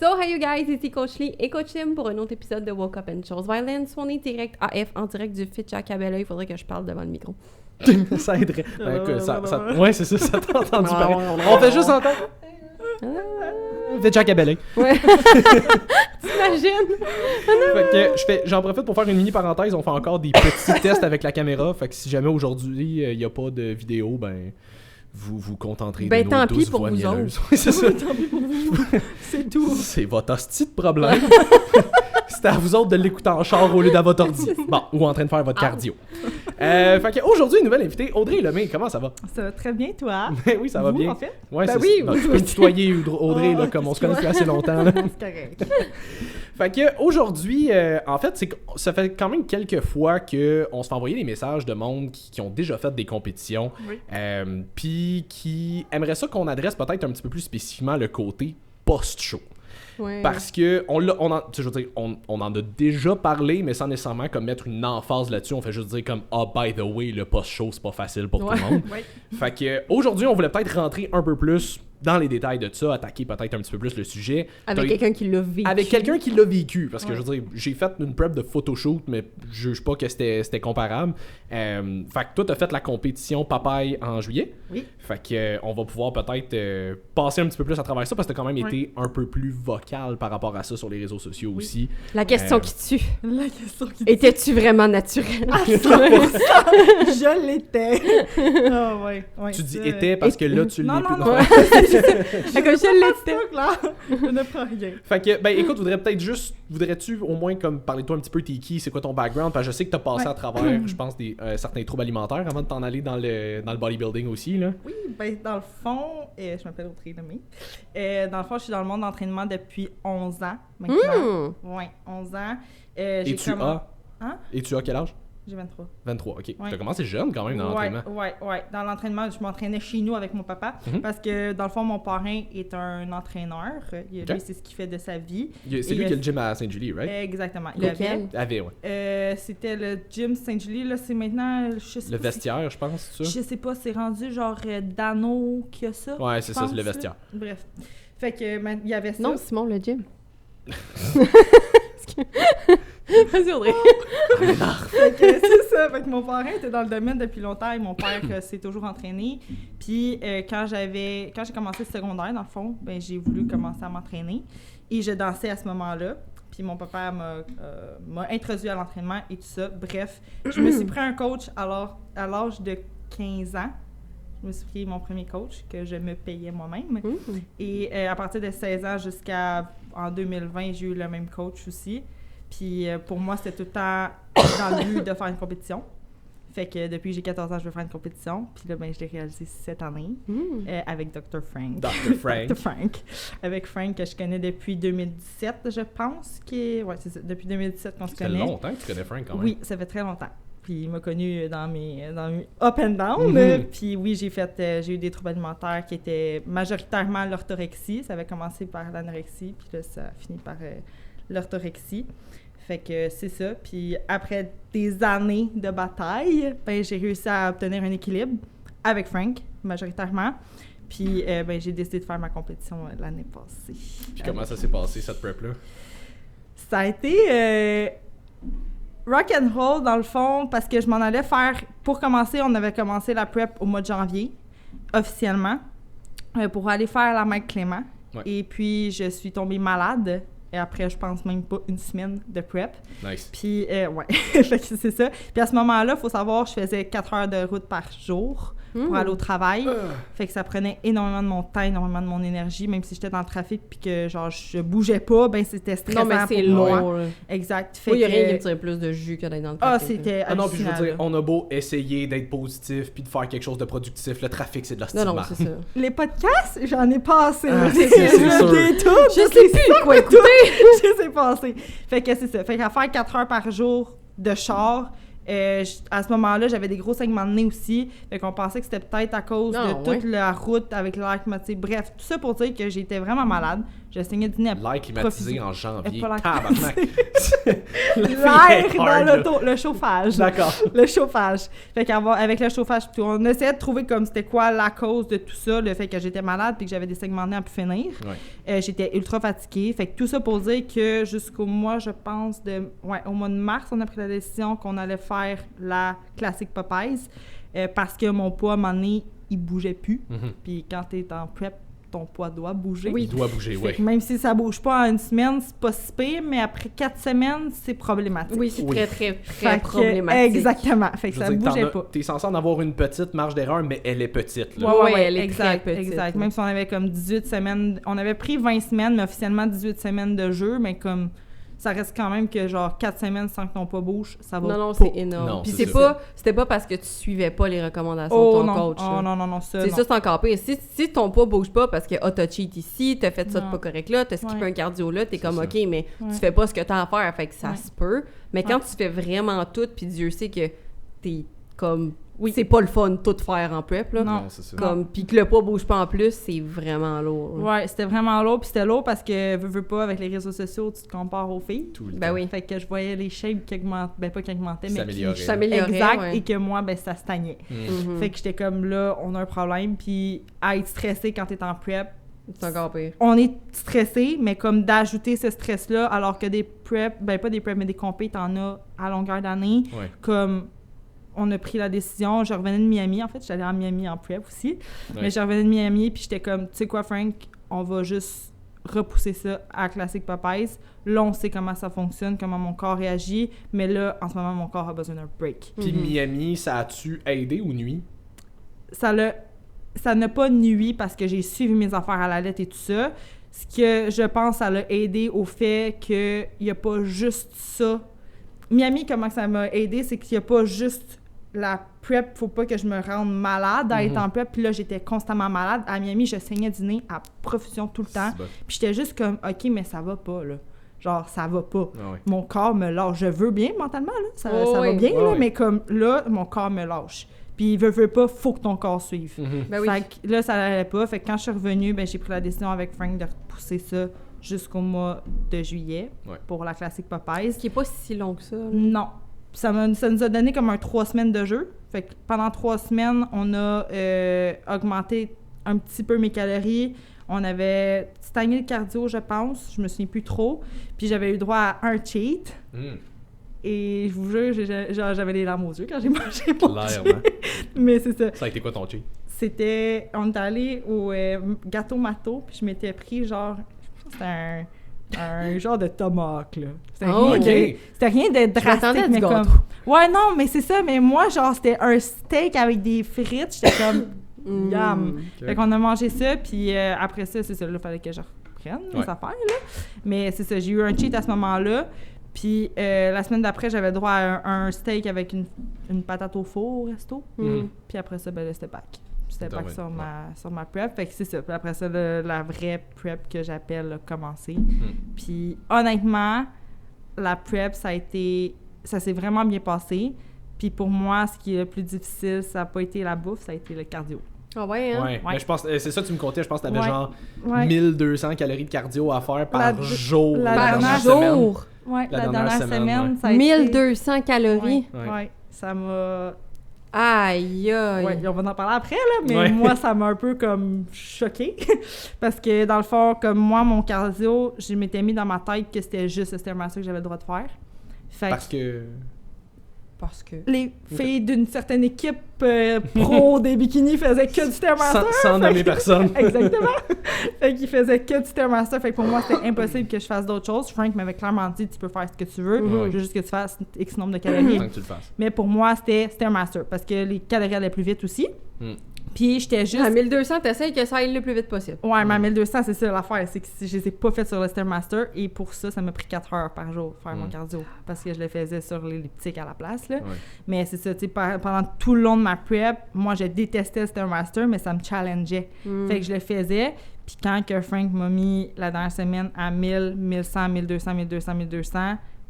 So, hey you guys, ici Coach Lee et Coach Tim pour un autre épisode de Woke Up and Chose Violence. On est direct AF, en direct du Fit Jack Cabella. Il faudrait que je parle devant le micro. Ça aiderait. Ouais, c'est ça, ça t'a entendu parler. On fait juste entendre. Fit Jack Cabella. Ouais. T'imagines? Fait que j'en profite pour faire une mini parenthèse. On fait encore des petits tests avec la caméra. Fait que si jamais aujourd'hui il n'y a pas de vidéo, ben vous contenterez de nos tant pis 12 pour voix vous mielleuses. autres. Oui, c'est ça. Tant pis pour vous. C'est tout. C'est votre hostie de problème. C'était à vous autres de l'écouter en char au lieu d'à votre ordi. Bon, ou en train de faire votre cardio. Fait qu'aujourd'hui, une nouvelle invitée, Audrey Lemay. Comment ça va? Ça va très bien, toi? Oui, ça va Vous, bien. en fait? Ouais, Ben c'est oui, ça. Tu peux me tutoyer, Audrey, là, comme on se connaît depuis assez longtemps. Là. C'est correct. Fait que aujourd'hui, en fait, c'est que ça fait quand même quelques fois qu'on se fait envoyer des messages de monde qui ont déjà fait des compétitions, Oui. puis qui aimerait ça qu'on adresse peut-être un petit peu plus spécifiquement le côté post-show. Ouais. Parce que on en a déjà parlé, mais sans nécessairement comme mettre une emphase là-dessus. On fait juste dire comme by the way, le post-show, c'est pas facile pour tout le monde. Oui. Fait que aujourd'hui, on voulait peut-être rentrer un peu plus dans les détails de ça, attaquer peut-être un petit peu plus le sujet. Avec quelqu'un qui l'a vécu. Avec quelqu'un qui l'a vécu, parce que Ouais. je veux dire, j'ai fait une prep de photoshoot, mais je juge pas que c'était comparable. Fait que toi, t'as fait la compétition Papaye en juillet. Oui. Fait que on va pouvoir peut-être passer un petit peu plus à travers ça, parce que t'as quand même été un peu plus vocal par rapport à ça sur les réseaux sociaux aussi. La question qui tue. La question qui Étais-tu vraiment naturel? À 100%, je l'étais. Ah ouais. Tu dis était parce que là, tu l'es Non, plus. non, non. Comme je l'étais. Là, je ne prends rien. Fait que, ben écoute, voudrais-tu au moins comme parler de toi un petit peu, t'es qui, c'est quoi ton background, parce que je sais que t'as passé Ouais. à travers, je pense, certains troubles alimentaires avant de t'en aller dans le bodybuilding aussi, là. Oui, ben dans le fond, je m'appelle Audrey Lemay. Dans le fond, je suis dans le monde d'entraînement depuis 11 ans maintenant. Oui, 11 ans. Et tu as? Hein? Et tu as quel âge? J'ai 23. 23, ok. Ouais. T'as commencé jeune quand même dans l'entraînement. Ouais. Dans l'entraînement, je m'entraînais chez nous avec mon papa parce que, dans le fond, mon parrain est un entraîneur. Lui, c'est ce qu'il fait de sa vie. C'est lui qui a le gym à Sainte-Julie, right? Exactement. Il Lequel? Avait, ouais. c'était le gym Sainte-Julie. Là, c'est maintenant... Je sais Le pas vestiaire, je pense, c'est ça? Je sais pas, c'est rendu genre Dano qui a ça. Ouais, c'est ça, c'est le pense, là. vestiaire. Bref. Fait que, il y avait ça. Non, Simon, le gym. Vas-y, Audrey. Fait que c'est ça. Fait que mon parrain était dans le domaine depuis longtemps et mon père s'est toujours entraîné. Puis quand j'ai commencé le secondaire, dans le fond, ben j'ai voulu commencer à m'entraîner. Et je dansais à ce moment-là. Puis mon papa m'a introduit à l'entraînement et tout ça. Bref, je me suis pris un coach alors à l'âge de 15 ans. Je me suis pris mon premier coach que je me payais moi-même. Et à partir de 16 ans en 2020, j'ai eu le même coach aussi. Puis pour moi, c'était tout le temps dans le but de faire une compétition. Fait que depuis que j'ai 14 ans, je veux faire une compétition. Puis là, ben, je l'ai réalisé cette année avec Dr. Frank. Dr. Frank. Dr. Frank. Avec Frank, que je connais depuis 2017, je pense. Ouais, c'est ça. Depuis 2017 qu'on se connaît. Ça fait longtemps que tu connais Frank quand même. Oui, ça fait très longtemps. Puis il m'a connu dans mes up and down. Puis oui, j'ai eu des troubles alimentaires qui étaient majoritairement l'orthorexie. Ça avait commencé par l'anorexie, puis là, ça a fini par l'orthorexie. Fait que c'est ça. Puis après des années de bataille, ben, j'ai réussi à obtenir un équilibre avec Frank, majoritairement. Puis ben, j'ai décidé de faire ma compétition l'année passée. Puis comment ça s'est passé, cette prep-là? Ça a été rock and roll, dans le fond, parce que je m'en allais faire... Pour commencer, on avait commencé la prep au mois de janvier, officiellement, pour aller faire la Mike Clément. Ouais. Et puis, je suis tombée malade. Et après, je pense même pas une semaine de prep. Nice. Puis, ouais, fait que c'est ça. Puis à ce moment-là, il faut savoir, je faisais 4 heures de route par jour pour aller au travail. Fait que ça prenait énormément de mon temps, énormément de mon énergie, même si j'étais dans le trafic puis que, genre, je bougeais pas, ben c'était stressant Non, mais c'est pour moi. lourd. Exact. Il n'y a rien qui me tirait plus de jus que d'être dans le trafic. C'était Ah non, puis je veux hallucinant, dire, là. on a beau essayer d'être positif puis de faire quelque chose de productif, le trafic, c'est de la Non, c'est ça. Les podcasts, j'en ai passé. C'est sûr. Des tout, Je sais plus quoi écouter. je sais passer. Fait que c'est ça. Fait qu'à faire 4 heures par jour de char, à ce moment-là, j'avais des gros saignements de nez aussi. Fait qu'on pensait que c'était peut-être à cause de toute la route avec l'air climatisé. Bref, tout ça pour dire que j'étais vraiment malade. Je saignais du nez. L'air climatisé en janvier. Pas l'air Tabarnak. L'air dans l'auto, le chauffage. D'accord. Le chauffage. Fait qu'avec le chauffage, on essayait de trouver comme c'était quoi la cause de tout ça, le fait que j'étais malade puis que j'avais des saignements de nez à plus finir. Ouais. J'étais ultra fatiguée. Fait que tout ça pour dire que jusqu'au mois, je pense, au mois de mars, on a pris la décision qu'on allait faire la classique Popeyes parce que mon poids, à un moment donné, il bougeait plus. Puis quand t'es en prep, ton poids doit bouger. Oui, il doit bouger, oui. Même si ça bouge pas en une semaine, c'est pas si pire, mais après 4 semaines, c'est problématique. Oui, c'est très problématique. Exactement. Fait que ça bougeait pas. T'es censé en avoir une petite marge d'erreur, mais elle est petite. Là. Ouais, elle est exact, très petite. Exact. Même si on avait comme 18 semaines, on avait pris 20 semaines, mais officiellement 18 semaines de jeu, mais comme ça reste quand même que genre 4 semaines sans que ton poids bouge, ça va Non, pas. c'est énorme. Non, puis c'est c'était pas parce que tu suivais pas les recommandations de ton coach. Non, ça, c'est non. ça, c'est encore pire. Si ton poids bouge pas parce que t'as cheat ici, t'as fait ça de Non. pas correct là, t'as skippé un cardio là, t'es comme ça. OK, mais tu fais pas ce que t'as à faire, fait que ça se peut. Mais quand tu fais vraiment tout, puis Dieu sait que t'es comme... Oui, c'est pas le fun tout faire en prep, là. Non, c'est ça. Comme, puis que le poids bouge pas en plus, c'est vraiment lourd. Là. Ouais, c'était vraiment lourd, puis c'était lourd parce que, veux pas, avec les réseaux sociaux, tu te compares aux filles. Tout le Ben temps. oui. Fait que je voyais les shapes qui augmentaient, ben pas qui augmentaient, mais S'amélioraient. qui S'amélioraient, exact, ouais. et que moi, ben ça stagnait. Mhm. Fait que j'étais comme là, on a un problème, puis à être stressé quand t'es en prep, C'est encore pire. on est stressé, mais comme d'ajouter ce stress-là, alors que des preps, ben pas des preps, mais des compés, t'en as à longueur d'année, Ouais. comme on a pris la décision, je revenais de Miami, en fait, j'allais en Miami en prep aussi, mais je revenais de Miami, puis j'étais comme, tu sais quoi, Frank, on va juste repousser ça à Classic Popeyes. Là, on sait comment ça fonctionne, comment mon corps réagit, mais là, en ce moment, mon corps a besoin d'un break. Puis Miami, ça a-tu aidé ou nuit? Ça n'a pas nui parce que j'ai suivi mes affaires à la lettre et tout ça. Ce que je pense, ça l'a aidé au fait qu'il n'y a pas juste ça. Miami, comment ça m'a aidé, c'est qu'il n'y a pas juste la prep, faut pas que je me rende malade à être en prep. Puis là, j'étais constamment malade. À Miami, je saignais du nez à profusion tout le temps. Bon. Puis j'étais juste comme, OK, mais ça va pas, là. Genre, ça va pas. Ah ouais. Mon corps me lâche. Je veux bien mentalement, là. Ça Oh va oui. bien, Oh là. oui. Mais comme là, mon corps me lâche. Puis veut pas, faut que ton corps suive. Ben oui. Fait que là, ça allait pas. Fait que quand je suis revenue, ben, j'ai pris la décision avec Frank de repousser ça jusqu'au mois de juillet pour la classique Popeyes. Ce qui est pas si long que ça. là. Non. Ça nous a donné comme 3 semaines de jeu. Fait que pendant 3 semaines, on a augmenté un petit peu mes calories. On avait stagné le cardio, je pense. Je me souviens plus trop. Puis j'avais eu droit à un cheat. Et je vous jure, j'avais les larmes aux yeux quand j'ai mangé mon Clairement. cheat. Mais c'est ça. Ça a été quoi ton cheat? C'était... On est allé au Gâteau Mato, puis je m'étais pris genre... Je pense que c'était un genre de tomahawk, là. C'était Oh, rien, ok. c'était rien de m'attendais à drastique, du mais gâteau. comme... Ouais, non, mais c'est ça. Mais moi, genre, c'était un steak avec des frites. J'étais comme... Yum! Ok. Fait qu'on a mangé ça, puis après ça, c'est ça, là, il fallait que je reprenne mes affaires, là. Mais c'est ça, j'ai eu un cheat à ce moment-là. Puis la semaine d'après, j'avais droit à un steak avec une patate au four au resto. Puis après ça, ben là, c'était back. C'était back sur ma prep. Fait que c'est ça. Puis après ça, la vraie prep que j'appelle a commencé. Puis honnêtement, la prep, ça s'est vraiment bien passé. Puis pour moi, ce qui est le plus difficile, ça n'a pas été la bouffe, ça a été le cardio. Ah ouais, hein? Ouais. Mais je pense, c'est ça que tu me comptais, je pense que t'avais genre Ouais. 1200 calories de cardio à faire par jour. la la dernière semaine. jour! Ouais, La la dernière dernière semaine, semaine, ça a été... 1200 calories! Ouais, ça m'a... Aïe, aïe! Ouais, on va en parler après, là, mais Ouais. moi, ça m'a un peu comme choquée. Parce que dans le fond, comme moi, mon cardio, je m'étais mis dans ma tête que c'était juste le Stairmaster que j'avais le droit de faire. Fait Parce que... Parce que... les filles d'une certaine équipe pro des bikinis faisaient que du Stairmaster. Sans nommer personne. Exactement. Fait qu'ils faisaient que du Stairmaster. Fait que pour moi, c'était impossible que je fasse d'autres choses. Frank m'avait clairement dit, tu peux faire ce que tu veux. Mhm. Je veux juste que tu fasses X nombre de calories. Tant que tu le fasses. Mais pour moi, c'était Stairmaster. Parce que les calories allaient plus vite aussi. Mm. Puis j'étais juste... À 1200, t'essayes que ça aille le plus vite possible. Ouais, mais à 1200, c'est ça l'affaire. C'est que je les ai pas faites sur le Stairmaster. Et pour ça, ça m'a pris 4 heures par jour faire mon cardio. Parce que je le faisais sur l'elliptique à la place, là. Ouais. Mais c'est ça, tu sais, pendant tout le long de ma prep, moi, je détestais le Stairmaster, mais ça me challengeait. Fait que je le faisais. Puis quand que Frank m'a mis la dernière semaine à 1000, 1100, 1200, 1200, 1200,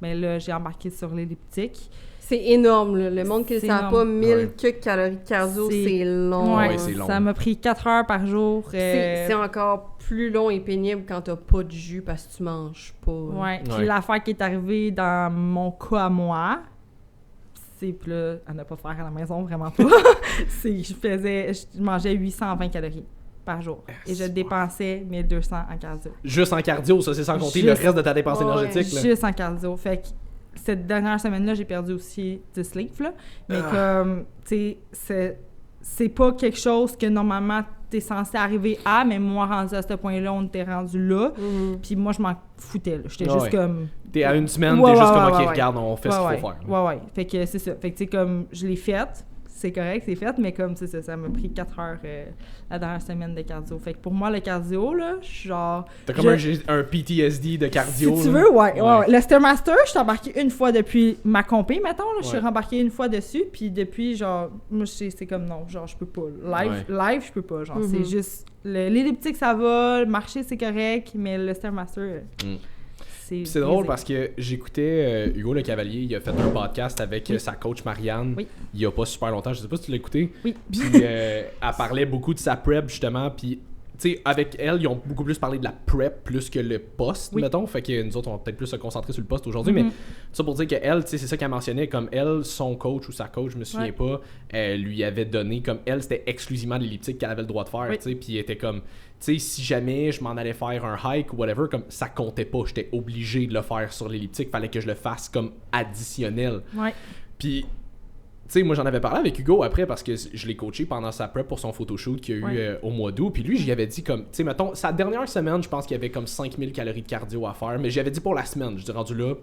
ben là, j'ai embarqué sur l'elliptique. C'est énorme, là. Le monde qui ne C'est sait énorme. pas, 1000 Ouais. quelques calories de cardio, c'est long. Ouais, c'est long. Ça m'a pris 4 heures par jour. C'est encore plus long et pénible quand t'as pas de jus parce que tu manges pas. Ouais. Puis Ouais. l'affaire qui est arrivée dans mon cas à moi, c'est puis là, à ne pas faire à la maison, vraiment pas. C'est je mangeais 820 calories par jour. Et je dépensais 1200 en cardio. Juste en cardio, ça, c'est sans compter Juste- le reste de ta dépense Ouais, énergétique. Là. Juste en cardio. Fait que cette dernière semaine-là, j'ai perdu aussi 10 livres. Là. Mais comme, tu sais, c'est pas quelque chose que normalement t'es censé arriver à, mais moi, rendu à ce point-là, on était rendu là. Mhm. Puis moi, je m'en foutais. Là. J'étais Ah juste ouais. comme... T'es à une semaine, Ouais, t'es juste ouais, comme, ouais, OK, ouais. regarde, on fait ce qu'il faut faire. Ouais, ouais. Fait que c'est ça. Fait que, tu sais, comme, je l'ai faite. C'est correct, c'est fait, mais comme, c'est ça, ça m'a pris 4 heures la dernière semaine de cardio. Fait que pour moi, le cardio, là, je suis genre... T'as comme un PTSD de cardio. Si tu là. veux, ouais. Le Stairmaster, je suis embarquée une fois depuis ma compé, mettons. Là, je suis Ouais. rembarquée une fois dessus, puis depuis, genre, moi, c'est comme non, genre, je peux pas. Live, je peux pas. Genre, c'est juste. L'elliptique, ça va, le marcher, c'est correct, mais le Stairmaster, Puis c'est drôle parce que j'écoutais Hugo Le Cavalier, il a fait un podcast avec sa coach Marianne Oui. il y a pas super longtemps, je sais pas si tu l'as écouté. Oui. Puis elle parlait beaucoup de sa prep justement, puis tu sais, avec elle, ils ont beaucoup plus parlé de la prep plus que le post, Oui. mettons. Fait que nous autres, on va peut-être plus se concentrer sur le post aujourd'hui, mais ça pour dire qu'elle, tu sais, c'est ça qu'elle mentionnait, comme elle, son coach ou sa coach, je me souviens pas, lui avait donné, comme elle, c'était exclusivement de l'elliptique qu'elle avait le droit de faire, Oui. tu sais, puis elle était comme, tu sais, si jamais je m'en allais faire un hike ou whatever, comme ça comptait pas, j'étais obligé de le faire sur l'elliptique, fallait que je le fasse comme additionnel. Ouais. Puis, tu sais, moi j'en avais parlé avec Hugo après parce que je l'ai coaché pendant sa prep pour son photoshoot qu'il y a eu au mois d'août. Puis lui, j'y avais dit comme, tu sais, mettons, sa dernière semaine, je pense qu'il y avait comme 5000 calories de cardio à faire. Mais j'avais dit pour la semaine, je dis rendu là,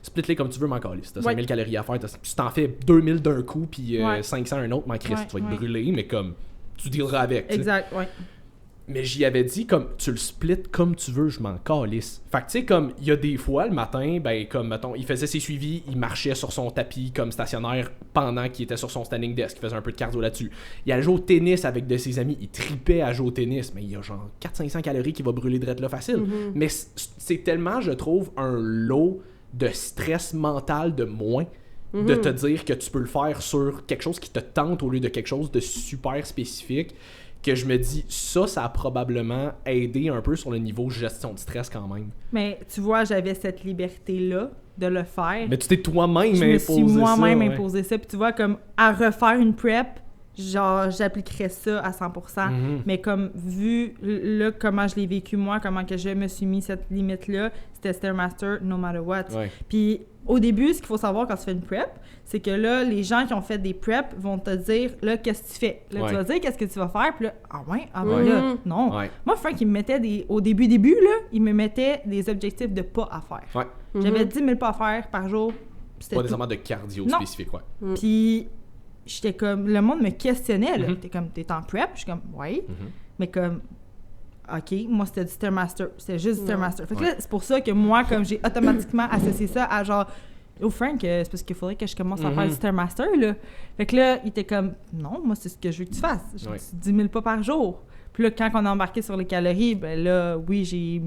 split-les comme tu veux, m'en caler. Si t'as 5000 calories à faire, tu t'en fais 2000 d'un coup, puis 500 un autre, m'en Christ, tu vas être brûlé, mais comme, tu dealeras avec. t'sais. Exact, ouais. Mais j'y avais dit, comme, tu le splits comme tu veux, je m'en calisse. Fait que, tu sais, comme, il y a des fois, le matin, ben, comme, mettons, il faisait ses suivis, il marchait sur son tapis, comme stationnaire, pendant qu'il était sur son standing desk, il faisait un peu de cardio là-dessus. Il allait jouer au tennis avec de ses amis, il tripait à jouer au tennis, mais il y a genre 400-500 calories qui va brûler drette là facile. Mais c'est tellement, je trouve, un lot de stress mental de moins de te dire que tu peux le faire sur quelque chose qui te tente au lieu de quelque chose de super spécifique. Que je me dis, ça a probablement aidé un peu sur le niveau gestion de stress quand même. Mais tu vois, j'avais cette liberté-là de le faire. Mais tu t'es toi-même je me imposé suis moi-même ça, ouais. imposé ça. Puis tu vois, comme à refaire une prep, genre, j'appliquerais ça à 100%. Mais comme, vu là, comment je l'ai vécu moi, comment que je me suis mis cette limite-là, c'était Stairmaster no matter what. Ouais. Puis au début, ce qu'il faut savoir quand tu fais une prep, c'est que là, les gens qui ont fait des preps vont te dire, là, qu'est-ce que tu fais? Là, tu vas dire, qu'est-ce que tu vas faire? Puis là, ah ouais? Ah ben là, non. Ouais. Moi, Frank, il me mettait au début, là, il me mettait des objectifs de pas à faire. Ouais. J'avais 10 000 pas à faire par jour. C'était Pas tout. nécessairement de cardio Non. spécifique, ouais. Puis j'étais comme, le monde me questionnait, là. T'es comme, t'es en prep? Je suis comme, ouais. Mais comme, OK, moi, c'était du Stairmaster. C'était juste du Stairmaster. Fait que là, c'est pour ça que moi, comme j'ai automatiquement associé ça à genre, oh Frank, c'est parce qu'il faudrait que je commence à faire du Stairmaster, là. Fait que là, il était comme, non, moi, c'est ce que je veux que tu fasses. Je dis 10 000 pas par jour. Puis là, quand on a embarqué sur les calories, ben là, oui, j'ai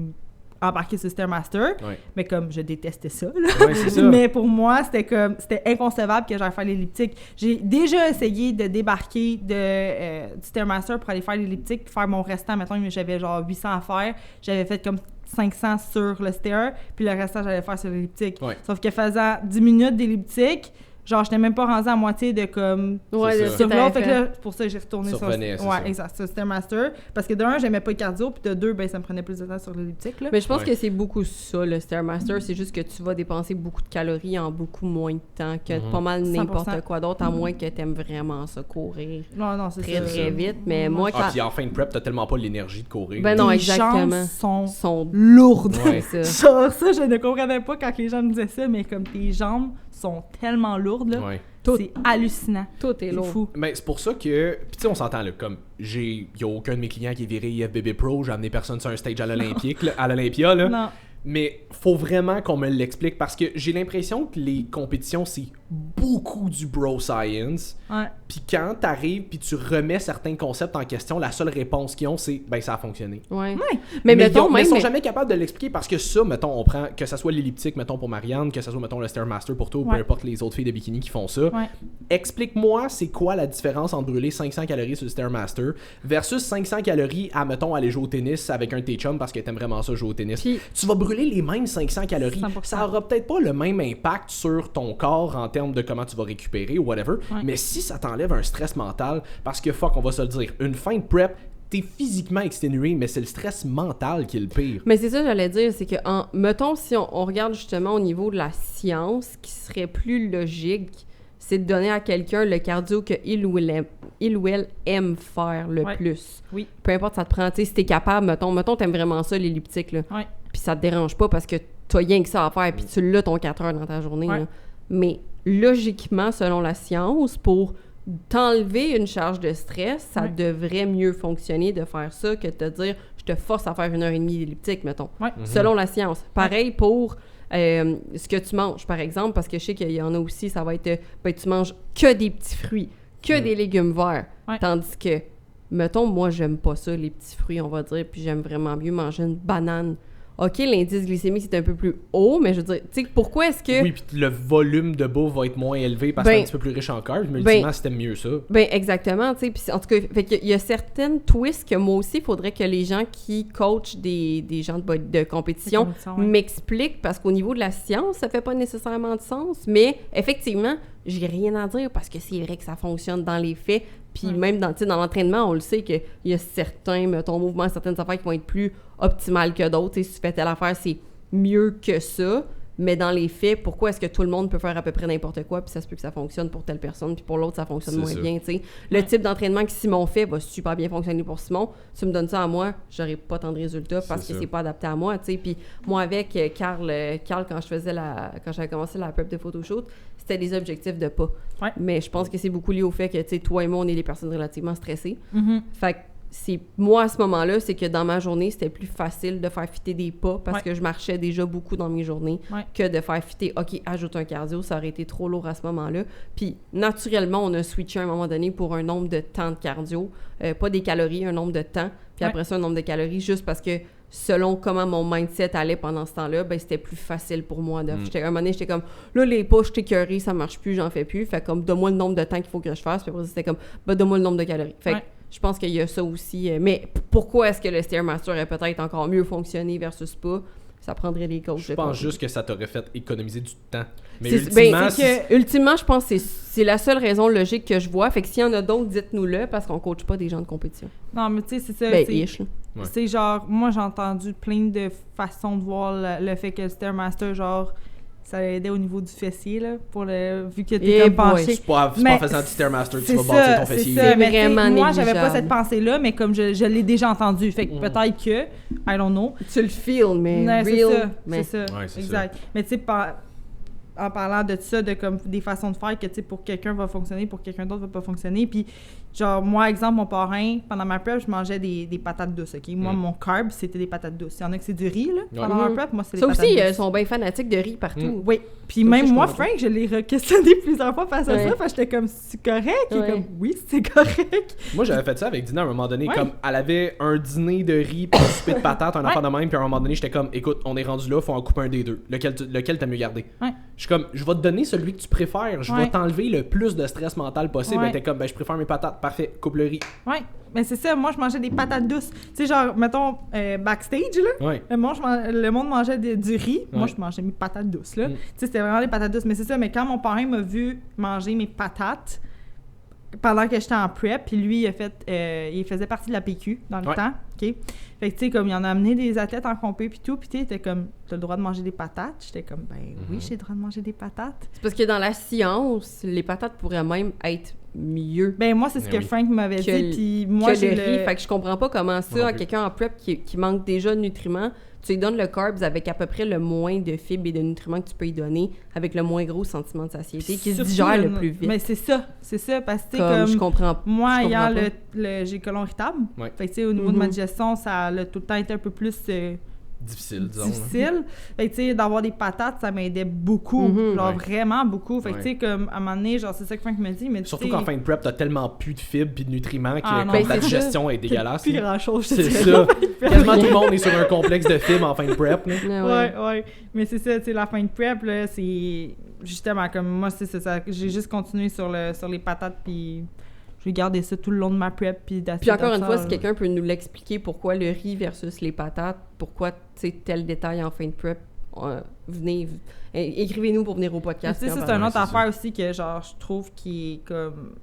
embarqué sur Stairmaster, mais comme je détestais ça, là. Ouais, c'est ça. Mais pour moi, c'était inconcevable que j'aille faire l'elliptique. J'ai déjà essayé de débarquer du Stairmaster pour aller faire l'elliptique, faire mon restant, mettons, j'avais genre 800 à faire. J'avais fait comme 500 sur le stair, puis le restant, j'allais faire sur l'elliptique. Ouais. Sauf que faisant 10 minutes d'elliptique, genre, je n'étais même pas rendue à moitié de comme... Ouais, C'est de ça. Sur ce que l'autre, t'avais fait que fait. là, pour ça, j'ai retourné Ça sur... revenait, c'est ouais, ça. exact, sur Stairmaster. Parce que de un, j'aimais pas le cardio, puis de deux, ben ça me prenait plus de temps sur l'elliptique, là. Mais je pense Ouais. que c'est beaucoup ça, le Stairmaster. C'est juste que tu vas dépenser beaucoup de calories en beaucoup moins de temps que pas mal 100%. n'importe quoi d'autre, à moins que t'aimes vraiment ça courir Non, c'est très, ça. très vite. Mais moi, Ah, quand... puis en fin de prep, t'as tellement pas l'énergie de courir. Ben non, Les exactement. jambes sont sont lourdes. Ouais. c'est ça. Genre, ça, je ne comprenais pas quand les gens me disaient ça, mais comme tes jambes sont tellement lourdes, là, Ouais. c'est hallucinant. Tout est C'est lourd. fou. Mais c'est pour ça que. Puis tu sais, on s'entend là. Comme, y a aucun de mes clients qui est viré IFBB Pro. J'ai amené personne sur un stage à l'Olympique, là, à l'Olympia, là. Non. Mais faut vraiment qu'on me l'explique parce que j'ai l'impression que les compétitions, c'est beaucoup du bro science. Ouais. Puis quand t'arrives puis tu remets certains concepts en question, la seule réponse qu'ils ont, c'est « ben ça a fonctionné ». Ouais. Ouais. Mais ils mettons, même... sont jamais capables de l'expliquer parce que ça, mettons, on prend, que ça soit l'elliptique, mettons, pour Marianne, que ça soit, mettons, le Stairmaster pour toi, ou peu importe les autres filles de bikini qui font ça. Ouais. Explique-moi c'est quoi la différence entre brûler 500 calories sur le Stairmaster versus 500 calories à, mettons, aller jouer au tennis avec un de tes chums parce que t'aimes vraiment ça jouer au tennis. Puis- Tu vas brûler les mêmes 500 calories. 100%. Ça aura peut-être pas le même impact sur ton corps en termes de comment tu vas récupérer ou whatever, Ouais. mais si ça t'enlève un stress mental, parce que fuck, on va se le dire, une fin de prep, t'es physiquement exténué, mais c'est le stress mental qui est le pire. Mais c'est ça que j'allais dire, c'est que, mettons, si on regarde justement au niveau de la science, qui serait plus logique, c'est de donner à quelqu'un le cardio qu'il ou elle aime faire le Ouais. plus. Oui. Peu importe, ça te prend, tu sais, si t'es capable, mettons, t'aimes vraiment ça, l'elliptique, là, Ouais. puis ça te dérange pas parce que t'as rien que ça à faire, puis tu l'as ton 4 heures dans ta journée, Ouais. là. Mais logiquement, selon la science, pour t'enlever une charge de stress, ça Ouais. devrait mieux fonctionner de faire ça que de te dire « je te force à faire 1h30 d'elliptique », mettons. Ouais. Selon la science. Pareil pour ce que tu manges, par exemple, parce que je sais qu'il y en a aussi, ça va être tu manges que des petits fruits, que des légumes verts. Ouais. Tandis que, mettons, moi, j'aime pas ça, les petits fruits, on va dire, puis j'aime vraiment mieux manger une banane. OK, l'indice glycémique, c'est un peu plus haut, mais je veux dire, tu sais, pourquoi est-ce que... Oui, puis le volume de bouffe va être moins élevé parce que c'est un petit peu plus riche en carbs, mais ultimement, si t'aimes mieux ça. Ben exactement, tu sais, puis en tout cas, fait qu'il y a certaines twists que moi aussi, il faudrait que les gens qui coachent des gens de compétition Ouais. m'expliquent, parce qu'au niveau de la science, ça fait pas nécessairement de sens, mais effectivement, j'ai rien à dire parce que c'est vrai que ça fonctionne dans les faits, puis même dans l'entraînement, on le sait qu'il y a certains, mettons, mouvements, certaines affaires qui vont être plus optimales que d'autres, tu sais, si tu fais telle affaire, c'est mieux que ça. Mais dans les faits, pourquoi est-ce que tout le monde peut faire à peu près n'importe quoi, puis ça se peut que ça fonctionne pour telle personne, puis pour l'autre, ça fonctionne C'est moins ça. bien, tu sais. Le type d'entraînement que Simon fait va super bien fonctionner pour Simon. Tu me donnes ça à moi, j'aurai pas tant de résultats parce C'est que ça. c'est pas adapté à moi, tu sais. Puis moi, avec Carl, quand j'avais commencé la prep de photoshoot, c'était des objectifs de pas. Ouais. Mais je pense que c'est beaucoup lié au fait que, tu sais, toi et moi, on est des personnes relativement stressées. Mhm. Fait que c'est moi à ce moment-là, c'est que dans ma journée, c'était plus facile de faire fitter des pas parce Ouais. que je marchais déjà beaucoup dans mes journées Ouais. que de faire fitter, OK, ajoute un cardio, ça aurait été trop lourd à ce moment-là. Puis naturellement, on a switché à un moment donné pour un nombre de temps de cardio, pas des calories, un nombre de temps, puis Ouais. après ça, un nombre de calories, juste parce que selon comment mon mindset allait pendant ce temps-là, ben c'était plus facile pour moi. À un moment donné, j'étais comme, là, les pas, je suis écœurée, ça marche plus, j'en fais plus. Fait comme, donne-moi le nombre de temps qu'il faut que je fasse. Puis après, c'était comme, ben, donne-moi le nombre de calories. Fait que Ouais. je pense qu'il y a ça aussi. Mais pourquoi est-ce que le Stairmaster aurait peut-être encore mieux fonctionné versus pas? Ça prendrait les coachs. Je pense juste que ça t'aurait fait économiser du temps. Mais C'est- ultimement, ben, si- ultimement, je pense que c'est la seule raison logique que je vois. Fait que s'il y en a d'autres, dites-nous-le, parce qu'on coache pas des gens de compétition. Non, mais tu sais, c'est ça. Ben, c'est- ish, là. Ouais. C'est genre, moi j'ai entendu plein de façons de voir le fait que le Stairmaster, genre, ça aidait au niveau du fessier, là, pour le, vu que t'es Eh comme boy. penché. c'est pas en Mais faisant du Stairmaster que tu C'est vas bâtir ça, ton c'est fessier. ça. Mais Vraiment t'sais, moi, j'avais pas négligeable. cette pensée-là, mais comme je l'ai déjà entendu, fait que Mm. peut-être que, I don't know. Tu le feels, mais Non, c'est real. ça, mais... c'est ça, Ouais, c'est exact. Mais tu sais, en parlant de ça, de comme des façons de faire que, tu sais, pour quelqu'un va fonctionner, pour quelqu'un d'autre va pas fonctionner. Puis, genre, moi, exemple, mon parrain, pendant ma prep, je mangeais des patates douces, OK? Moi, mon carb, c'était des patates douces. Il y en a que c'est du riz, là, pendant ma prep. Moi, c'est des Ça patates aussi, douces. ils sont bien fanatiques de riz partout. Oui. Puis Ça même aussi, je moi, comprends. Frank, je l'ai re-questionné plusieurs fois face à Ouais. ça, parce que j'étais comme, c'est correct? Il est Ouais. comme, oui, c'est correct. Moi, j'avais fait ça avec Dina à un moment donné. Ouais. Comme elle avait un dîner de riz, puis un souper de patates, un Ouais. affaire de même, puis à un moment donné, j'étais comme, écoute, on est rendu là, faut en couper un des deux. Lequel t'as mieux gardé? Ouais. Je suis comme, je vais te donner celui que tu préfères. Je vais Ouais. t'enlever le plus de stress mental possible. Ouais. Elle était comme, ben, je préfère mes patates. Parfait, coupe le riz. Ouais. Mais c'est ça, moi, je mangeais des patates douces. Tu sais, genre, mettons, backstage, là. Ouais. Le monde mangeait du riz. Moi, Ouais. je mangeais mes patates douces, là. Mm. Tu sais, c'était vraiment des patates douces. Mais c'est ça, mais quand mon parrain m'a vu manger mes patates pendant que j'étais en prep, puis lui, il faisait partie de la PQ dans le Ouais. temps, OK? Fait que, tu sais, comme il en a amené des athlètes en compé, puis tout, puis tu sais, il était comme, t'as le droit de manger des patates? J'étais comme, ben oui, j'ai le droit de manger des patates. C'est parce que dans la science, les patates pourraient même être mieux Ben moi, c'est ce Eh que oui. Frank m'avait que dit, puis moi, que j'ai le riz. Fait que je comprends pas comment Moi ça, non à plus. quelqu'un en prep qui manque déjà de nutriments, tu lui donnes le carbs avec à peu près le moins de fibres et de nutriments que tu peux y donner, avec le moins gros sentiment de satiété, qui se Surtout digère le plus vite. Mais c'est ça, parce que, tu sais, Comme, je comprends moi, je ayant comprends j'ai colon irritable. Ouais. Fait que, tu sais, au niveau de ma Mhm. digestion, ça a tout le temps été un peu plus difficile, disons. difficile. Fait que, tu sais, d'avoir des patates, ça m'aidait beaucoup. Genre, vraiment beaucoup. Fait que, tu sais, comme, à un moment donné, genre, c'est ça que Frank me dit. Mais surtout qu'en fin de prep, t'as tellement plus de fibres puis de nutriments que non, la digestion est dégueulasse. Plus grand-chose, c'est ça. Quasiment tout le monde est sur un complexe de fibres en fin de prep. Ouais. Mais c'est ça, tu sais, la fin de prep, là, c'est... Justement, comme moi, c'est ça. J'ai juste continué sur les patates, puis... Je vais garder ça tout le long de ma prep. Puis encore une fois, si quelqu'un peut nous l'expliquer, pourquoi le riz versus les patates, pourquoi, tu sais, tel détail en fin de prep, venez, écrivez-nous pour venir au podcast. Tu sais, c'est une autre affaire aussi que, genre, je trouve qui est comme...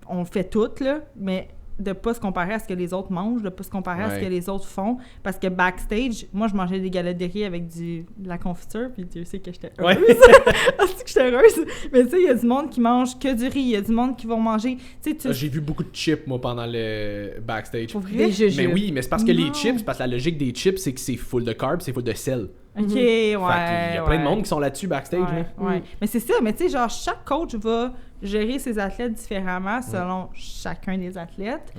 On le fait tout, là, mais de pas se comparer à ce que les autres mangent, de pas se comparer à ce que les autres font. Parce que backstage, moi, je mangeais des galettes de riz avec de la confiture, puis Dieu sait que j'étais heureuse. C'est que j'étais heureuse. Mais tu sais, il y a du monde qui mange que du riz, il y a du monde qui vont manger... J'ai vu beaucoup de chips, moi, pendant le backstage. Pour vrai? Mais oui, mais c'est parce que les chips, parce que la logique des chips, c'est que c'est full de carbs, c'est full de sel. OK, ouais. Il y a plein de monde qui sont là-dessus backstage. Ouais. Mais c'est ça, mais tu sais, genre, chaque coach va gérer ses athlètes différemment selon chacun des athlètes.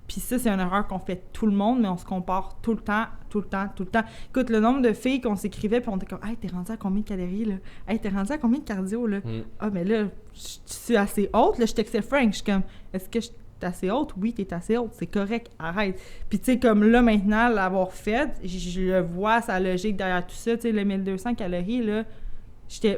Puis ça, c'est une erreur qu'on fait tout le monde, mais on se compare tout le temps. Écoute, le nombre de filles qu'on s'écrivait, puis on était comme « Hey, t'es rendu à combien de calories, là? Hey, t'es rendu à combien de cardio, là? Ah, mais là, je suis assez haute, là, je textais Frank, je suis comme « Est-ce que je suis assez haute? Oui, t'es assez haute, c'est correct, arrête. » Puis tu sais, comme là, maintenant, l'avoir fait, je le vois, sa logique derrière tout ça, tu sais, le 1200 calories, là,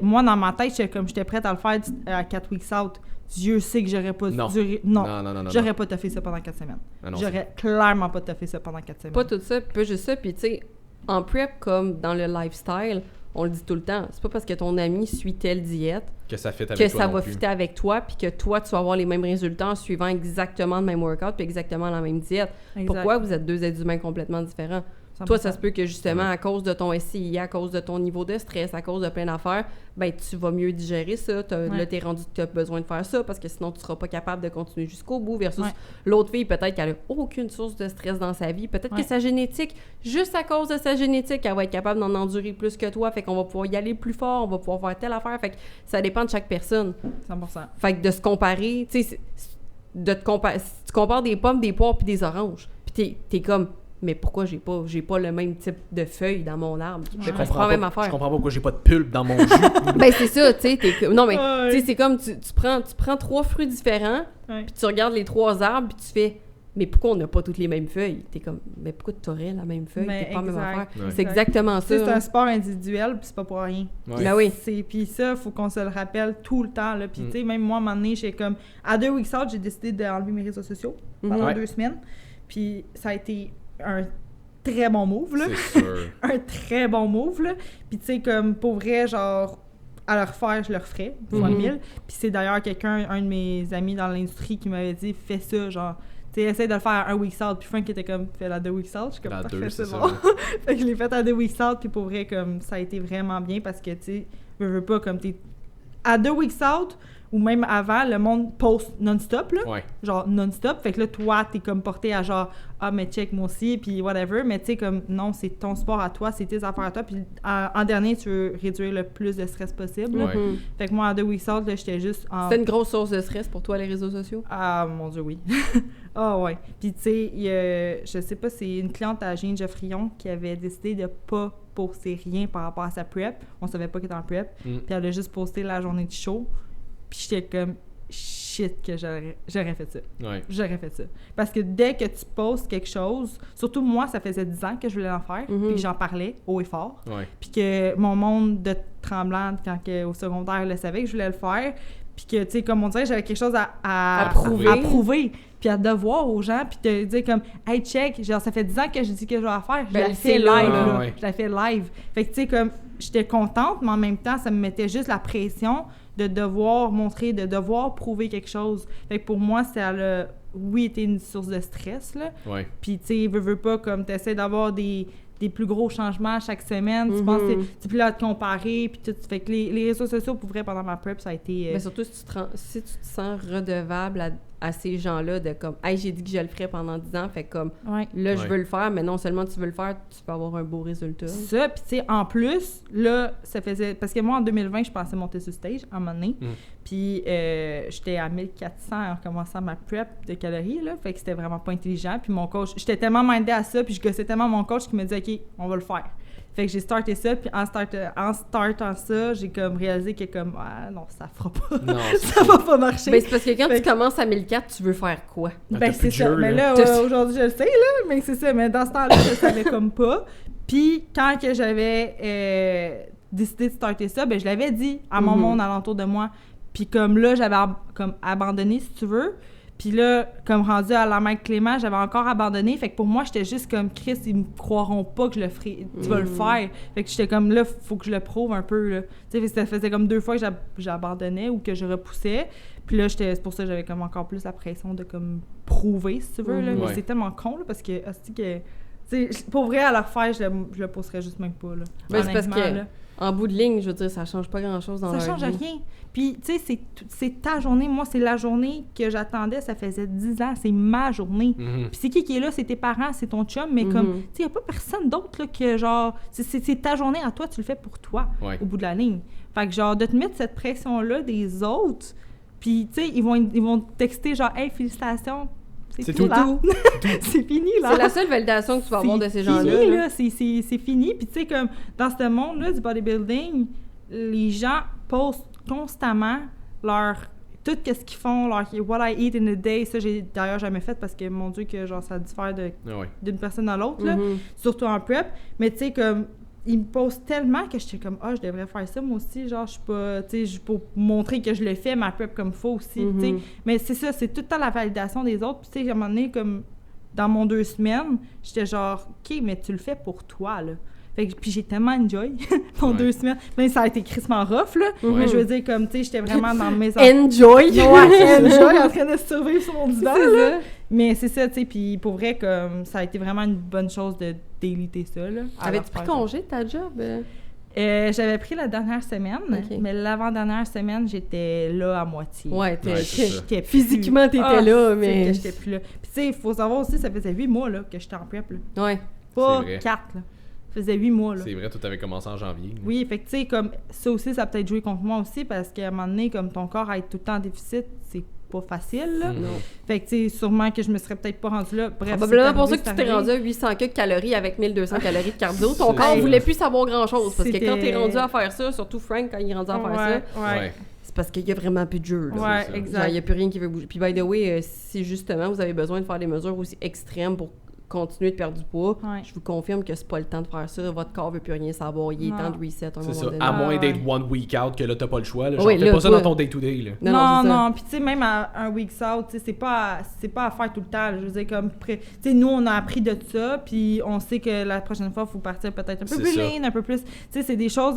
moi, dans ma tête, j'étais prête à le faire à 4 weeks out. Dieu sait que j'aurais pas duré... Non, j'aurais pas taffé ça pendant 4 semaines. J'aurais clairement pas taffé ça pendant 4 semaines. Pas tout ça, pas juste ça. Puis tu sais, en prep, comme dans le lifestyle, on le dit tout le temps, c'est pas parce que ton ami suit telle diète que ça fit avec que toi ça va fitter avec toi, puis que toi, tu vas avoir les mêmes résultats en suivant exactement le même workout puis exactement la même diète. Exact. Pourquoi vous êtes deux êtres humains complètement différents? 100%. Toi, ça se peut que justement, à cause de ton SCI, à cause de ton niveau de stress, à cause de plein d'affaires, ben tu vas mieux digérer ça. Là, t'es rendu que tu as besoin de faire ça parce que sinon, tu seras pas capable de continuer jusqu'au bout versus l'autre fille, peut-être qu'elle a aucune source de stress dans sa vie. Peut-être que sa génétique, juste à cause de sa génétique, elle va être capable d'en endurer plus que toi. Fait qu'on va pouvoir y aller plus fort, on va pouvoir faire telle affaire. Fait que ça dépend de chaque personne. 100%. Fait que de se comparer, tu sais, si tu compares des pommes, des poires puis des oranges, puis t'es comme... Mais pourquoi j'ai pas le même type de feuilles dans mon arbre? Je comprends même affaire. Je comprends pas pourquoi j'ai pas de pulpe dans mon jus. Ben c'est ça, tu sais. Non, mais tu sais, c'est comme tu prends 3 fruits différents, puis tu regardes les 3 arbres, puis tu fais... Mais pourquoi on n'a pas toutes les mêmes feuilles? T'es comme... Mais pourquoi tu aurais la même feuille? T'es pas la même affaire. C'est exactement ça. C'est un sport individuel, puis c'est pas pour rien. Ben oui. Puis ça, faut qu'on se le rappelle tout le temps. Puis tu sais, même moi, à un moment donné, j'ai comme... À 2 weeks out, j'ai décidé d'enlever mes réseaux sociaux pendant 2 semaines. Puis ça a été... un très bon move, là. C'est sûr. Un très bon move, là. Puis, tu sais, comme, pour vrai, genre, à le refaire, je le referais, fois 1000. Puis c'est d'ailleurs un de mes amis dans l'industrie qui m'avait dit, fais ça, genre, tu sais, essaye de le faire un week out. Puis Frank était comme, fais la 2 weeks out. Je suis comme, la parfait, 2, c'est ça. bon. Fait que je l'ai fait à 2 weeks out. Puis pour vrai, comme, ça a été vraiment bien parce que, tu sais, veux pas, comme, t'es à 2 weeks out, ou même avant, le monde poste non-stop, là. Genre non-stop. Fait que là, toi, t'es comme porté à genre, ah, mais check, moi aussi, puis whatever. Mais tu sais, comme, non, c'est ton sport à toi, c'est tes affaires à toi. Puis en dernier, tu veux réduire le plus de stress possible. Fait que moi, à 2 weeks out, là, j'étais juste en... C'était une grosse source de stress pour toi, les réseaux sociaux? Ah, mon Dieu, oui. Ouais. Puis tu sais, je sais pas, c'est une cliente à Jeanne Geoffrion qui avait décidé de pas poster rien par rapport à sa prep. On savait pas qu'elle était en prep. Puis elle a juste posté la journée du show. Puis j'étais comme, shit, que j'aurais fait ça. J'aurais fait ça. Parce que dès que tu postes quelque chose, surtout moi, ça faisait 10 ans que je voulais en faire, puis que j'en parlais haut et fort. Puis que mon monde de tremblante, quand au secondaire, le savait que je voulais le faire. Puis que, tu sais, comme on dirait, j'avais quelque chose à prouver. Puis à devoir aux gens, puis te dire comme, hey, check, genre, ça fait 10 ans que je dis que je vais la faire. Je la fais live, Je la fais live. Fait que, tu sais, comme, j'étais contente, mais en même temps, ça me mettait juste la pression de devoir montrer, de devoir prouver quelque chose. Fait que pour moi, ça a, oui, été une source de stress, là. Puis, tu sais, veux pas, comme, t'essaies d'avoir des plus gros changements chaque semaine. Tu penses que tu peux là te comparer, puis tout. Fait que les réseaux sociaux, pour vrai, pendant ma prep, ça a été... Mais surtout, si tu te sens redevable à ces gens-là, de comme, hey, j'ai dit que je le ferais pendant 10 ans, fait comme, là, je veux le faire, mais non seulement tu veux le faire, tu peux avoir un beau résultat. Ça, puis tu sais, en plus, là, ça faisait... Parce que moi, en 2020, je pensais monter sur stage, à un moment donné. Puis j'étais à 1400 en commençant ma prep de calories, là. Fait que c'était vraiment pas intelligent. Puis mon coach... J'étais tellement mindée à ça, puis je gossais tellement mon coach qui me disait, OK, on va le faire. Fait que j'ai starté ça, puis en startant ça, j'ai comme réalisé que comme, ah non, ça fera pas. Non, ça va pas marcher. Ben, c'est parce que quand Fait tu commences à 1004, tu veux faire quoi? Ben, c'est ça. Jeu, Mais là, aujourd'hui, je le sais, là. Mais c'est ça. Mais dans ce temps-là, je savais comme pas. Puis, quand que j'avais décidé de starter ça, ben, je l'avais dit à mon monde alentour de moi. Puis, comme là, j'avais comme abandonné, si tu veux. Puis là, comme rendu à la Mike Clément, j'avais encore abandonné. Fait que pour moi, j'étais juste comme, Chris, ils me croiront pas que je le ferai. Tu vas le faire. Fait que j'étais comme, là, faut que je le prouve un peu, là. Tu sais, ça faisait comme 2 fois que j'abandonnais ou que je repoussais. Puis là, c'est pour ça que j'avais comme encore plus la pression de comme prouver, si tu veux, là. Ouais. Mais c'est tellement con, là, parce que, pour vrai, à le refaire, je le pousserais juste même pas, là. Ben, c'est parce Honnêtement, que, là. en bout de ligne, je veux dire, ça change pas grand-chose dans Ça leur change vie. rien. Puis, tu sais, c'est ta journée. Moi, c'est la journée que j'attendais. Ça faisait 10 ans. C'est ma journée. Mhm. Puis c'est qui est là? C'est tes parents, c'est ton chum. Mais comme, tu sais, il n'y a pas personne d'autre là, que, genre... C'est ta journée à toi. Tu le fais pour toi, Ouais. au bout de la ligne. Fait que, genre, de te mettre cette pression-là des autres... Puis, tu sais, ils vont te texter, genre, « Hey, félicitations! » C'est tout, tout. là. C'est fini, là. C'est la seule validation que tu vas avoir de ces gens-là. Fini, là. c'est fini. Puis tu sais, comme dans ce monde-là du bodybuilding, les gens postent constamment tout ce qu'ils font, leur what I eat in a day. Ça, j'ai d'ailleurs jamais fait parce que, mon Dieu, que genre ça diffère d'une personne à l'autre, là, surtout en prep. Mais tu sais, comme ils me posent tellement que j'étais comme, je devrais faire ça moi aussi, genre je suis pas, tu sais, pour montrer que je le fais ma prep comme faut aussi, tu sais. Mais c'est ça, c'est tout le temps la validation des autres. Puis tu sais, à un moment donné, comme dans mon 2 semaines, j'étais genre, OK, mais tu le fais pour toi, là. Fait que, puis j'ai tellement enjoy mon 2 semaines. Même ça a été crissement rough, là. Mais je veux dire, comme, tu sais, j'étais vraiment dans mes... Enjoy! Ouais, enjoy, en train de survivre sur mon divan, C'est là. ça. Mais c'est ça, tu sais, puis pour vrai, comme, ça a été vraiment une bonne chose de déliter ça, là. Avais-tu pris congé de ta job? J'avais pris la dernière semaine, Ok. mais l'avant-dernière semaine, j'étais là à moitié. Ouais, Ouais, c'est ça. J'étais plus- Physiquement, t'étais Ah, là, c'est mais... que j'étais plus là. Puis tu sais, il faut savoir aussi, ça faisait 8 mois là, que j'étais en prep, là. Ouais. Pas C'est vrai. 4, là. Ça faisait 8 mois, là. C'est vrai, tout avait commencé en janvier. Oui, fait que tu sais, comme ça aussi, ça a peut-être joué contre moi aussi, parce qu'à un moment donné, comme ton corps à être tout le temps en déficit, c'est pas facile, là. Non. Fait que tu sais, sûrement que je me serais peut-être pas rendue là. Bref, Probablement c'est pour ça arrivé, que tu c'est t'es rendu arrivé. à 800 quelques calories avec 1200 calories de cardio. Ton C'est corps ça. voulait plus savoir grand-chose. Parce que C'était- quand t'es rendu à faire ça, surtout Frank, quand il est rendu à faire ça, Ouais. c'est parce qu'il y a vraiment plus de jeu. Là. Ouais, ça. Genre, exact. il n'y a plus rien qui veut bouger. Puis, by the way, si justement vous avez besoin de faire des mesures aussi extrêmes pour continuer de perdre du poids, Ouais. je vous confirme que c'est pas le temps de faire ça. Votre corps veut plus rien savoir. Il est Non. temps de reset à un C'est moment ça. donné. À moins Ah, d'être ouais. one week out, que là, t'as pas le choix. Là. Genre, Oui, fais là, pas ça toi- dans ton day-to-day. Là. Non, Non, c'est ça. non, puis tu sais, même à un week out, tu sais, c'est pas à faire tout le temps. Je veux dire, comme, tu sais, nous, on a appris de ça, puis on sait que la prochaine fois, il faut partir peut-être un peu C'est plus ça. lean, un peu plus. Tu sais, c'est des choses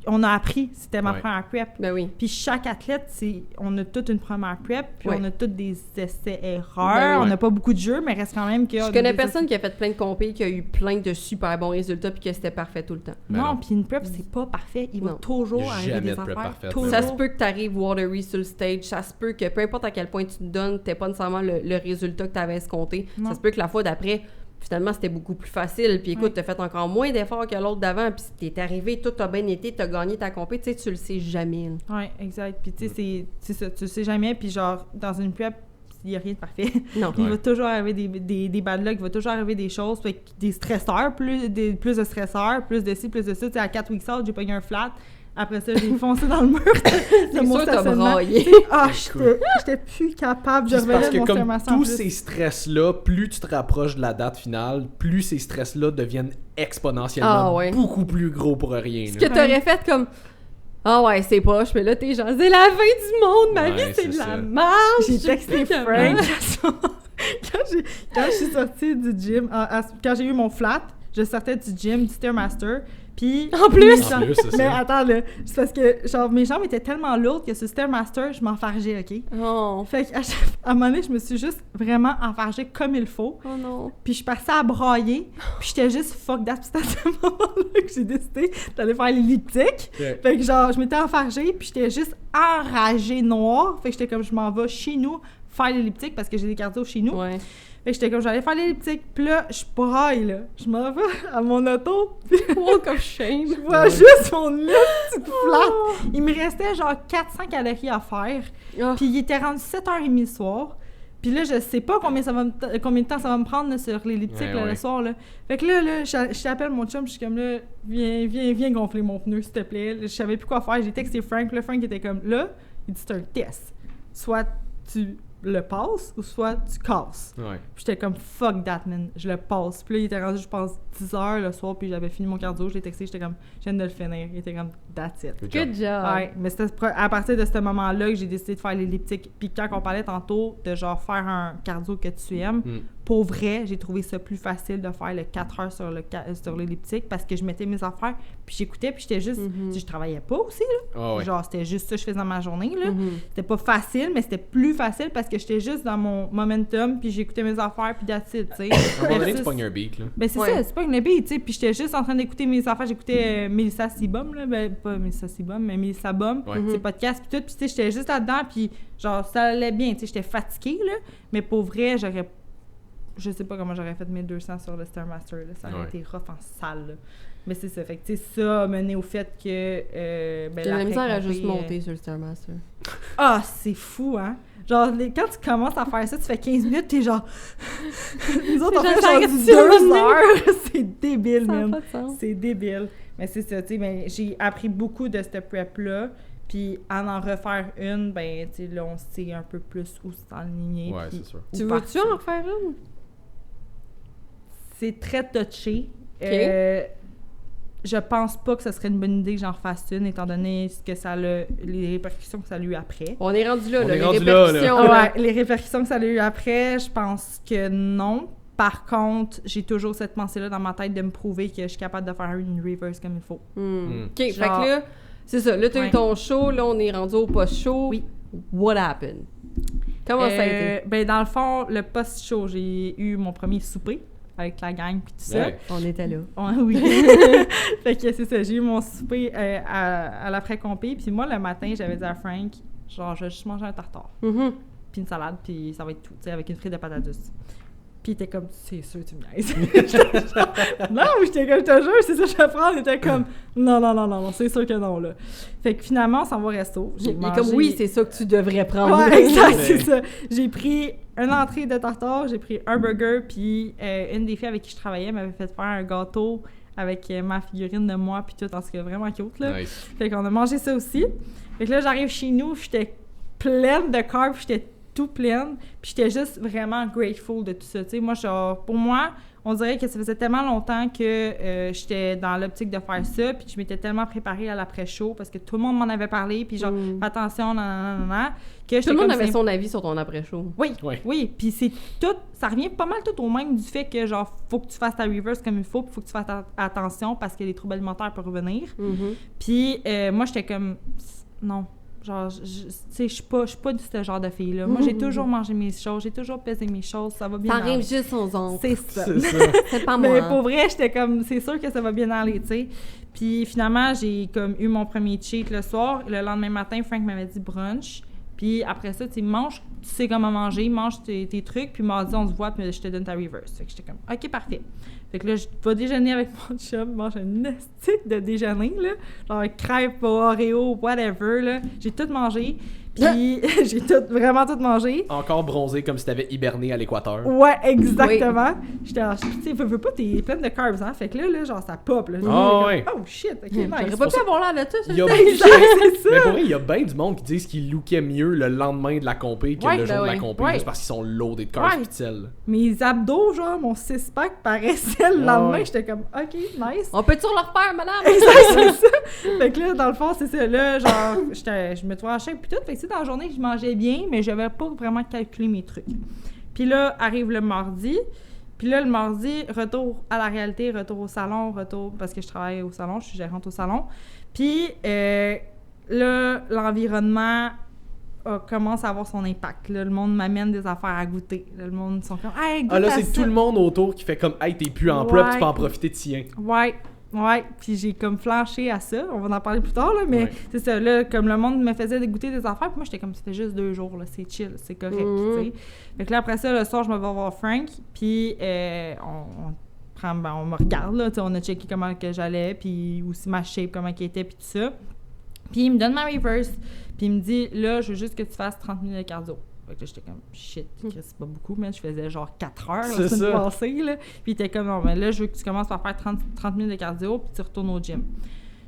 on a appris. C'était ma Ouais. première prep. Ben oui. Puis chaque athlète, on a toute une première prep, puis Ouais. on a toutes des essais-erreurs. Ben oui. On n'a pas beaucoup de jeux, mais reste quand même que... Je connais personne qui a fait plein de compés, qui a eu plein de super bons résultats, puis que c'était parfait tout le temps. Ben non. Non, puis une prep, c'est pas parfait. Il va Non. toujours arriver Jamais des de prep affaires. parfaite. Toujours. Ça se peut que tu arrives watery sur le stage, ça se peut que peu importe à quel point tu te donnes, t'aies pas nécessairement le résultat que tu avais escompté. Non. Ça se peut que la fois d'après, finalement, c'était beaucoup plus facile. Puis écoute, Ouais. t'as fait encore moins d'efforts que l'autre d'avant, puis t'es arrivé, tout a bien été, t'as gagné ta compé, tu sais, tu le sais jamais. là. Ouais, exact. Puis tu sais, c'est ça, tu le sais jamais. Puis genre, dans une prep, il n'y a rien de parfait. Non. Il Ouais. va toujours arriver des bad luck, il va toujours arriver des choses. Fait que des stresseurs, plus de stresseurs, plus de ci, plus de ça. Tu sais, à 4 weeks out, j'ai pogné un flat. Après ça, j'ai foncé dans le mur de mon sûr, t'as stationnement. braillé. Ah, j'étais plus capable. Je Puis c'est parce revenais de que mon comme stationnement tous sans ces plus. stress-là, plus tu te rapproches de la date finale, plus ces stress-là deviennent exponentiellement Ah ouais. beaucoup plus gros pour rien. Ce là. que t'aurais fait comme. Ah ouais, c'est poche, mais là, t'es genre, c'est la fin du monde, ma Ouais, vie, c'est de c'est la ça. marge. J'ai texté Frank quand je suis sortie du gym, quand j'ai eu mon flat, je sortais du gym, du Stairmaster, puis... En plus? mes En plus, c'est mais ça. attends, là, c'est parce que, genre, mes jambes étaient tellement lourdes que sur Stairmaster, je m'enfargeais, OK? Oh. Fait qu'à un moment donné, je me suis juste vraiment enfargée comme il faut, Oh non. puis je suis passée à brailler, puis j'étais juste fuck that, puis c'est à ce moment-là que j'ai décidé d'aller faire l'elliptique. Ouais. Fait que genre, je m'étais enfargée, puis j'étais juste enragée noire. Fait que j'étais comme, je m'en vais chez nous faire l'elliptique parce que j'ai des cardio chez nous. Ouais. Fait que j'étais comme, j'allais faire l'elliptique. Puis là, je braille, là. Je m'en vais à mon auto, puis Walk of shame. je vois juste mon nez petite flat. Il me restait genre 400 calories à faire. Ah. Puis il était rendu 7h30 le soir. Puis là, je sais pas combien de temps ça va me prendre là, sur l'elliptique le soir. Là. Fait que là je t'appelle mon chum, je suis comme là, viens gonfler mon pneu, s'il te plaît. Je savais plus quoi faire. J'ai texté Frank. Là, Frank était comme là, il dit c'est un test. Soit tu le passes ou soit tu casses. Ouais. Puis j'étais comme fuck that, man. Je le passe. Puis là, il était rendu, je pense, 10h le soir, puis j'avais fini mon cardio. Je l'ai texté, j'étais comme, je viens de le finir. Il était comme, that's it. Good job. Ouais, mais c'était à partir de ce moment-là que j'ai décidé de faire l'elliptique. Puis quand on parlait tantôt de genre faire un cardio que tu aimes, pour vrai, j'ai trouvé ça plus facile de faire le 4 heures sur l'elliptique parce que je mettais mes affaires, puis j'écoutais, puis j'étais juste... Je travaillais pas aussi, là. Oh, ouais. Genre, c'était juste ça que je faisais dans ma journée, là. C'était pas facile, mais c'était plus facile parce que j'étais juste dans mon momentum, puis j'écoutais mes affaires, puis that's it, tu sais. À un moment donné, tu pognes un beat, là. Ben c'est ça, c'est pas une beat, tu sais. Puis j'étais juste en train d'écouter mes affaires. J'écoutais Mélissa Sibum, là. Ben, pas Mélissa Sibum, mais Mélissa Bum. Ses podcasts, puis tout. Puis tu sais, j'étais juste là-dedans, puis genre, ça allait bien, tu sais. J'étais fatiguée, là. Mais pour vrai, je sais pas comment j'aurais fait 1200 sur le Stairmaster, là. Ça aurait été rough en salle, là. Mais c'est ça. Fait que, tu sais, ça a mené au fait que. J'ai la misère à juste monter sur le Stairmaster. Ah, c'est fou, hein? Genre, quand tu commences à faire ça, tu fais 15 minutes, t'es genre... Nous autres, on fait genre du 2 heures. C'est débile, man. C'est débile. Mais c'est ça, tu sais, mais j'ai appris beaucoup de cette prep-là. Puis, à en refaire une, ben, tu sais, là, on sait un peu plus où s'enligner. Ouais, c'est sûr. Tu veux-tu en refaire une? C'est très touché. OK. Je pense pas que ce serait une bonne idée que j'en refasse une, étant donné ce que ça a, les répercussions que ça a eu après. On est rendu là, On là, est les rendu là, répercussions. Ouais, les répercussions que ça a eu après, je pense que non. Par contre, j'ai toujours cette pensée-là dans ma tête de me prouver que je suis capable de faire une reverse comme il faut. OK, fait Genre- que là, c'est ça. Là, t'as eu Ouais. ton show. Là, on est rendu au post-show. Oui. What happened? Comment ça a été? Ben, dans le fond, le post-show, j'ai eu mon premier souper avec la gang puis tout ça. Ouais. On était là. Ouais, oui. Fait que c'est ça, j'ai eu mon souper à l'après-compé. Puis moi, le matin, j'avais dit à Frank, genre, je vais juste manger un tartare. Mhm. Puis une salade, puis ça va être tout, tu sais, avec une frite de patates douces. Puis il était comme, c'est sûr, tu me niaises. Non, mais j'étais comme, je te jure, c'est ça que je vais prendre. Il était comme, non, c'est sûr que non, là. Fait que finalement, on s'en va au resto. Il est comme, oui, c'est ça que tu devrais prendre. Ouais, exact, c'est ça. J'ai pris une entrée de tartare, j'ai pris un burger, puis une des filles avec qui je travaillais m'avait fait faire un gâteau avec ma figurine de moi, puis tout, en ce qui est vraiment cute, là. Nice. Fait qu'on a mangé ça aussi. Fait que là, j'arrive chez nous, j'étais pleine de carbs, j'étais tout pleine, puis j'étais juste vraiment grateful de tout ça, tu sais. Moi, genre, pour moi, on dirait que ça faisait tellement longtemps que j'étais dans l'optique de faire ça, puis je m'étais tellement préparée à l'après-show, parce que tout le monde m'en avait parlé, puis genre, fais attention, nanana, que Tout j'étais le monde comme, avait c'est- son avis sur ton après-show. Oui, Ouais. oui, puis c'est tout, ça revient pas mal tout au même du fait que, genre, faut que tu fasses ta reverse comme il faut, puis faut que tu fasses attention, parce que les troubles alimentaires peuvent revenir. Mhm. Puis moi, j'étais comme, non. Genre, tu sais, je suis pas de ce genre de fille-là. Moi, j'ai toujours mangé mes choses, j'ai toujours pesé mes choses, ça va bien Ça aller. arrive juste aux autres. C'est ça. C'est ça. C'est pas moi. Mais pour vrai, j'étais comme, c'est sûr que ça va bien aller, tu sais. Puis finalement, j'ai comme eu mon premier cheat le soir. Le lendemain matin, Frank m'avait dit brunch. Puis après ça, tu sais, mange, tu sais comment manger, mange tes trucs. Puis mardi, on se voit, puis je te donne ta reverse. Fait que j'étais comme, OK, parfait. Fait que là, je vais déjeuner avec mon chum, mange un estique de déjeuner, là. Genre crêpes, Oreo, whatever, là. J'ai tout mangé. Puis j'ai vraiment tout mangé. Encore bronzé comme si t'avais hiberné à l'équateur. Ouais, exactement. J'étais genre, tu sais, veux pas, t'es pleine de carbs, hein. Fait que là, genre, ça pop, là. Ah ouais. Oh shit, ok, J'aurais nice. pas pu avoir l'air de tout, ça. Il y a Exact, c'est ça. Mais pour vrai, il y a bien du monde qui disent qu'ils lookaient mieux le lendemain de la compé que Ouais, le jour ben de la oui. compé, Ouais. juste parce qu'ils sont loadés de carbs Ouais. pis de sel. Mes abdos, genre, mon six-pack paraissait le Ah lendemain. ouais. J'étais comme, OK, nice. On peut-tu le refaire, madame? Exact, c'est ça. Fait que là, dans le fond, c'est ça. Là, genre, je me trouvais en shape pis tout. Fait que tu sais, dans la journée, je mangeais bien, mais j'avais pas vraiment calculé mes trucs. Puis là, arrive le mardi. Puis là, le mardi, retour à la réalité, retour au salon, parce que je travaille au salon, je suis gérante au salon. Puis là, l'environnement commence à avoir son impact. Là, le monde m'amène des affaires à goûter. Là, le monde sont comme, hey, goûte Ah là, à c'est ça. tout le monde autour qui fait comme, hey, t'es plus en prep, Ouais. tu peux en profiter de tien. Ouais, puis j'ai comme flanché à ça. On va en parler plus tard, là, mais Ouais. c'est ça, là, comme le monde me faisait goûter des affaires, puis moi, j'étais comme, c'était juste 2 jours, là, c'est chill, c'est correct, tu sais. Fait que là, après ça, le soir, je me vais voir Frank, puis on me regarde, là, tu sais, on a checké comment que j'allais, puis aussi ma shape, comment qu'elle était, puis tout ça. Puis il me donne ma reverse, puis il me dit, là, je veux juste que tu fasses 30 minutes de cardio. Fait que là, j'étais comme, shit, c'est pas beaucoup, mais je faisais genre 4 heures C'est la semaine ça. passée, là. Puis il était comme, non, mais là, je veux que tu commences par faire 30 minutes de cardio, puis tu retournes au gym.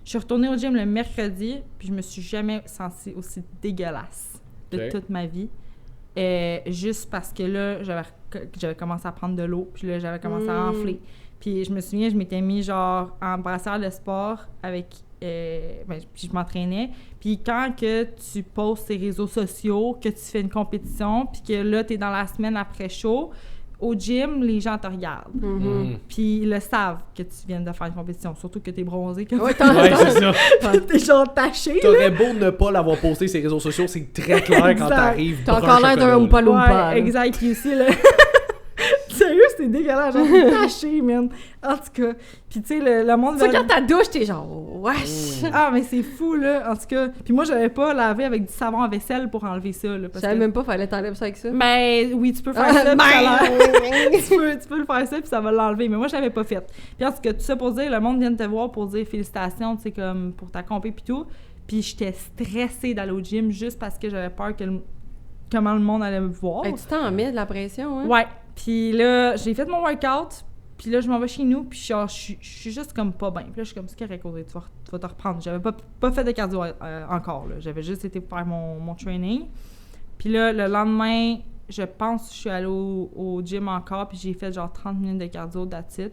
Je suis retournée au gym le mercredi, puis je me suis jamais sentie aussi dégueulasse de Ok. toute ma vie. Juste parce que là, j'avais commencé à prendre de l'eau, puis là, j'avais commencé à enfler. Puis je me souviens, je m'étais mis genre en brassière de sport avec... puis je m'entraînais. Puis quand que tu postes tes réseaux sociaux, que tu fais une compétition, puis que là, t'es dans la semaine après show, au gym, les gens te regardent. Mm. Puis ils le savent que tu viens de faire une compétition, surtout que t'es bronzé, que Ouais, Ouais, c'est ça. t'es genre taché. T'aurais beau ne pas l'avoir posté sur les réseaux sociaux, c'est très clair quand Exact. t'arrives. T'as brun encore l'air d'un chocolat, Oompa là. Loompa. Ouais, exact. Puis aussi, là... Sérieux, c'était dégueulasse. Genre, t'es taché, man. En tout cas. Puis tu sais, le monde... Tu sais, quand ta douche, t'es genre, wesh! Ah, mais c'est fou, là. En tout cas. Puis moi, j'avais pas lavé avec du savon à vaisselle pour enlever ça, là. Je Parce savais que... même pas, fallait t'enlever ça avec ça. Ben, oui, tu peux faire ça, puis ça a l'air- Ben! tu peux le faire ça, puis ça va l'enlever. Mais moi, je l'avais pas fait. Puis en tout cas, tout ça pour dire, le monde vient de te voir pour dire félicitations, tu sais, comme pour ta compé puis tout. Puis j'étais stressée d'aller au gym juste parce que j'avais peur que comment le monde allait me voir. Hey, tu t'en mets de la pression, hein? Ouais. Puis là, j'ai fait mon workout, puis là, je m'en vais chez nous, puis genre, je suis juste comme pas bien. Puis là, je suis comme, c'est correct, Audrey, tu vas te reprendre. J'avais pas fait de cardio encore, là. J'avais juste été faire mon training. Puis là, le lendemain, je pense que je suis allée au gym encore, puis j'ai fait genre 30 minutes de cardio, that's it.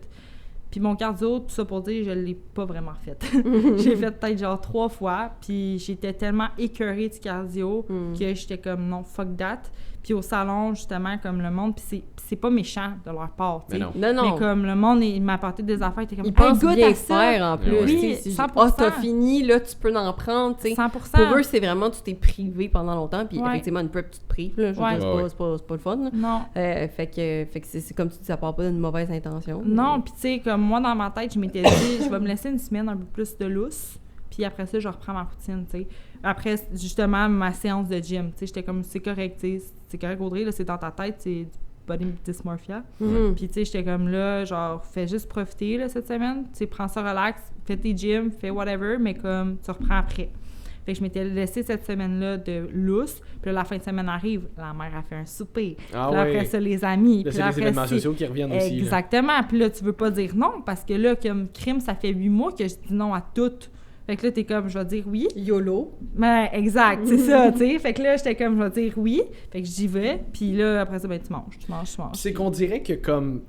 Puis mon cardio, tout ça pour dire, je l'ai pas vraiment fait. J'ai fait peut-être genre 3 fois, puis j'étais tellement écœurée du cardio que j'étais comme non, fuck that. Puis au salon, justement, comme le monde, puis c'est pas méchant de leur part, tu sais. Mais non. Non. Mais comme le monde, il m'a apporté des affaires, il était comme, Ils pensent goûte bien à ça. faire en plus. Oui, tu sais, 100%. t'as fini, là, tu peux en prendre, tu sais. 100%. Pour eux, c'est vraiment, tu t'es privé pendant longtemps, puis Ouais. effectivement, une prep, tu te prives, là. Je veux Ouais. dire, Ouais. c'est pas le fun, là. Non. Fait que c'est comme tu dis, ça part pas d'une mauvaise intention. Non, puis tu sais, comme moi, dans ma tête, je m'étais dit, je vais me laisser une semaine un peu plus de lousse, puis après ça, je reprends ma routine, tu sais. Après, justement, ma séance de gym, tu sais, j'étais comme, c'est correct, tu sais, c'est correct, Audrey, là, c'est dans ta tête, c'est du body dysmorphia. Mhm. Puis tu sais, j'étais comme là, genre, fais juste profiter, là, cette semaine, tu sais, prends ça relax, fais tes gyms, fais whatever, mais comme, tu reprends après. Fait que je m'étais laissé cette semaine-là de lousse. Puis là, la fin de semaine arrive, la mère a fait un souper. Ah Puis là, ouais. après ça, les amis. Là, Puis c'est là, les après événements ci. sociaux qui reviennent aussi. là. Exactement. Puis là, tu veux pas dire non, parce que là, comme crime, ça fait 8 mois que je dis non à toutes. Fait que là, t'es comme, je vais dire oui. YOLO. Mais exact, c'est ça, tu sais. Fait que là, j'étais comme, je vais dire oui. Fait que j'y vais. Puis là, après ça, ben, tu manges. C'est qu'on dirait que comme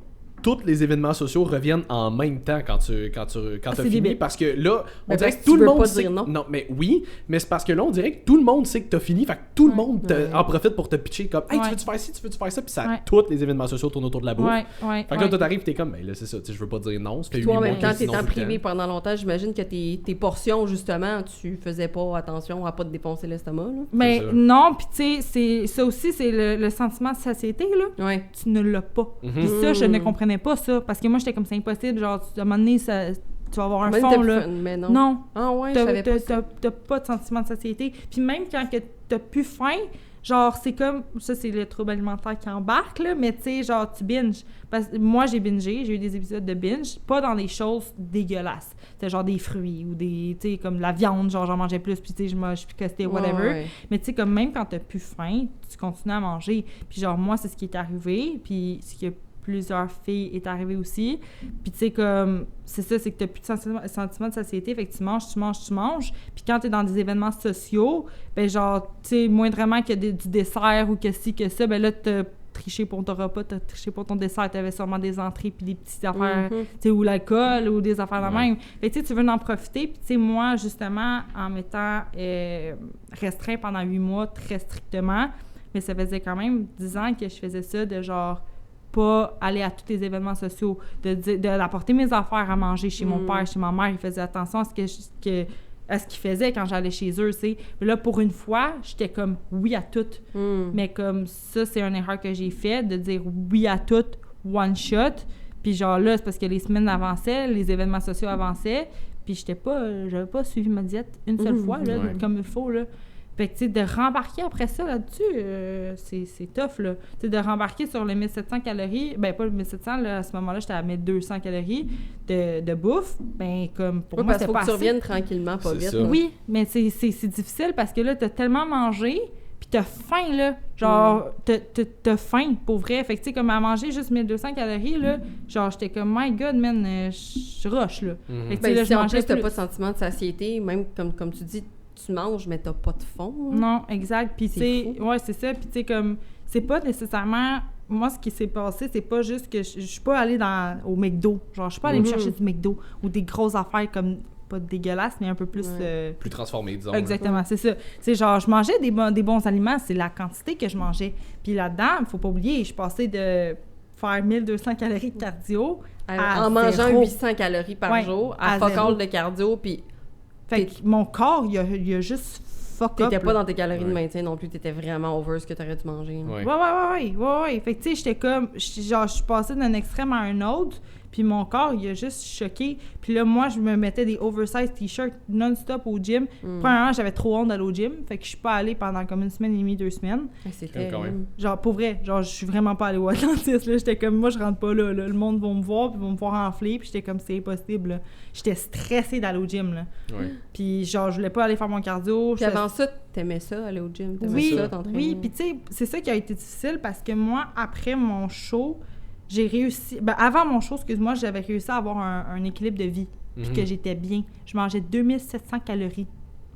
tous les événements sociaux reviennent en même temps quand t'as c'est fini, débile. parce que là, on Mais dirait parce que que tout tu le veux monde pas sait... dire non. Non, mais oui, mais c'est parce que là, on dirait que tout le monde sait que t'as fini, fait que tout le monde Ouais. en profite pour te pitcher comme « Hey, Ouais. tu veux-tu faire ci, tu veux-tu faire ça? » Puis ça, Ouais. tous les événements sociaux tournent autour de la bouffe. Ouais. Fait que là, toi, t'arrives, t'es comme « Ben là, c'est ça, tu sais, je veux pas dire non, ça fait 8 Toi, en mois même que temps, je dis non t'étant tout le privé temps. pendant longtemps, j'imagine que tes portions, justement, tu faisais pas attention à pas te défoncer l'estomac, là. Mais C'est ça. non, puis tu sais, ça aussi, c'est le sentiment de satiété, là. Ouais. Tu ne l'as pas. Mhm. Puis ça, je ne comprenais pas ça. Parce que moi, j'étais comme, c'est impossible. Genre, à un moment donné, tu vas avoir un Même fond, t'as là. plus- Mais non. Non. Ah ouais, je T'as savais pas ça. t'as pas de sentiment de satiété. Puis même quand que t'as plus faim, genre, c'est comme... Ça, c'est le trouble alimentaire qui embarque, là. Mais tu sais, genre, tu binges. Parce que moi, j'ai bingé. J'ai eu des épisodes de binge. Pas dans des choses dégueulasses. C'était genre des fruits ou des... Tu sais, comme la viande. Genre, j'en mangeais plus. Puis tu sais, je picostais, whatever. Ouais. Mais tu sais, comme même quand t'as plus faim, tu continues à manger. Puis genre, moi, c'est ce qui est arrivé. Puis ce qui a plusieurs filles est arrivé aussi. Puis tu sais, comme, c'est ça, c'est que t'as plus de sentiment de satiété. Fait que tu manges. Puis quand t'es dans des événements sociaux, ben genre, tu sais, moindrement que du dessert ou que ci, que ça, ben là, t'as triché pour ton repas, t'as triché pour ton dessert, t'avais sûrement des entrées puis des petites affaires, Mhm. tu sais, ou l'alcool ou des affaires de Ouais. même. Fait que tu sais, tu veux en profiter. Puis tu sais, moi, justement, en m'étant restreint pendant 8 mois, très strictement, mais ça faisait quand même 10 ans que je faisais ça, de genre pas aller à tous les événements sociaux, d'apporter mes affaires à manger chez mon père, chez ma mère. Il faisait attention à ce qu'ils faisaient quand j'allais chez eux, tu sais. Mais là, pour une fois, j'étais comme oui à tout. Mais comme ça, c'est une erreur que j'ai faite, de dire oui à tout, one shot. Puis genre là, c'est parce que les semaines avançaient, les événements sociaux avançaient, puis j'avais pas suivi ma diète une seule fois, là, Ouais. comme il faut, là. Fait que, tu sais, de rembarquer après ça là-dessus, c'est tough, là. Tu sais, de rembarquer sur les 1700 calories, ben pas le 1700, là, à ce moment-là, j'étais à 1200 calories de bouffe, ben comme pour Ouais, moi, parce qu'il c'était faut pas que tu assez. reviennes tranquillement, pas C'est vite. ça. là. Oui, mais c'est difficile parce que là, t'as tellement mangé, puis t'as faim, là. Genre, t'as faim, pour vrai. Fait que, tu sais, comme à manger juste 1200 calories, là, genre, j'étais comme, my God, man, je rush, là. Fait que, tu sais, là, si je en mangeais plus, t'as plus. pas de sentiment de satiété, même comme tu dis, tu manges, mais t'as pas de faim. Non, exact. Puis, tu C'est sais, fou. ouais, c'est ça. Puis, tu sais, comme, c'est pas nécessairement... Moi, ce qui s'est passé, c'est pas juste que je suis pas allée au McDo. Genre, je suis pas allée me chercher du McDo ou des grosses affaires comme, pas dégueulasses, mais un peu plus... Plus transformé, disons. Exactement, c'est ça. Tu sais, genre, je mangeais des bons aliments, c'est la quantité que je mangeais. Puis là-dedans, il faut pas oublier, je passais de faire 1200 calories de cardio à En mangeant zéro. 800 calories par Ouais, jour, à à fuck zéro. all de cardio, puis Fait que mon corps, il a juste fuck up. t'étais pas là. dans tes calories de Ouais. maintien non plus, t'étais vraiment over ce que t'aurais dû manger. Ouais. Ouais. Fait que, tu sais, j'étais comme... Genre, je suis passée d'un extrême à un autre, puis mon corps, il a juste choqué. Puis là, moi, je me mettais des oversized t-shirts non-stop au gym. Premièrement, j'avais trop honte d'aller au gym, fait que je suis pas allée pendant comme 1 semaine et demie, 2 semaines. C'était Quand même. Genre, pour vrai, genre, je suis vraiment pas allée au Atlantis, là. J'étais comme, moi, je rentre pas là. Le monde va me voir, puis vont me voir enfler, puis j'étais comme, c'est impossible, là. J'étais stressée d'aller au gym, là. Ouais. Puis, genre, je voulais pas aller faire mon cardio. Puis avant ça, t'aimais ça, aller au gym? T'aimais Oui, ça, t'entraîner? oui, puis tu sais, c'est ça qui a été difficile parce que moi, après mon show, j'ai réussi... Ben, avant mon show, excuse-moi, j'avais réussi à avoir un équilibre de vie, puis que j'étais bien. Je mangeais 2700 calories.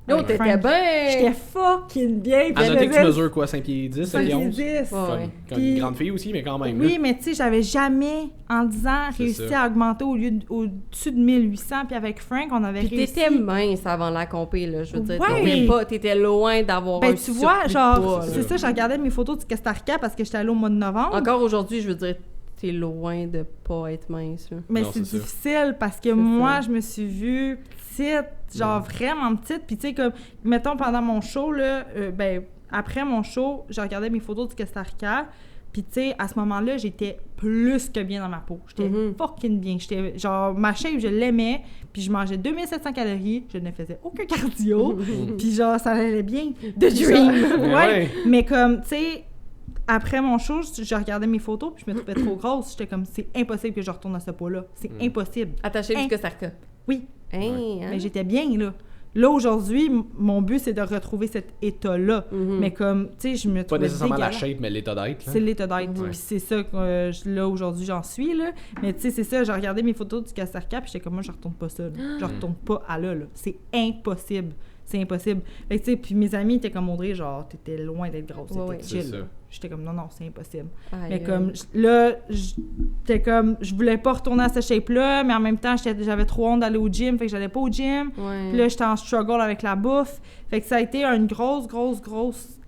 Yo, avec t'étais Frank. bien! J'étais fucking bien. puis À je noter que tu faisais mesures quoi, 5 pieds 10, 5 pieds 5 pieds 11? 10. Ouais. Comme Puis- une grande fille aussi, mais quand même. Oui, là. mais tu sais, j'avais jamais, en 10 ans, C'est réussi ça. à augmenter au-dessus de 1800. Puis avec Frank, on avait Puis réussi... t'étais mince avant la compé, là, je veux dire. Ouais. T'étais loin d'avoir un Ben, tu vois, surplus de genre, poids, là. c'est ça, je regardais mes photos du Costa Rica parce que j'étais allée au mois de novembre. Encore aujourd'hui, je veux dire, t'es loin de pas être mince, là. Mais Non, c'est c'est ça. difficile parce que C'est moi, ça. je me suis vue petite, genre vraiment petite. Puis tu sais, comme, mettons, pendant mon show, là, ben, après mon show, je regardais mes photos du Costa Rica. Puis tu sais, à ce moment-là, j'étais plus que bien dans ma peau. J'étais fucking bien. J'étais, genre, ma shape, je l'aimais. Puis je mangeais 2700 calories. Je ne faisais aucun cardio. Puis genre, ça allait bien. The dream! Ouais. Ouais. Mais comme, tu sais... Après mon show, je regardais mes photos puis je me trouvais trop grosse. J'étais comme, c'est impossible que je retourne à ce poids-là. C'est impossible. Attaché Hein? jusqu'à Costa Rica. Oui, Hein, hein? mais j'étais bien, là. Là, aujourd'hui, mon but, c'est de retrouver cet état-là. Mais comme, tu sais, je me Pas trouvais nécessairement la dégueulasse. shape, mais l'état d'être. là. C'est l'état d'être. Ouais. Puis c'est ça que, là, aujourd'hui, j'en suis, là. Mais tu sais, c'est ça, j'ai regardé mes photos du Costa Rica puis j'étais comme, moi, je retourne pas ça, là. Je retourne pas à là. C'est impossible. C'est impossible. Fait que, tu sais, puis mes amis étaient comme Audrey, genre, t'étais loin d'être grosse. Ouais, C'était ouais. chill. C'est ça. J'étais comme, non, c'est impossible. Aïe, Mais comme, j'étais comme, je voulais pas retourner à cette shape-là, mais en même temps, j'avais trop honte d'aller au gym, fait que j'allais pas au gym. Ouais. Puis là, j'étais en struggle avec la bouffe. Fait que ça a été une grosse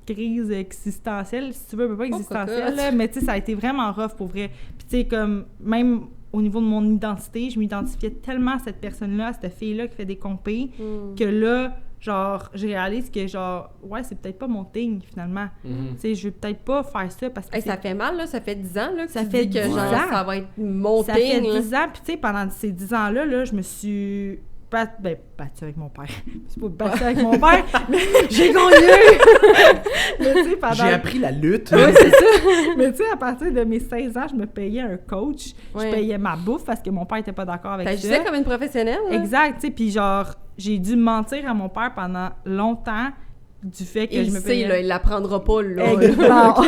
crise existentielle, si tu veux, pas existentielle, cocotte. là, mais tu sais, ça a été vraiment rough pour vrai. Puis tu sais, comme, même au niveau de mon identité, je m'identifiais tellement à cette personne-là, à cette fille-là qui fait des compés, que là, genre, je réalise que, genre, ouais, c'est peut-être pas mon thing, finalement. Tu sais, je veux peut-être pas faire ça parce que Hey, ça fait mal, là. Ça fait 10 ans, là, que Ça tu fait dis que 10 genre, ans. ça va être mon ça fait thing, là. 10 ans, puis tu sais, pendant ces 10 ans-là, là, je me suis battue avec mon père. Je me suis pas battue avec mon père, mais J'ai gagné! mais tu sais, pendant... J'ai appris la lutte. Ouais, c'est ça. Mais tu sais, à partir de mes 16 ans, je me payais un coach. Ouais. Je payais ma bouffe parce que mon père était pas d'accord avec ça. T'agissais comme une professionnelle, là? Exact, tu sais, puis genre, j'ai dû mentir à mon père pendant longtemps du fait que Il je me sait, payais... là, il l'apprendra pas, là. Exact.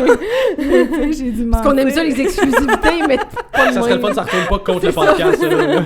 Mais tu sais, j'ai dû mentir. Parce qu'on aime ça, les exclusivités, mais pas de Ça serait le fun, même. ça retourne pas contre le podcast. là.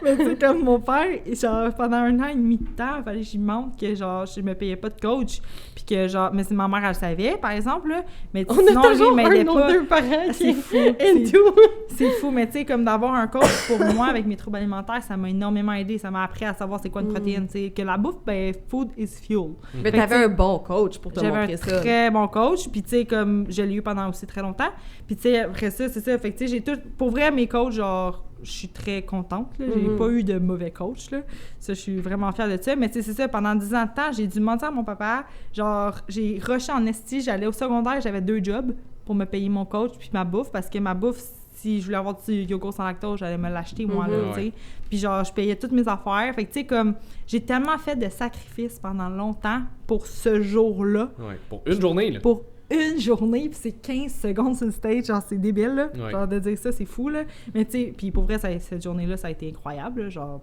Mais tu sais, comme mon père, genre, pendant 1 an et demi de temps, il fallait que j'y montre que, genre, je me payais pas de coach. Puis que, genre, mais c'est ma mère, elle le savait, par exemple, là. Mais On sinon, a toujours lui, il m'aidait un ou pas. deux parents C'est qui fou. et c'est- tout. C'est fou, mais tu sais, comme d'avoir un coach pour moi avec mes troubles alimentaires, ça m'a énormément aidé. Ça m'a appris à savoir c'est quoi une protéine. Tu sais, que la bouffe, ben, food is fuel. Mais Fait que, t'avais un bon coach pour te J'avais montrer un ça. très bon coach, puis tu sais, comme je l'ai eu pendant aussi très longtemps. Puis tu sais, après ça, c'est ça. Fait que tu sais, j'ai tout. Pour vrai, mes coachs, genre, je suis très contente, là. J'ai pas eu de mauvais coach, là. Ça, je suis vraiment fière de ça. Mais tu sais, c'est ça, pendant 10 ans de temps, j'ai dû mentir à mon papa. Genre, j'ai rushé en esti, j'allais au secondaire, j'avais 2 jobs pour me payer mon coach puis ma bouffe, parce que ma bouffe, si je voulais avoir du yogourt sans lactose, j'allais me l'acheter, moi, là, tu sais. Puis genre, je payais toutes mes affaires. Fait que tu sais, comme, j'ai tellement fait de sacrifices pendant longtemps pour ce jour-là. Ouais, pour une journée, là. Pour une journée, puis c'est 15 secondes sur le stage, genre c'est débile, là. Ouais. Genre de dire ça, c'est fou, là. Mais tu sais, puis pour vrai, cette journée-là, ça a été incroyable, là. Genre,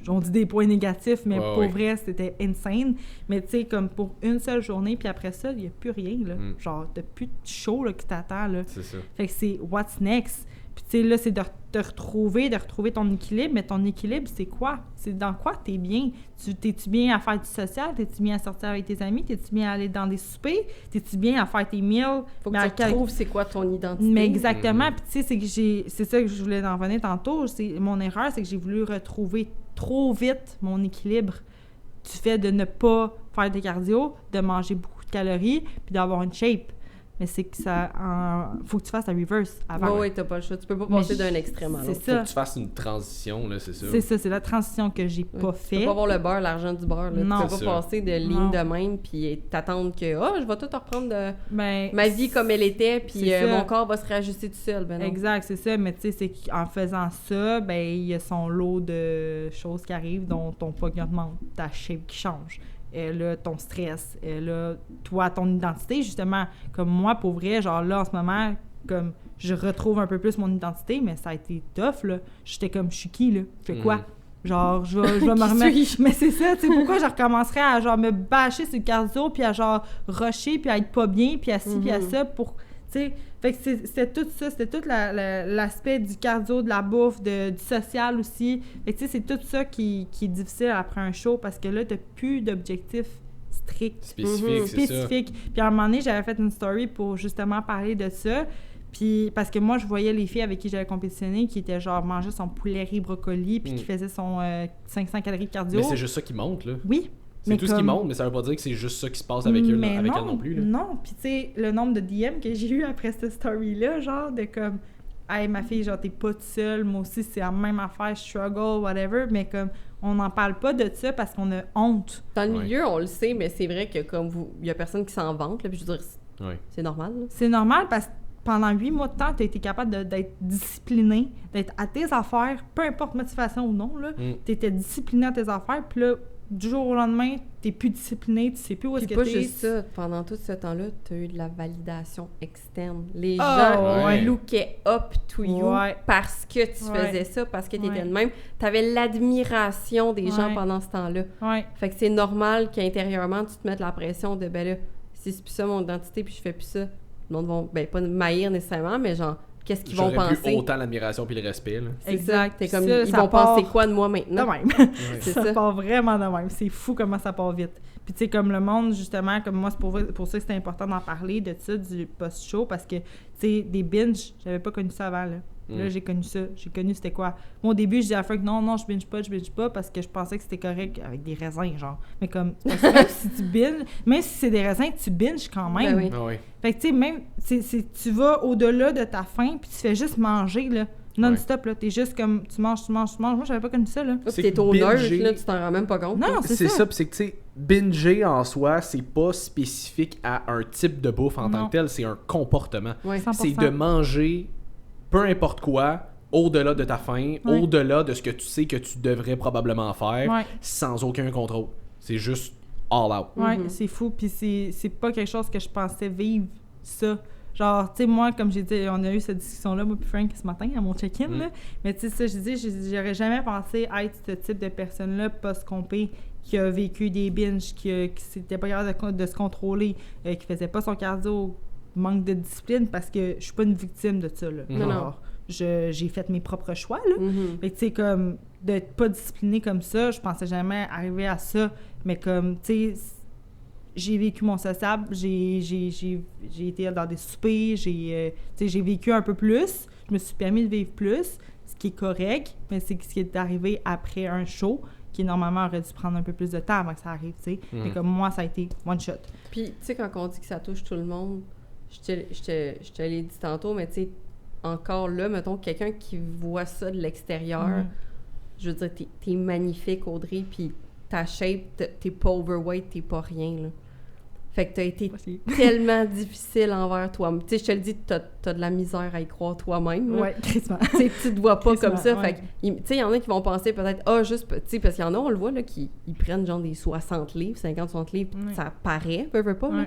on dit des points négatifs, mais Ouais, pour ouais. vrai, c'était insane. Mais tu sais, comme pour une seule journée, puis après ça, il n'y a plus rien, là. Genre, t'as plus de show, là, qui t'attend, là. C'est ça. Fait que c'est what's next. Puis tu sais, là, c'est de te retrouver ton équilibre. Mais ton équilibre, c'est quoi? C'est dans quoi t'es bien? T'es-tu bien à faire du social? T'es-tu bien à sortir avec tes amis? T'es-tu bien à aller dans des soupers? T'es-tu bien à faire tes meals? Faut Mais que à tu retrouves c'est quoi ton identité. Mais exactement. Puis tu sais, c'est ça que je voulais en revenir tantôt. Mon erreur, c'est que j'ai voulu retrouver trop vite mon équilibre du fait de ne pas faire de cardio, de manger beaucoup de calories, puis d'avoir une shape. Mais c'est que ça... faut que tu fasses la reverse avant. Oui, t'as pas le choix. Tu peux pas passer d'un extrême à l'autre. C'est ça. Faut que tu fasses une transition, là, c'est ça. C'est ça, c'est la transition que j'ai pas Tu fait. peux pas avoir le beurre, l'argent du beurre. Là. Non. Tu peux C'est pas ça. passer de ligne Non. de même puis t'attendre que je vais tout reprendre de Ben, ma vie comme elle était puis c'est ça. mon corps va se réajuster tout seul. Ben non. Exact, c'est ça. Mais tu sais, c'est qu'en faisant ça, ben il y a son lot de choses qui arrivent, dont ton poids qui augmente, ta shape qui change. Et là, ton stress, et là, toi, ton identité, justement. Comme moi, pour vrai, genre là, en ce moment, comme je retrouve un peu plus mon identité, mais ça a été tough, là. J'étais comme, je suis qui, là? Je fais quoi? Genre, je vais me remettre... Mais c'est ça, tu sais, pourquoi je recommencerais à, genre, me bâcher sur le cardio, puis à, genre, rusher, puis à être pas bien, puis à ci, puis à ça, pour... Tu sais, fait que c'était tout ça, c'était tout l'aspect du cardio, de la bouffe, du social aussi. Fait que tu sais, c'est tout ça qui est difficile après un show parce que là, t'as plus d'objectifs stricts. Spécifique, c'est ça. Spécifiques. Puis à un moment donné, j'avais fait une story pour justement parler de ça. Puis parce que moi, je voyais les filles avec qui j'avais compétitionné qui étaient genre mangeaient son poulet riz brocoli puis qui faisaient son 500 calories de cardio. Mais c'est juste ça qui monte, là. Oui. C'est tout ce qui monte, mais ça veut pas dire que c'est juste ça qui se passe avec eux, là, avec elle non plus. Là. Non, puis tu sais, le nombre de DM que j'ai eu après cette story-là, genre de comme « Hey, ma fille, genre, t'es pas toute seule, moi aussi, c'est la même affaire, je struggle, whatever », mais comme, on n'en parle pas de ça parce qu'on a honte. Dans le milieu, on le sait, mais c'est vrai que comme il y a personne qui s'en vante, là, puis je veux dire, c'est normal. Là. C'est normal parce que pendant 8 mois de temps, t'as été capable d'être discipliné, d'être à tes affaires, peu importe motivation ou non, là, t'étais discipliné à tes affaires, puis là, du jour au lendemain, t'es plus discipliné, tu sais plus où est-ce que t'es. Puis pas juste ça, pendant tout ce temps-là, t'as eu de la validation externe. Les Oh, gens ouais. lookaient up to you Ouais. parce que tu faisais ça, parce que t'étais de même. T'avais l'admiration des gens pendant ce temps-là. Ouais. Fait que c'est normal qu'intérieurement, tu te mettes la pression de, ben là, si c'est plus ça mon identité, puis je fais plus ça, le monde va, ben pas m'haïr nécessairement, mais genre, qu'est-ce qu'ils vont J'aurais penser? plus autant l'admiration puis le respect, là. C'est Exact. ça. T'es comme, Ça, ils ça vont part penser quoi de moi maintenant? De même. C'est ça ça. part vraiment de même. C'est fou comment ça part vite. Puis tu sais, comme le monde, justement, comme moi, c'est pour ça que c'était important d'en parler, de ça, du post-show, parce que, tu sais, des binges, j'avais pas connu ça avant, là. Là, j'ai connu ça. J'ai connu c'était quoi. Moi, au début, je disais à Frank, non, je binge pas, parce que je pensais que c'était correct avec des raisins, genre. Mais comme, même si tu binges, même si c'est des raisins, tu binges quand même. Ben oui. Ah oui. Fait que, tu sais, même, tu vas au-delà de ta faim, puis tu fais juste manger, là. Non-stop, là. T'es juste comme, tu manges. Moi, j'avais pas connu ça, là. Puis C'est t'es au binger. nerd, là, tu t'en rends même pas compte. Non, C'est ça, puis c'est que, tu sais, binger en soi, c'est pas spécifique à un type de bouffe en tant que tel, c'est un comportement. Ouais. 100%. C'est de manger peu importe quoi, au-delà de ta faim, au-delà de ce que tu sais que tu devrais probablement faire, sans aucun contrôle. C'est juste all out. Ouais, c'est fou. Puis c'est pas quelque chose que je pensais vivre, ça. Genre, tu sais, moi, comme j'ai dit, on a eu cette discussion-là, moi puis Frank, ce matin, à mon check-in, là. Mais tu sais, ça, je dis, j'aurais jamais pensé être ce type de personne-là, post-compé, qui a vécu des binges, qui s'était pas capable de se contrôler, qui faisait pas son cardio, manque de discipline, parce que je suis pas une victime de ça, là. Non. J'ai fait mes propres choix, là. Fait que, tu sais, comme, d'être pas discipliné comme ça, je pensais jamais arriver à ça. Mais comme, tu sais, j'ai vécu mon sociable, j'ai été dans des soupers, j'ai vécu un peu plus. Je me suis permis de vivre plus, ce qui est correct, mais c'est ce qui est arrivé après un show, qui normalement aurait dû prendre un peu plus de temps avant que ça arrive, tu sais. Mais comme moi, ça a été one shot. Puis, tu sais, quand on dit que ça touche tout le monde, je te l'ai dit tantôt, mais tu sais, encore là, mettons, quelqu'un qui voit ça de l'extérieur, je veux dire, t'es magnifique, Audrey, puis ta shape, t'es pas overweight, t'es pas rien, là. Fait que t'as été tellement difficile envers toi. Tu sais, je te le dis, t'as de la misère à y croire toi-même. Ouais, crissement. Tu sais, tu te vois pas comme ça. Ouais. Fait que, tu sais, il y en a qui vont penser peut-être, juste, tu sais, parce qu'il y en a, on le voit, là, qui ils prennent genre des 60 livres, 50-60 livres, ça paraît, veut pas, là.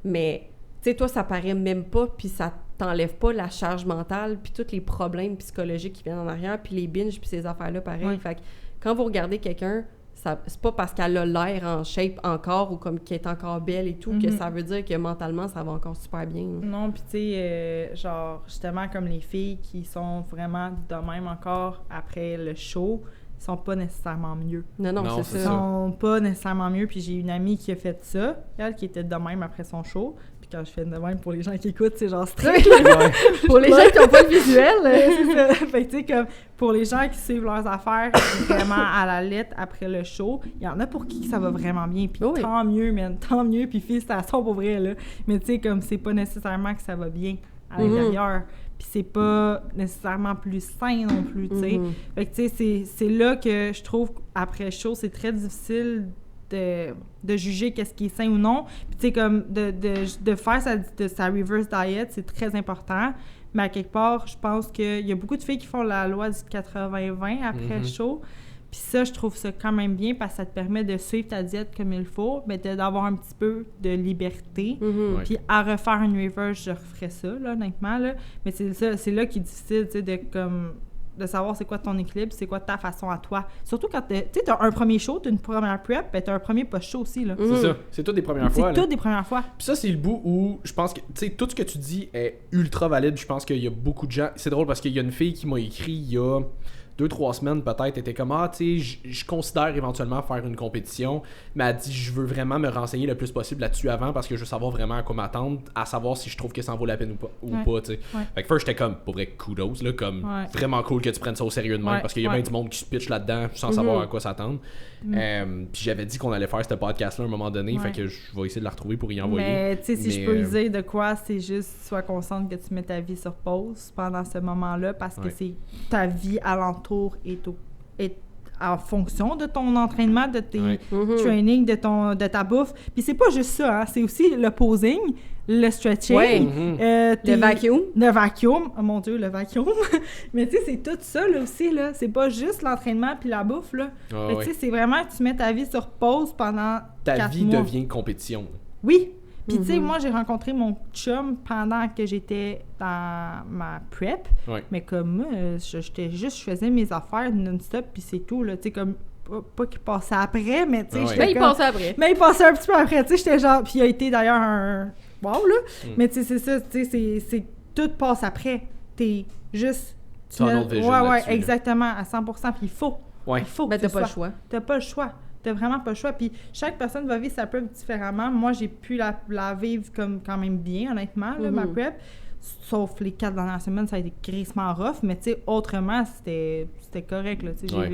Mais, tu sais, toi, ça paraît même pas, puis ça t'enlève pas la charge mentale, puis tous les problèmes psychologiques qui viennent en arrière, puis les binges, puis ces affaires-là, pareil. Fait que quand vous regardez quelqu'un, c'est pas parce qu'elle a l'air en shape encore ou comme qu'elle est encore belle et tout que ça veut dire que mentalement, ça va encore super bien. Non, puis tu sais, genre, justement, comme les filles qui sont vraiment de même encore après le show, sont pas nécessairement mieux. Non, Non, c'est c'est ça. Ils sont pas nécessairement mieux, puis j'ai une amie qui a fait ça, elle qui était de même après son show, puis quand je fais de même pour les gens qui écoutent, c'est genre strict. Pour les gens qui n'ont pas le visuel, C'est ça. Fait que tu sais, comme pour les gens qui suivent leurs affaires vraiment à la lettre après le show, il y en a pour qui ça va vraiment bien, puis Oui. tant mieux, man, tant mieux, puis félicitations pour vrai, là. Mais tu sais, comme c'est pas nécessairement que ça va bien à l'intérieur, puis c'est pas nécessairement plus sain non plus, tu sais. Fait que tu sais, c'est là que je trouve qu'après le show, c'est très difficile de juger qu'est-ce qui est sain ou non. Puis tu sais, comme de faire sa reverse diet, c'est très important. Mais à quelque part, je pense qu'il y a beaucoup de filles qui font la loi du 80-20 après le show. Puis ça, je trouve ça quand même bien parce que ça te permet de suivre ta diète comme il faut, mais d'avoir un petit peu de liberté. Ouais. Puis à refaire une reverse, je referais ça, là, honnêtement. Là. Mais c'est là qui est difficile, tu sais, de savoir c'est quoi ton équilibre, c'est quoi ta façon à toi. Surtout quand tu as un premier show, tu as une première prep, ben tu as un premier post-show aussi. Là. C'est ça. C'est toutes des premières fois. C'est toutes des premières fois. Puis ça, c'est le bout où je pense que, tu sais, tout ce que tu dis est ultra valide. Je pense qu'il y a beaucoup de gens. C'est drôle parce qu'il y a une fille qui m'a écrit il y a 2-3 semaines peut-être, était comme tu sais, je considère éventuellement faire une compétition, mais elle dit je veux vraiment me renseigner le plus possible là-dessus avant parce que je veux savoir vraiment à quoi m'attendre, à savoir si je trouve que ça en vaut la peine ou pas, tu sais. Ouais. Fait que first, j'étais comme, pour vrai, kudos, là, comme vraiment cool que tu prennes ça au sérieux de même parce qu'il y a bien du monde qui se pitch là-dedans sans savoir à quoi s'attendre. Puis j'avais dit qu'on allait faire ce podcast-là à un moment donné, fait que je vais essayer de la retrouver pour y envoyer. Mais tu sais, si je peux dire de quoi, c'est juste sois consciente que tu mets ta vie sur pause pendant ce moment-là parce que c'est ta vie alentour est en fonction de ton entraînement, de tes trainings, de ta bouffe. Puis c'est pas juste ça, hein, c'est aussi le posing, le stretching, le vacuum. Le vacuum, oh mon Dieu, le vacuum. Mais tu sais, c'est tout ça là aussi, là. C'est pas juste l'entraînement puis la bouffe, là. Tu sais, c'est vraiment que tu mets ta vie sur pause pendant 4 mois. Ta vie devient compétition. Oui. Puis, tu sais, moi, j'ai rencontré mon chum pendant que j'étais dans ma prep. Mais comme moi, je faisais mes affaires non-stop, puis c'est tout, là. Tu sais, comme, pas qu'il passait après, mais tu sais, mais il passait après. Mais il passait un petit peu après, tu sais, j'étais genre... Puis il a été d'ailleurs un... Wow, là! Mais tu sais, c'est ça, tu sais, c'est... Tout passe après. T'es juste... exactement, à 100%. Puis il faut. Il faut que t'as pas le choix. T'as pas le choix. T'as vraiment pas le choix. Puis chaque personne va vivre sa prep différemment. Moi, j'ai pu la vivre comme quand même bien, honnêtement, là, ma prep. Sauf les 4 dernières semaines, ça a été crissement rough. Mais tu sais, autrement, c'était correct. Là,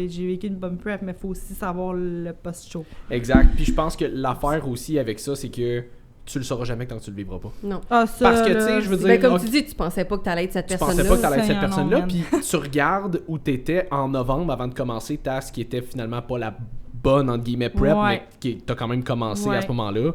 j'ai vécu une bonne prep, mais il faut aussi savoir le post-show. Exact. Puis je pense que l'affaire aussi avec ça, c'est que tu le sauras jamais tant que tu le vivras pas. Non. Parce que, tu sais, je veux dire... comme tu dis, tu pensais pas que t'allais être cette personne-là. Tu pensais pas que t'allais être cette personne-là, puis tu regardes où t'étais en novembre avant de commencer ce qui était finalement pas la bonne, entre guillemets, prep, mais qui t'as quand même commencé à ce moment-là.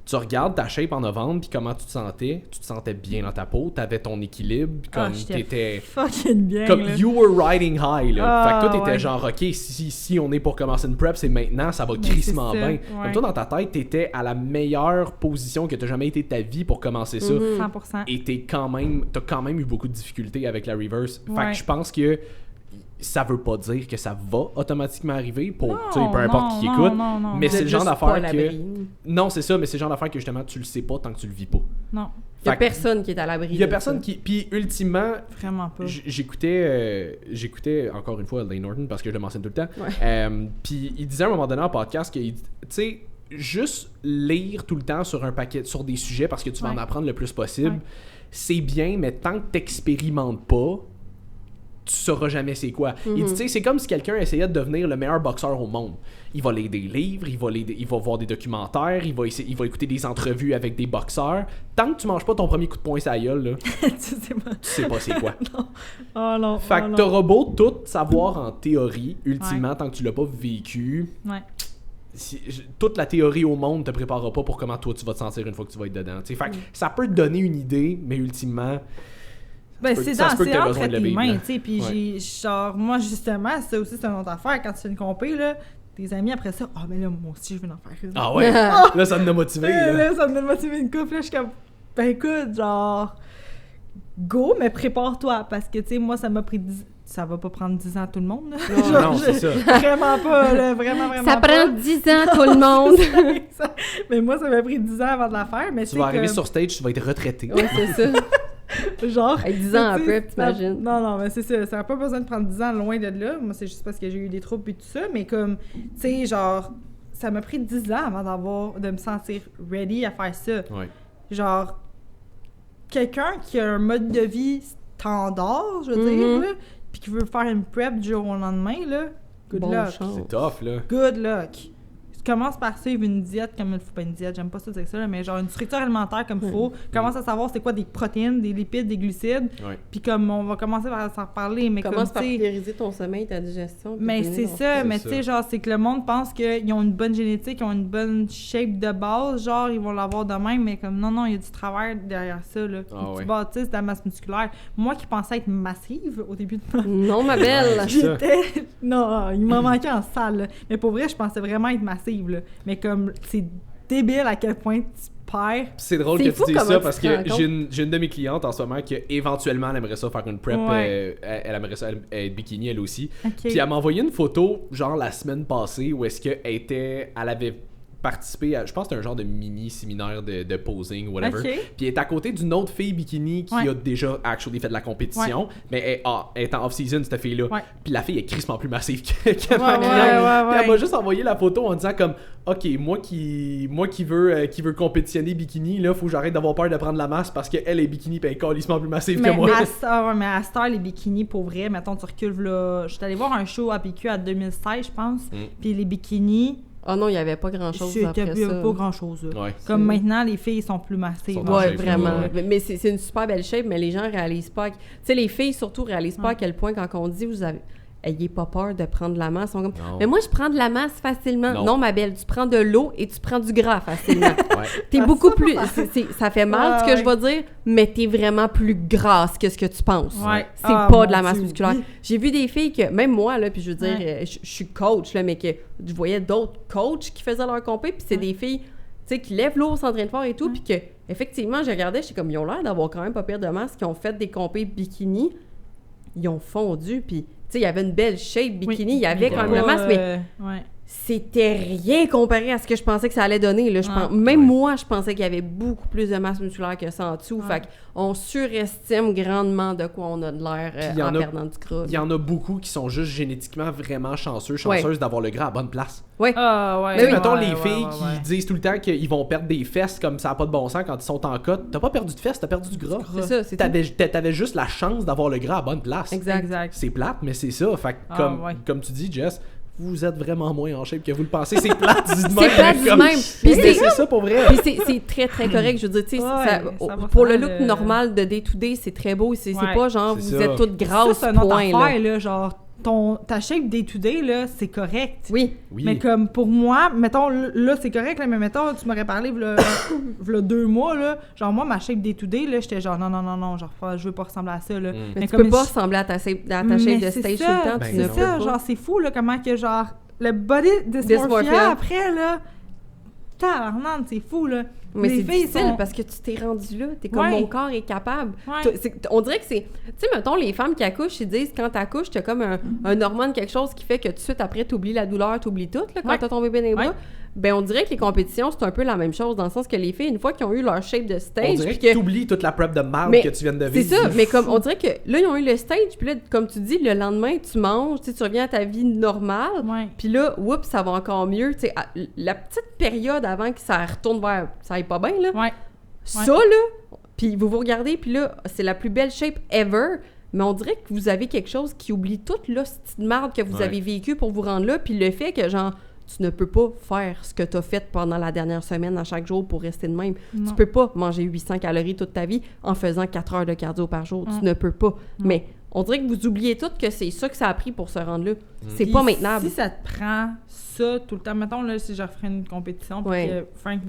Tu regardes ta shape en novembre, puis comment tu te sentais bien dans ta peau, t'avais ton équilibre, comme t'étais... fucking bien, comme là. You were riding high, là. Fait que toi, t'étais genre, OK, si on est pour commencer une prep, c'est maintenant, ça va crissement bien. Comme toi, dans ta tête, t'étais à la meilleure position que t'as jamais été de ta vie pour commencer ça. 100%. Et t'as quand même eu beaucoup de difficultés avec la reverse. Fait que je pense que ça veut pas dire que ça va automatiquement arriver pour peu importe qui écoute, mais c'est le genre d'affaire que non, c'est ça, mais c'est le genre d'affaire que justement tu le sais pas tant que tu le vis pas. Non. Il y a personne qui est à l'abri. Il y a personne qui, puis ultimement vraiment pas. J'écoutais encore une fois Lane Norton parce que je le mentionne tout le temps. Puis il disait à un moment donné en podcast que tu sais, juste lire tout le temps sur des sujets parce que tu vas en apprendre le plus possible, c'est bien, mais tant que t'expérimentes pas, tu sauras jamais c'est quoi. Il dit, tu sais, c'est comme si quelqu'un essayait de devenir le meilleur boxeur au monde. Il va lire des livres, il va voir des documentaires, il va écouter des entrevues avec des boxeurs. Tant que tu manges pas ton premier coup de poing sur la gueule, là, tu sais pas c'est quoi. Non. Oh non. Fait que t'auras beau tout savoir en théorie, ultimement, tant que tu l'as pas vécu. Toute la théorie au monde te préparera pas pour comment toi tu vas te sentir une fois que tu vas être dedans. T'sais. Fait que ça peut te donner une idée, mais ultimement... c'est entre tes mains, tu sais, puis genre, moi, justement, ça aussi, c'est une autre affaire, quand tu fais une compé, là, tes amis, après ça, mais là, moi aussi, je veux en faire une. Ah ouais? Là, ça me motivé, là, ça me motivé une couple, là, je suis comme, ben écoute, genre, go, mais prépare-toi, parce que, tu sais, moi, ça m'a pris ça va pas prendre 10 ans tout le monde. Là. Non, c'est ça. Vraiment pas, là, vraiment Ça pas. prend 10 ans, tout le monde! Mais moi, ça m'a pris 10 ans avant de la faire. Mais Tu vas arriver sur stage, tu vas être retraité. Ouais, c'est ça. Genre... Avec 10 ans après, t'imagines. Non, mais c'est ça. Ça n'a pas besoin de prendre 10 ans loin de là. Moi, c'est juste parce que j'ai eu des troubles et tout ça. Mais comme, tu sais, genre, ça m'a pris 10 ans avant de me sentir ready à faire ça. Ouais. Genre, quelqu'un qui a un mode de vie standard, je veux dire, là, puis qui veut faire une prep du jour au lendemain, là, good Bon luck. chance. C'est tough, là. Good luck. Commence par suivre une diète comme il faut, pas une diète, j'aime pas ça dire ça, là, mais genre une structure alimentaire comme il faut. Commence à savoir c'est quoi des protéines, des lipides, des glucides. Ouais. Puis comme on va commencer par s'en reparler, mais Commence comme par tu sais, prioriser ton sommeil, ta digestion. puis mais finir c'est dans- ça, mais C'est tu sais, genre, c'est que le monde pense qu'ils ont une bonne génétique, ils ont une bonne shape de base, genre, ils vont l'avoir de même, mais comme, non, il y a du travail derrière ça, là. Ah ouais. Tu bâtisses ta masse musculaire. Moi qui pensais être massive au début de ma Non, ma belle! Ouais. j'étais... Non, il m'en manquait en salle, là. Mais pour vrai, je pensais vraiment être massive, là. Mais comme, c'est débile à quel point tu perds. C'est drôle C'est que fou tu dises comment ça tu parce te rends que compte. j'ai une de mes clientes en ce moment qui éventuellement elle aimerait ça faire une prep. Ouais. Elle aimerait ça être bikini elle aussi. OK. Puis elle m'a envoyé une photo genre la semaine passée où est-ce elle avait participé à, je pense que c'était un genre de mini séminaire de posing whatever. OK. Puis elle est à côté d'une autre fille bikini qui Ouais. a déjà actually fait de la compétition, mais elle est en off-season cette fille-là. Ouais. Puis la fille est crissement plus massive que ma Ouais, cliente. ouais. Puis elle m'a juste envoyé la photo en disant comme OK, moi qui veux compétitionner bikini, là, faut que j'arrête d'avoir peur de prendre la masse parce qu'elle est bikini pis elle est calissement plus massive que moi. Mais à cette heure, les bikinis, pour vrai, mettons, tu recules là. J'étais allée voir un show à PQ à 2016, je pense. Puis les bikinis, Oh non, il n'y avait pas grand-chose c'était après ça. pas grand-chose. Là. Ouais. Comme maintenant, les filles sont plus massives. Sont en Ouais, shape, vraiment. ouais. Mais c'est une super belle shape, mais les gens réalisent pas. Tu sais, les filles surtout réalisent pas à quel point quand on dit ayez pas peur de prendre de la masse. Ils sont comme, Non. mais moi, je prends de la masse facilement. Non. Non, ma belle, tu prends de l'eau et tu prends du gras facilement. Ouais. T'es Ah, beaucoup ça, plus... ça. ça fait mal, ce que Ouais. je vais dire, mais t'es vraiment plus grasse que ce que tu penses. Ouais. C'est Ah, pas mon de la masse Dieu, musculaire. oui. J'ai vu des filles que, même moi, là, puis je veux dire, Ouais. je suis coach, là, mais que je voyais d'autres coachs qui faisaient leur compé, puis c'est des filles, tu sais, qui lèvent l'eau, s'entraînent fort et tout, puis que, effectivement, je regardais, j'étais comme, ils ont l'air d'avoir quand même pas pire de masse, qui ont fait des compés bikini, ils ont fondu, puis, tu sais, il y avait une belle shape bikini, il y avait quand même la masse, mais Ouais. c'était rien comparé à ce que je pensais que ça allait donner. Là. Ah. Même Ouais. moi, je pensais qu'il y avait beaucoup plus de masse musculaire que ça en dessous. Ouais. Fait qu'on surestime grandement de quoi on a de l'air Puis il y en en a- perdant du gras. Il y en a beaucoup qui sont juste génétiquement vraiment chanceuses d'avoir le gras à bonne place. Ouais. Ah, ouais. Tu sais, oui. mettons ouais, les ouais, filles ouais, qui ouais. disent tout le temps qu'ils vont perdre des fesses comme ça n'a pas de bon sens quand ils sont en cote. T'as pas perdu de fesses, t'as perdu du gras. C'est ça, c'est tout. T'avais juste la chance d'avoir le gras à bonne place. Exact. C'est plate, mais c'est ça. Fait que Ah, ouais. comme tu dis, Jess, vous êtes vraiment moins en shape que vous le pensez. C'est plate du C'est plate du même. Puis Mais c'est ça pour vrai. Puis c'est très, très correct. Je veux dire, tu sais, Ouais, ça va pour le faire look le- normal de day-to-day, c'est très beau. C'est Ouais. pas genre, C'est vous ça. êtes toutes Ça, grasses, c'est une autre point. affaire, Là. là, genre, ta shape day-to-day, là, c'est correct. Oui. Oui. Mais comme pour moi, mettons, là, c'est correct, là, mais mettons, tu m'aurais parlé v'là 2 mois, là, genre, moi, ma shape day-to-day, là, j'étais genre, non, genre, je veux pas ressembler à ça, là. Mais tu comme peux pas je- ressembler à ta shape Mais de c'est stage ça, tout le temps. Ben tu ne non. peux c'est ça, pas. genre, c'est fou, là, comment que, genre, le body Dysmorphia. dysmorphia après, là, tabarnane, c'est fou, là. Mais Les c'est filles difficile sont- parce que tu t'es rendu là. T'es comme Ouais. mon corps est capable. Ouais. On dirait que c'est. Tu sais, mettons, les femmes qui accouchent, ils disent quand t'accouches, t'as comme un hormone, quelque chose qui fait que tout de suite après, t'oublies la douleur, t'oublies tout, là, quand Ouais. t'as ton bébé dans les bras. Ouais. Ben, on dirait que les compétitions, c'est un peu la même chose, dans le sens que les filles, une fois qu'ils ont eu leur shape de On stage, dirait puis que t'oublies toute la prep de marde Mais que tu viens de c'est vivre. ça, mais comme on dirait que là, ils ont eu le stage, puis là, comme tu dis, le lendemain, tu manges, tu sais, tu reviens à ta vie normale, Ouais. puis là, oups, ça va encore mieux. Tu sais, la petite période avant que ça retourne vers ça aille pas bien, là, Ouais. ça, là, puis vous regardez, puis là, c'est la plus belle shape ever, mais on dirait que vous avez quelque chose qui oublie toute la petite marde que vous Ouais. avez vécu pour vous rendre là, puis le fait que, genre, tu ne peux pas faire ce que tu as fait pendant la dernière semaine à chaque jour pour rester de même. Non. Tu peux pas manger 800 calories toute ta vie en faisant 4 heures de cardio par jour. Tu ne peux pas. Mais on dirait que vous oubliez tout que c'est ça que ça a pris pour se rendre là. C'est Puis pas maintenable. Si ça te prend ça tout le temps, mettons, là, si je referais une compétition, puis Ouais. que Frank,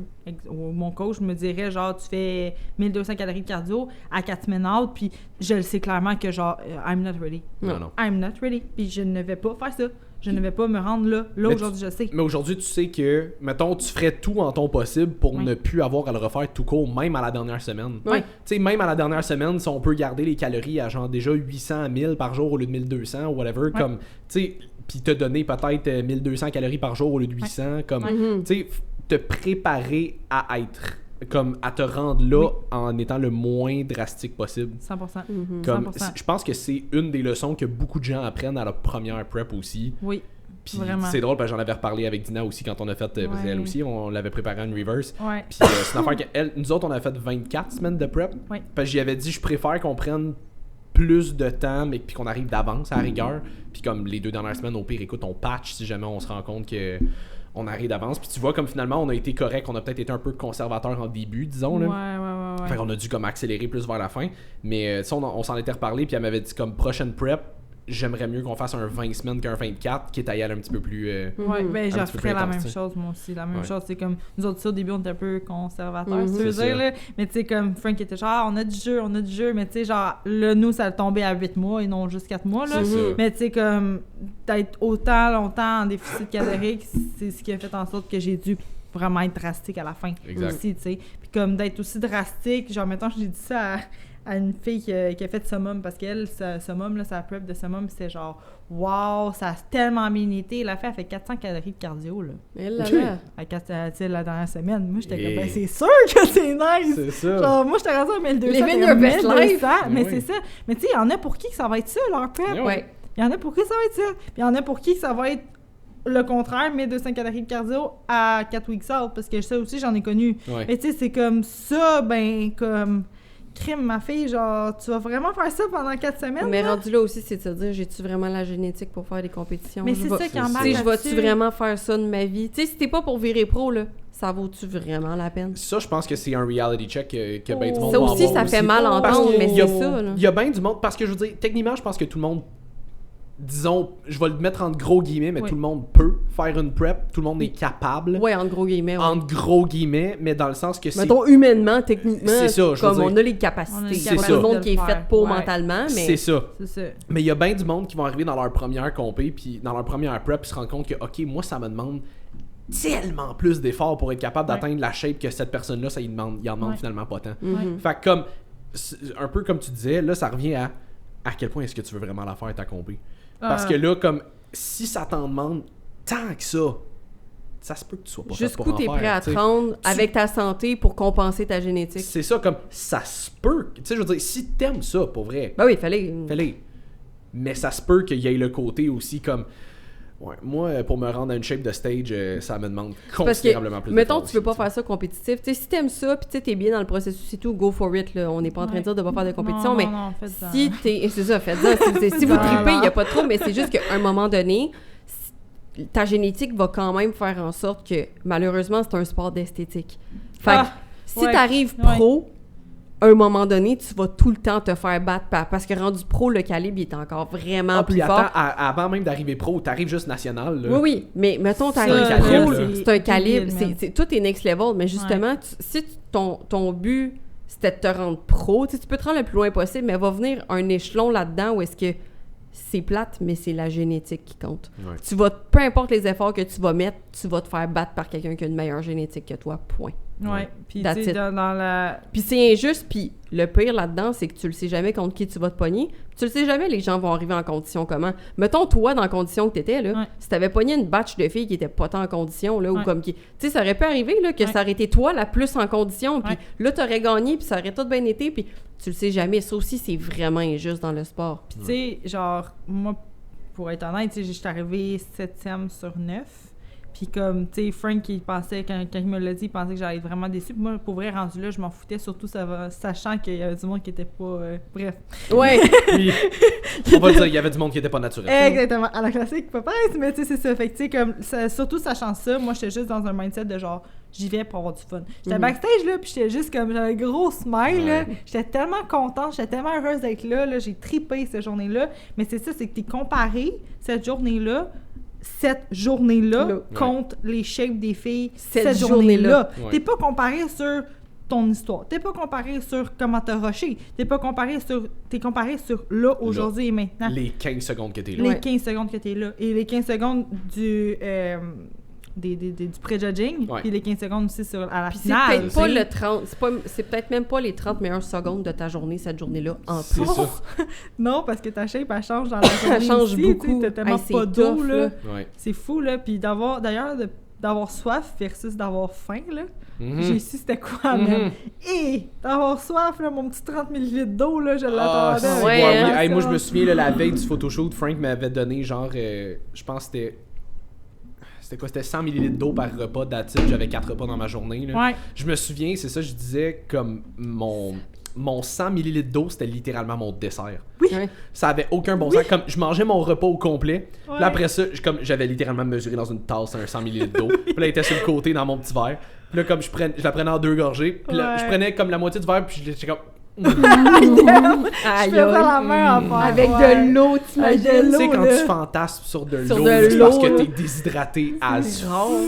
ou mon coach, me dirait, genre, tu fais 1200 calories de cardio à 4 semaines out, puis je le sais clairement que, genre, I'm not ready. Non, non. I'm not ready. Puis je ne vais pas faire ça. je ne vais pas me rendre là. Là, aujourd'hui, je sais. Mais aujourd'hui, tu sais que, mettons, tu ferais tout en ton possible pour ne plus avoir à le refaire tout court, même à la dernière semaine. Oui. Tu sais, même à la dernière semaine, si on peut garder les calories à genre déjà 800 à 1000 par jour au lieu de 1200 ou whatever, comme, tu sais, puis te donner peut-être 1200 calories par jour au lieu de 800, comme, tu sais, te préparer à être, comme, à te rendre là en étant le moins drastique possible. 100%. Comme, 100%. je pense que c'est une des leçons que beaucoup de gens apprennent à leur première prep aussi. Oui. Puis Vraiment. c'est drôle parce que j'en avais reparlé avec Dina aussi quand on a fait, parce qu'elle aussi, on l'avait préparé en reverse. Ouais. Puis c'est une affaire que nous autres, on a fait 24 semaines de prep. Ouais. Parce que j'y avais dit, je préfère qu'on prenne plus de temps, mais puis qu'on arrive d'avance à la rigueur. Puis comme les 2 dernières semaines, au pire, écoute, on patch si jamais on se rend compte que on arrive d'avance. Puis tu vois, comme finalement, on a été correct, on a peut-être été un peu conservateur en début, disons. Là. Ouais. Fait qu'on a dû comme accélérer plus vers la fin. Mais ça, on s'en était reparlé, puis elle m'avait dit comme prochaine prep, j'aimerais mieux qu'on fasse un 20 semaines qu'un 24, qui est à y aller un petit peu plus... Ouais, ben je un petit peu plus referais la intense, même chose, moi aussi. La même Ouais. chose, c'est comme... Nous autres, au début, on était un peu conservateurs, si tu veux C'est dire, ça. là. Mais tu sais, comme Frank était genre, on a du jeu. Mais tu sais, genre, là, nous, ça a tombé à 8 mois et non juste 4 mois, là. C'est ça. Mais tu sais, comme, d'être autant longtemps en déficit calorique, c'est ce qui a fait en sorte que j'ai dû vraiment être drastique à la fin. Exact. Aussi, tu sais. Puis comme d'être aussi drastique, genre, mettons, j'ai dit ça à une fille qui a fait Summum, parce qu'elle, Summum, là, sa prep de Summum, c'était genre, wow, ça a tellement bien été. La fille, elle fait 400 calories de cardio, là. Mais là, là. Tu sais, la dernière semaine, moi, j'étais Yeah. comme, ben, c'est sûr que c'est nice! C'est ça. Genre, moi, j'étais rendu à 1200. Living t'es your comme, best 1200, life. mais Ouais. c'est ça. Mais tu sais, il y en a pour qui ça va être ça, leur prep. Ouais. Ouais. Il y en a pour qui ça va être ça. Puis il y en a pour qui ça va être le contraire, 1200 calories de cardio à 4 weeks out, parce que ça aussi, j'en ai connu. Ouais. Mais tu sais, c'est comme ça, ben, comme... Crime, ma fille, genre, tu vas vraiment faire ça pendant 4 semaines? Mais là? rendu là aussi, c'est de se dire, j'ai-tu vraiment la génétique pour faire des compétitions? Mais Je c'est vais- ça qui c'est embarque Tu sais, je là-dessus. vais-tu vraiment faire ça de ma vie? Tu sais, si t'es pas pour virer pro, là, ça vaut-tu vraiment la peine? Ça, je pense que c'est un reality check que ben du monde Ça va aussi, avoir ça fait mal Parce entendre, qu'il mais y a- c'est ça, là. Il y a bien du monde, parce que je veux dire, techniquement, je pense que tout le monde, disons, je vais le mettre entre gros guillemets, mais Oui. tout le monde peut faire une prep, tout le monde est capable, Ouais, en gros guillemets. Ouais. entre gros guillemets, mais dans le sens que c'est... Mettons, humainement, techniquement, C'est ça, je veux comme dire. on a les On a capacités. les C'est pas capacités tout le monde de qui est le fait faire. pour Ouais. mentalement, mais... C'est ça. C'est ça. Mais il y a bien du monde qui vont arriver dans leur première compé, puis dans leur première prep, ils se rendent compte que, OK, moi, ça me demande tellement plus d'efforts pour être capable Ouais. d'atteindre la shape que cette personne-là, ça il en demande Ouais. finalement pas tant. Mhm. Fait que comme, un peu comme tu disais, là, ça revient à quel point est-ce que tu veux vraiment la faire, ta compé. Parce que là, comme, si ça t'en demande tant que ça se peut que tu sois pas fait Jusqu'où pour en t'es faire, prêt à tu sais. te rendre avec ta santé pour compenser ta génétique? C'est ça, comme, ça se peut. Tu sais, je veux dire, si t'aimes ça, pour vrai, Ben oui, fallait... fais-le. Mais ça se peut qu'il y ait le côté aussi comme... Ouais, moi, pour me rendre à une shape de stage, ça me demande Parce que, considérablement plus mettons, d'efforts tu veux pas aussi, faire ça compétitif. Tu sais, si t'aimes ça, puis tu sais, t'es bien dans le processus et tout, go for it, là. On n'est pas en train de dire de pas faire de compétition, mais Non, faites-en. si t'es... C'est ça, faites-ça. Si vous Voilà. tripez, il n'y a pas de trop, mais c'est juste qu'à un moment donné, ta génétique va quand même faire en sorte que, malheureusement, c'est un sport d'esthétique. Fait que, si ouais, t'arrives ouais. pro, à un moment donné, tu vas tout le temps te faire battre parce que rendu pro, le calibre, il est encore vraiment Ah, plus puis fort. attends, avant même d'arriver pro, t'arrives juste national, là. Oui, oui, mais mettons, Ça, t'arrives là, pro, là. c'est un calibre, débile, man. tout est next level, mais justement, si ton but, c'était de te rendre pro, tu sais, tu peux te rendre le plus loin possible, mais va venir un échelon là-dedans où est-ce que c'est plate, mais c'est la génétique qui compte. Ouais. Tu vas, peu importe les efforts que tu vas mettre, tu vas te faire battre par quelqu'un qui a une meilleure génétique que toi, point. Ouais, puis tu That's sais, it. dans la... Puis c'est injuste, puis le pire là-dedans, c'est que tu le sais jamais contre qui tu vas te pogner. Puis tu le sais jamais, les gens vont arriver en condition comment. Mettons, toi, dans la condition que t'étais, là, Ouais. si t'avais pogné une batch de filles qui étaient pas tant en condition, là, ou Ouais. comme qui... Tu sais, ça aurait pu arriver, là, que Ouais. ça aurait été toi la plus en condition, puis Ouais. là, t'aurais gagné, puis ça aurait tout bien été, puis tu le sais jamais. Ça aussi, c'est vraiment injuste dans le sport. Puis tu sais, genre, moi, pour être honnête, tu sais, je suis arrivée 7e sur 9. Puis comme, tu sais, Frank, il pensait, quand il me l'a dit, il pensait que j'allais être vraiment déçue. Puis moi, pour vrai, rendu là, je m'en foutais, surtout sachant qu'il y avait du monde qui était pas... bref. Ouais! Puis, on va dire, il y avait du monde qui était pas naturel. Exactement, à la classique, pas pareil, mais tu sais, c'est ça. Fait que, tu sais, comme, surtout sachant ça, moi, j'étais juste dans un mindset de genre, j'y vais pour avoir du fun. J'étais backstage, là, puis j'étais juste comme, j'avais un gros smile, là. J'étais tellement contente, j'étais tellement heureuse d'être là, j'ai tripé cette journée-là. Mais c'est ça, c'est que t'es comparé, cette journée-là, Là. contre les shapes des filles Cette cette journée-là. Ouais. T'es pas comparé sur ton histoire. T'es pas comparé sur comment t'as rushé. T'es comparé sur là, aujourd'hui et maintenant. Les 15 secondes que t'es là. Les 15 secondes que t'es là. Et les 15 secondes du pré-judging, puis les 15 secondes aussi à la Puis c'est finale. peut-être pas le 30, c'est peut-être même pas les 30 meilleures secondes de ta journée, cette journée-là, en C'est plus. ça. Non, parce que ta shape, elle change dans la journée. Elle change aussi, beaucoup. T'as tellement Hey, pas c'est d'eau, tough, là. là. Ouais. C'est fou, là. Puis d'avoir soif versus d'avoir faim, là. Mhm. J'ai su c'était quoi, Mhm. même. Et d'avoir soif, là, mon petit 30 ml d'eau, là, je Ah, l'attendais. c'est Ouais, bon, hein. oui. Hey, moi, je me souviens, là, la veille du photoshoot, Frank m'avait donné genre, je pense que c'était quoi? C'était 100 ml d'eau par repas d'attitude. J'avais 4 repas dans ma journée. Là. Ouais. Je me souviens, c'est ça, je disais, comme mon 100 ml d'eau, c'était littéralement mon dessert. Ouais. Ça avait aucun bon sens. Comme je mangeais mon repas au complet. Puis Ouais. là, après ça, j'avais littéralement mesuré dans une tasse un 100 ml d'eau. Puis là, elle était sur le côté dans mon petit verre. Puis là, comme je la prenais en 2 gorgées. Puis là, Ouais. je prenais comme la moitié du verre. Puis j'étais comme. Je faisais la main en Avec ouais. de l'eau, Avec t'imagines? de Tu sais, l'eau, quand là. tu fantasmes sur de Sur l'eau, de c'est parce l'eau, que là. t'es déshydraté as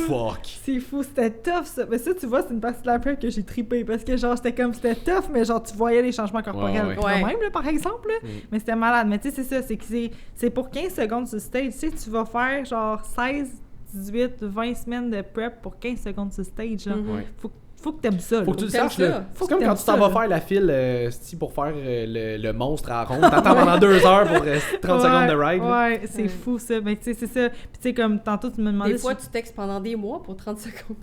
fuck. C'est fou, c'était tough ça. Mais ça, tu vois, c'est une partie de la prep que j'ai trippé parce que genre, c'était tough, mais genre, tu voyais les changements corporels Ouais. quand même, là, par exemple. Là. Mais c'était malade. Mais tu sais, c'est ça, c'est pour 15 secondes sur stage. Tu sais, tu vas faire genre 16, 18, 20 semaines de prep pour 15 secondes sur stage. Là. Ouais. Faut que t'aimes ça. Faut que tu le T'aimes saches, ça. là. Faut C'est que comme quand t'aimes tu t'en ça, vas là. faire la file pour faire le monstre à la ronde. T'attends pendant 2 heures pour 30 secondes de ride. là. Ouais, c'est fou ça. Mais tu sais, c'est ça. Puis tu sais, comme tantôt, tu me demandais. Des si fois, tu textes pendant des mois pour 30 secondes.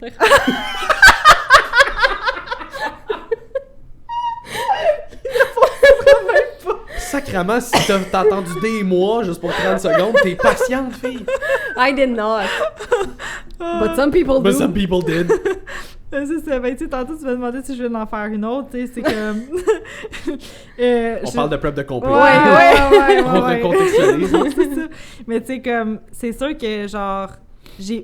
Sacrement, si t'as attendu des mois juste pour 30 secondes, t'es patiente, fille. I did not. But some people But do. some people did. C'est ça. Ben, tu sais, tantôt, tu me demandais si je voulais en faire une autre. Tu sais, c'est comme. On parle de prep de compé. Ouais. On recontextualise. C'est ça. Mais tu sais, comme, c'est sûr que, genre,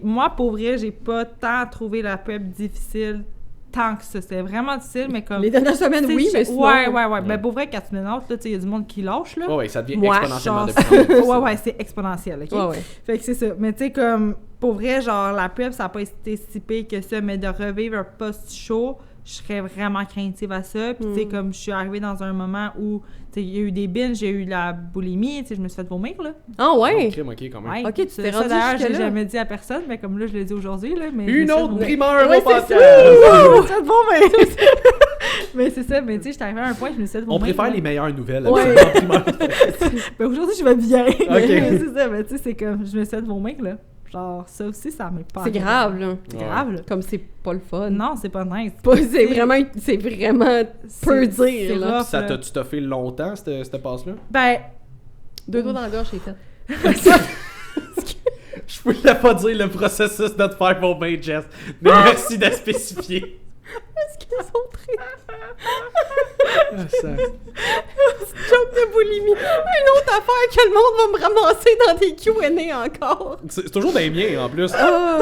moi, pour vrai, j'ai pas tant trouvé la prep difficile tant que ça. C'était vraiment difficile, mais comme. Les dernières semaines, tu sais, oui, mais sinon... Ouais. Ben, pour vrai, quand tu me notes, là, tu sais, il y a du monde qui lâche, là. Ouais, ça devient Moi, exponentiellement Genre, de plus en plus. ouais, c'est exponentiel, OK? Ouais. Fait que c'est ça. Mais tu sais, comme, pour vrai, genre, la prep, ça n'a pas été si pire que ça, mais de revivre un post-show, je serais vraiment craintive à ça. Puis, tu sais, comme, je suis arrivée dans un moment où, tu sais, il y a eu des binges, j'ai eu la boulimie, tu sais, je me suis fait vomir, là. Ah ouais? Ok, quand même. Ouais. Ok, tu t'es Ça, rendu d'ailleurs, j'ai jusque-là. jamais dit à personne, mais comme là, je l'ai dit aujourd'hui, là. Mais je me Une suis fait autre vomir. primeur Ouais, au c'est podcast! Je me suis fait vomir! Mais c'est ça, mais tu sais, j'étais arrivée à un point, je me suis fait vomir. On préfère là. les meilleures nouvelles. Ouais. absolument, en primeur. Ben aujourd'hui, je vais bien. Ok. C'est ça, mais tu sais, c'est comme, je me suis fait vomir, là. Genre, ça aussi, ça m'est pas. C'est grave, là. C'est grave, là. Comme c'est pas le fun. Non, c'est pas nice. C'est vraiment peu dire, c'est là. rough, Ça là. t'a-tu toffé longtemps, cette passe-là? Ben, 2 doigts dans la gorge, c'est fait. Je voulais pas dire le processus de te faire vos bains, Jess, mais merci de spécifier. Est-ce qu'ils sont très... Ça- Joke de boulimie. Une autre affaire que le monde va me ramasser dans des Q&A encore. C'est toujours des miens, en plus. Ah!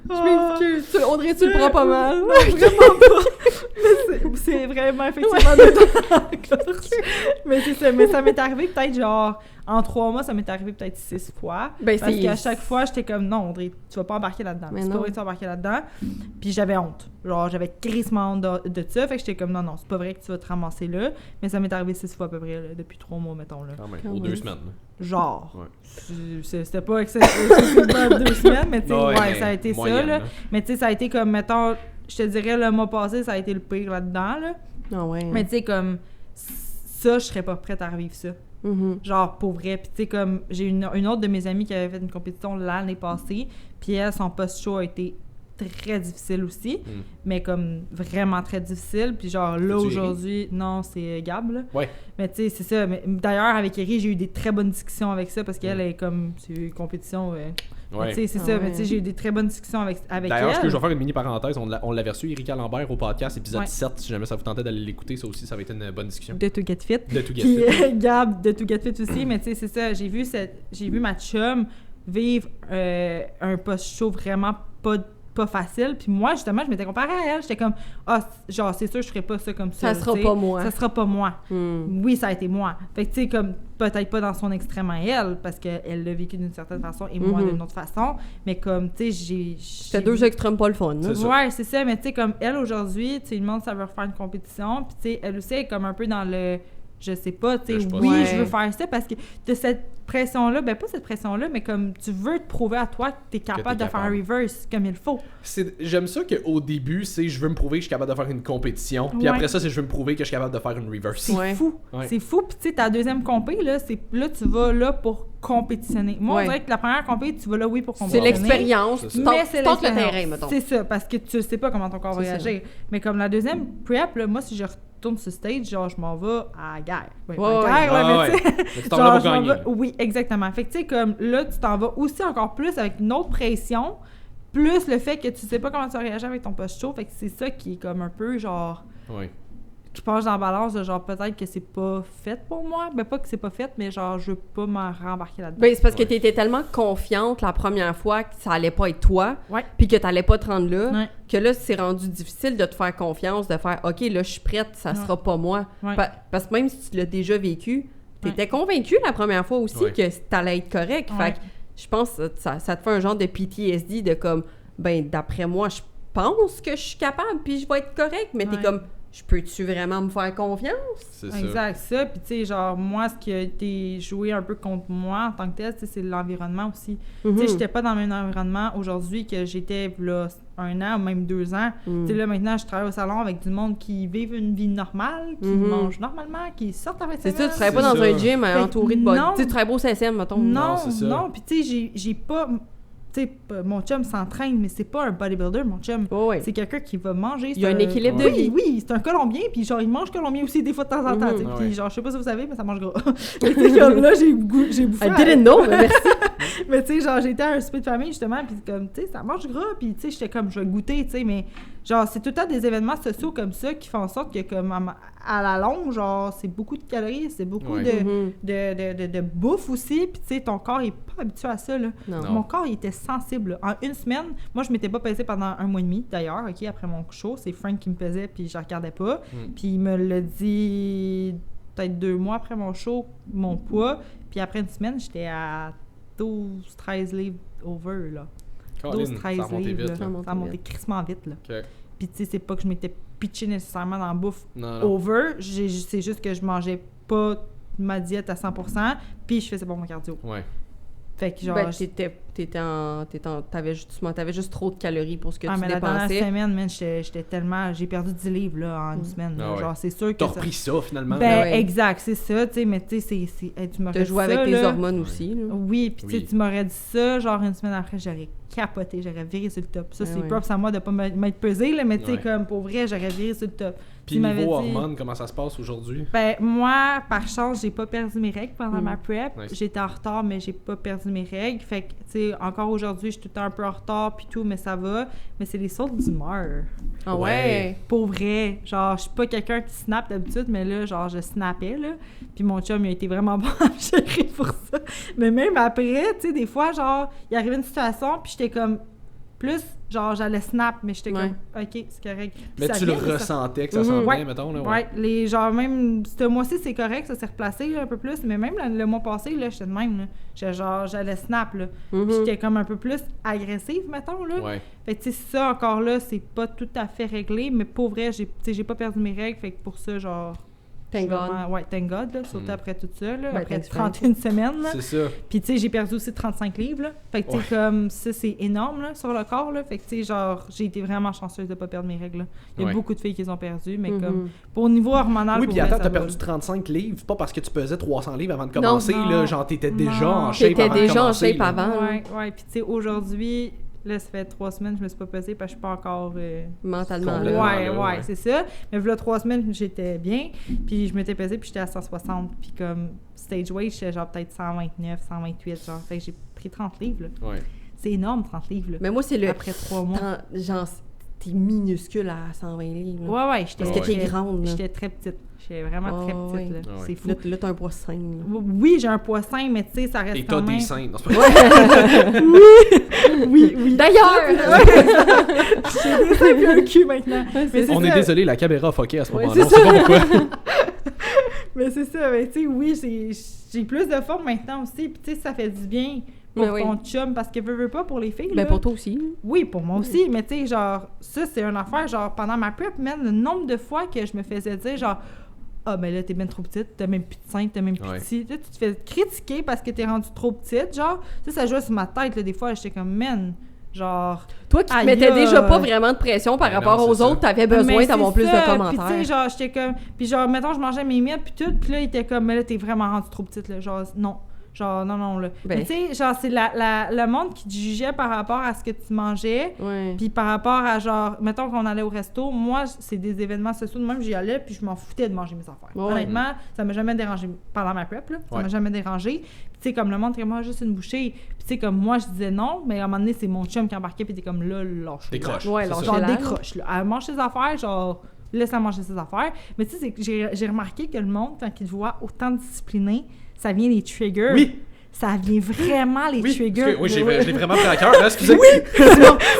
Je m'excuse. Audrey, tu le prends pas mal. non, vraiment pas. Mais c'est vraiment effectivement de Mais c'est ça. Mais ça m'est arrivé peut-être genre en 3 mois, ça m'est arrivé peut-être 6 fois. Ben, parce c'est- qu'à chaque fois, j'étais comme non, Audrey, tu vas pas embarquer là-dedans. Mais C'est pas non. vrai que tu vas embarquer là-dedans. Puis j'avais honte. Genre, j'avais crissement honte de ça. Fait que j'étais comme non, c'est pas vrai que tu vas te ramasser là. Mais ça m'est arrivé 6 fois à peu près là, depuis 3 mois, mettons là. Quand même, Quand aux même. 2 semaines. là. Genre. Ouais. C'était pas excessivement 2 semaines, mais tu sais, Ouais, ouais, mais ça a été moyenne, ça, là. là. Mais tu sais, ça a été comme, mettons, je te dirais, le mois passé, ça a été le pire là-dedans, là. Ah ouais. Mais tu sais, comme, ça, je serais pas prête à revivre ça. Mhm. Genre, pour vrai. Puis tu sais, comme, j'ai une autre de mes amies qui avait fait une compétition l'année passée, puis elle, son post-show a été très difficile aussi, mais comme vraiment très difficile. Puis genre là As-tu aujourd'hui, non, c'est Gab, là. Ouais. Mais tu sais, c'est ça. Mais, d'ailleurs, avec Eri, j'ai eu des très bonnes discussions avec ça parce qu'elle est comme, c'est une compétition. Ouais. Tu sais, c'est Ah ça. ouais. Mais tu sais, j'ai eu des très bonnes discussions avec D'ailleurs, elle. je vais faire une mini parenthèse. On l'avait reçu, Erika Lambert, au podcast, épisode Ouais. 7. Si jamais ça vous tentait d'aller l'écouter, ça aussi, ça va être une bonne discussion. De To Get Fit. De tout Puis gâter. Gab de To Get Fit aussi. Mais tu sais, c'est ça. J'ai vu ma chum vivre un post-show vraiment pas pas facile. Puis moi, justement, je m'étais comparée à elle. J'étais comme, genre, c'est sûr, je ferais pas ça comme ça. Ça sera pas moi. Ça sera pas moi. Oui, ça a été moi. Fait que, tu sais, comme, peut-être pas dans son extrême à elle, parce qu'elle l'a vécu d'une certaine façon et moi d'une autre façon. Mais comme, tu sais, C'était deux extrêmes pas le fun. Hein? Ouais, c'est ça. Mais tu sais, comme, elle, aujourd'hui, tu sais, il demande si elle veut refaire une compétition. Puis, tu sais, elle aussi, elle est comme un peu dans le... Je sais pas, tu sais, oui, je veux faire ça parce que de cette pression-là, ben pas cette pression-là, mais comme tu veux te prouver à toi que t'es capable de faire un reverse comme il faut. J'aime ça qu'au début, c'est je veux me prouver que je suis capable de faire une compétition, puis après ça, c'est je veux me prouver que je suis capable de faire une reverse. C'est fou. Ouais. C'est fou, puis tu sais, ta deuxième compé, là, tu vas là pour compétitionner. Moi, on dirait que la première compé, tu vas là, oui, pour compétitionner. C'est l'expérience, tu tentes le terrain, mettons. C'est ça, parce que tu sais pas comment ton corps va réagir. Mais comme la deuxième prep, là, moi, si je retourne sur stage, genre, je m'en vais à la guerre. Mais tu t'en vas pour gagner. Oui, exactement. Fait que, tu sais, comme là, tu t'en vas aussi encore plus avec une autre pression, plus le fait que tu sais pas comment tu vas réagir avec ton post-show. Fait que c'est ça qui est comme un peu, genre... Oui. Je penche dans la balance de genre peut-être que c'est pas fait pour moi. Ben pas que c'est pas fait, mais genre je veux pas m'en rembarquer là-dedans. Ben c'est parce que t'étais tellement confiante la première fois que ça allait pas être toi, puis que t'allais pas te rendre là, que là c'est rendu difficile de te faire confiance, de faire OK, là je suis prête, ça sera pas moi. Parce que même si tu l'as déjà vécu, t'étais convaincue la première fois aussi que t'allais être correct. Fait que je pense que ça te fait un genre de PTSD de comme, ben d'après moi, je pense que je suis capable puis je vais être correct, mais t'es comme... Je peux-tu vraiment me faire confiance? C'est ça. Exact, ça. Puis, tu sais, genre, moi, ce qui a été joué un peu contre moi en tant que tel, c'est l'environnement aussi. Tu sais, j'étais pas dans le même environnement aujourd'hui que j'étais, là, 1 an ou même 2 ans. Tu sais, là, maintenant, je travaille au salon avec du monde qui vivent une vie normale, qui mangent normalement, qui sortent avec C'est ça, tu travailles pas dans un gym entouré de body. Tu travailles pas au CSM, mettons. Non. Puis, tu sais, j'ai pas... Tu sais, mon chum s'entraîne, mais c'est pas un bodybuilder, mon chum. C'est quelqu'un qui va manger. Il y a un équilibre de vie. Oui, c'est un Colombien, puis genre, il mange Colombien aussi des fois de temps en temps. Puis genre, je sais pas si vous savez, mais ça mange gras. Mais tu sais, comme là, j'ai bouffé. I didn't know, mais merci. Mais tu sais, genre, j'étais à un souper de famille, justement, puis comme, tu sais, ça mange gras, puis tu sais, j'étais comme, je vais goûter, tu sais, mais genre, c'est tout le temps des événements sociaux comme ça qui font en sorte que, comme, à la longue, genre, c'est beaucoup de calories, c'est beaucoup de bouffe aussi, puis tu sais, ton corps est pas habitué à ça, là. Non. Mon corps, il était sensible. En une semaine, moi, je m'étais pas pesée pendant 1 mois et demi, d'ailleurs, OK, après mon show, c'est Frank qui me pesait, puis je regardais pas, puis il me l'a dit peut-être 2 mois après mon show, mon poids, puis après une semaine, j'étais à 12-13 livres over, là. 12-13 livres, là. Ça a monté crissement vite, là. Okay. Puis, tu sais, c'est pas que je m'étais pitché nécessairement dans la bouffe over. C'est juste que je mangeais pas ma diète à 100%, puis je faisais pas mon cardio. Ouais. Fait que, genre... Ben, t'avais juste trop de calories pour ce que tu dépensais. La dernière semaine, man, j'étais tellement... J'ai perdu 10 livres, là, en une semaine. Là. Genre, c'est sûr que... T'as repris ça, finalement. Ben, exact, c'est ça, tu sais, mais tu sais, tu m'aurais dit ça, t'as joué avec tes hormones aussi, là. Oui, puis tu m'aurais dit ça, genre, une semaine après, j'aurais capoté, j'aurais viré sur le top. Ça, c'est props à moi de pas m'être pesé, là, mais tu sais, comme, pour vrai, j'aurais viré sur le top. Puis niveau hormones, comment ça se passe aujourd'hui? Ben, moi, par chance, j'ai pas perdu mes règles pendant ma prep. Nice. J'étais en retard, mais j'ai pas perdu mes règles. Fait que, tu sais, encore aujourd'hui, je suis tout le temps un peu en retard puis tout, mais ça va. Mais c'est les sautes d'humeur. Ah ouais? Pour vrai. Genre, je suis pas quelqu'un qui snap d'habitude, mais là, genre, je snappais, là. Puis mon chum, il a été vraiment bon à me gérer pour ça. Mais même après, tu sais, des fois, genre, il arrivait une situation, puis j'étais comme... Plus, genre, j'allais snap, mais j'étais comme, OK, c'est correct. Puis mais tu le ressentais que ça s'en venait, mettons, là? Ouais, genre, même, ce mois-ci, c'est correct, ça s'est replacé, là, un peu plus, mais même le mois passé, là, j'étais de même, là. Genre, j'allais snap, là. Puis j'étais comme un peu plus agressive, mettons, là. Ouais. Fait que, tu sais, ça, encore là, c'est pas tout à fait réglé, mais pour vrai, j'ai pas perdu mes règles, fait que pour ça, genre... Thank God. Ouais, thank God, là, surtout après tout ça, là, après 31 semaines, là. C'est ça. Puis, tu sais, j'ai perdu aussi 35 livres, là. Fait que, tu sais, comme, ça, c'est énorme, là, sur le corps, là. Fait que, tu sais, genre, j'ai été vraiment chanceuse de pas perdre mes règles, là. Il y a beaucoup de filles qui les ont perdues, mais comme, pour niveau hormonal... Oui, puis attends, t'as perdu 35 livres, pas parce que tu pesais 300 livres avant de commencer, là. Genre, t'étais déjà en shape avant de commencer. T'étais déjà en shape avant. Ouais. Puis, tu sais, aujourd'hui... Là, ça fait 3 semaines que je me suis pas pesée parce que je suis pas encore... mentalement là. Ouais, c'est ça. Mais voilà 3 semaines, j'étais bien. Puis je m'étais pesée, puis j'étais à 160. Puis comme stage weight, j'étais genre peut-être 129, 128, genre. Fait que j'ai pris 30 livres, là. Ouais. C'est énorme, 30 livres, là. Mais moi, c'est le... Après 3 mois. Genre, t'es minuscule à 120 livres. Là. Ouais, j'étais... Parce que t'es grande, là. J'étais très petite. J'étais vraiment très petite, là. Ah ouais. C'est fou. Là, t'as un poids sain. Oui, j'ai un poids sain, mais tu sais, ça reste Et quand t'as même... des seins. Non, c'est pas Oui. D'ailleurs! J'ai des seins puis un cul maintenant. Mais c'est On ça. est désolé, la caméra a fucké à ce Ouais, moment-là. On c'est sait pas pourquoi. Mais c'est ça, mais tu sais, oui, j'ai plus de forme maintenant aussi, puis tu sais, ça fait du bien pour Ben oui. ton chum, parce que veux pas pour les filles, Ben là. pour toi aussi. Oui, pour moi aussi, mais tu sais, genre, ça, c'est une affaire, genre, pendant ma prep, man, le nombre de fois que je me faisais dire, genre, ah, ben là, t'es bien trop petite, t'as même plus de seins, t'as même plus de ci. Là, tu te fais critiquer parce que t'es rendue trop petite, genre, ça jouait sur ma tête, là, des fois, j'étais comme, man, genre... Toi qui te Aïe, mettais déjà pas vraiment de pression par Ben rapport non, aux c'est ça. autres, t'avais besoin Mais d'avoir c'est plus ça, de commentaires. Puis tu sais, genre, j'étais comme... Puis genre, mettons, je mangeais mes miettes, puis tout, puis là, il était comme, mais là, t'es vraiment rendue trop petite, là, genre, non. Genre, non, là. Ben. Mais tu sais, genre, c'est le monde qui te jugeait par rapport à ce que tu mangeais, Ouais. puis par rapport à, genre, mettons qu'on allait au resto, moi, c'est des événements sociaux, de même, j'y allais, puis je m'en foutais de manger mes affaires. Ouais. Honnêtement, ça m'a jamais dérangé pendant ma prep, là. Ça m'a jamais dérangé. Puis tu sais, comme le monde, était moi, juste une bouchée. Puis tu sais, comme moi, je disais non, mais à un moment donné, c'est mon chum qui embarquait, puis t'es comme, là, lâche. Décroche. Ouais, c'est lâche. ça. Genre, Gélage. décroche, là. Elle mange ses affaires, genre, laisse-la manger ses affaires. Mais tu sais, c'est que j'ai remarqué que le monde, quand il te voit autant discipliné, ça vient des triggers. Oui. Ça vient vraiment les Oui, triggers. parce que- oui, je l'ai vraiment pris à cœur. Là, excusez.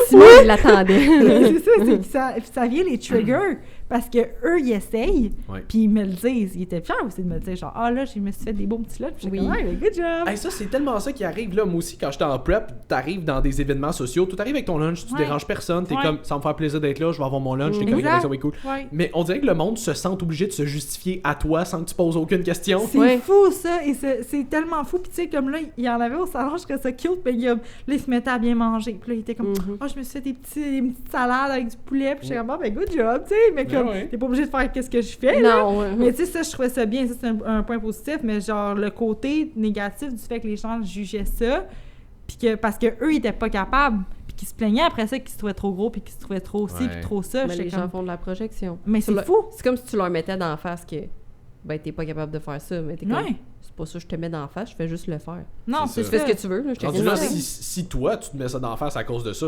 Simon, il l'attendait. C'est ça, c'est que ça vient les triggers. Parce que eux, ils essayent, Ouais. puis ils me le disent. Ils étaient fiers aussi de me dire, genre, ah là, je me suis fait des beaux petits lots. Puis j'étais Oui. comme, ouais, good job. Hey, ça, c'est tellement ça qui arrive là. Moi aussi, quand j'étais en prep, t'arrives dans des événements sociaux, tout arrive avec ton lunch, tu Ouais. déranges personne, t'es Ouais. comme, ça va me faire plaisir d'être là, je vais avoir mon lunch, t'es correct Exact. avec ça, oui, cool. Ouais. Mais on dirait que le monde se sent obligé de se justifier à toi sans que tu poses aucune question. C'est Ouais. fou, ça, et c'est tellement fou. Puis tu sais, comme là, il y en avait au salon, je trouvais ça cute, puis là, il se mettait à bien manger. Puis là, il était comme, Mhm. oh, je me suis fait des petites salades avec du poulet, puis j'étais comme, ah, ben good job, tu sais, mais Ben comme, ouais. t'es pas obligé de faire qu'est-ce que je fais, là. Non, ouais. Mais tu sais, ça, je trouvais ça bien, ça, c'est un point positif, mais genre, le côté négatif du fait que les gens jugeaient ça, puis que, parce que eux ils étaient pas capables, puis qu'ils se plaignaient après ça, qu'ils se trouvaient trop gros, puis qu'ils se trouvaient trop ci, Ouais. puis trop ça, Mais j'étais les comme... gens font de la projection. Mais c'est Tu leur- fou! C'est comme si tu leur mettais d'en face que ben t'es pas capable de faire ça, mais t'es comme Ouais. c'est pas ça que je te mets d'en face, je fais juste le faire. Non, C'est c'est Tu fais ça. ce que tu veux, là, je te Rendu dis là, non. si toi, tu te mets ça d'en face à cause de ça,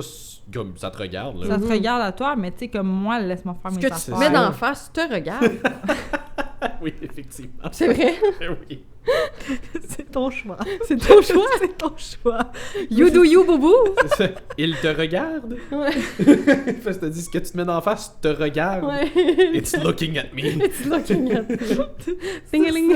comme ça te regarde. Là. Ça te regarde à toi, mais tu sais, comme moi, laisse-moi faire Ce mes que tu affaires. te mets d'en face te regarde. Oui, effectivement. C'est vrai. Oui. C'est ton choix. C'est ton choix. C'est ton choix. You do you, boubou. C'est ça. Il te regarde. Ouais. Fait que dit ce que tu te mets d'en face te regarde. Ouais. It's looking at me. It's looking at me. Sing-a-ling.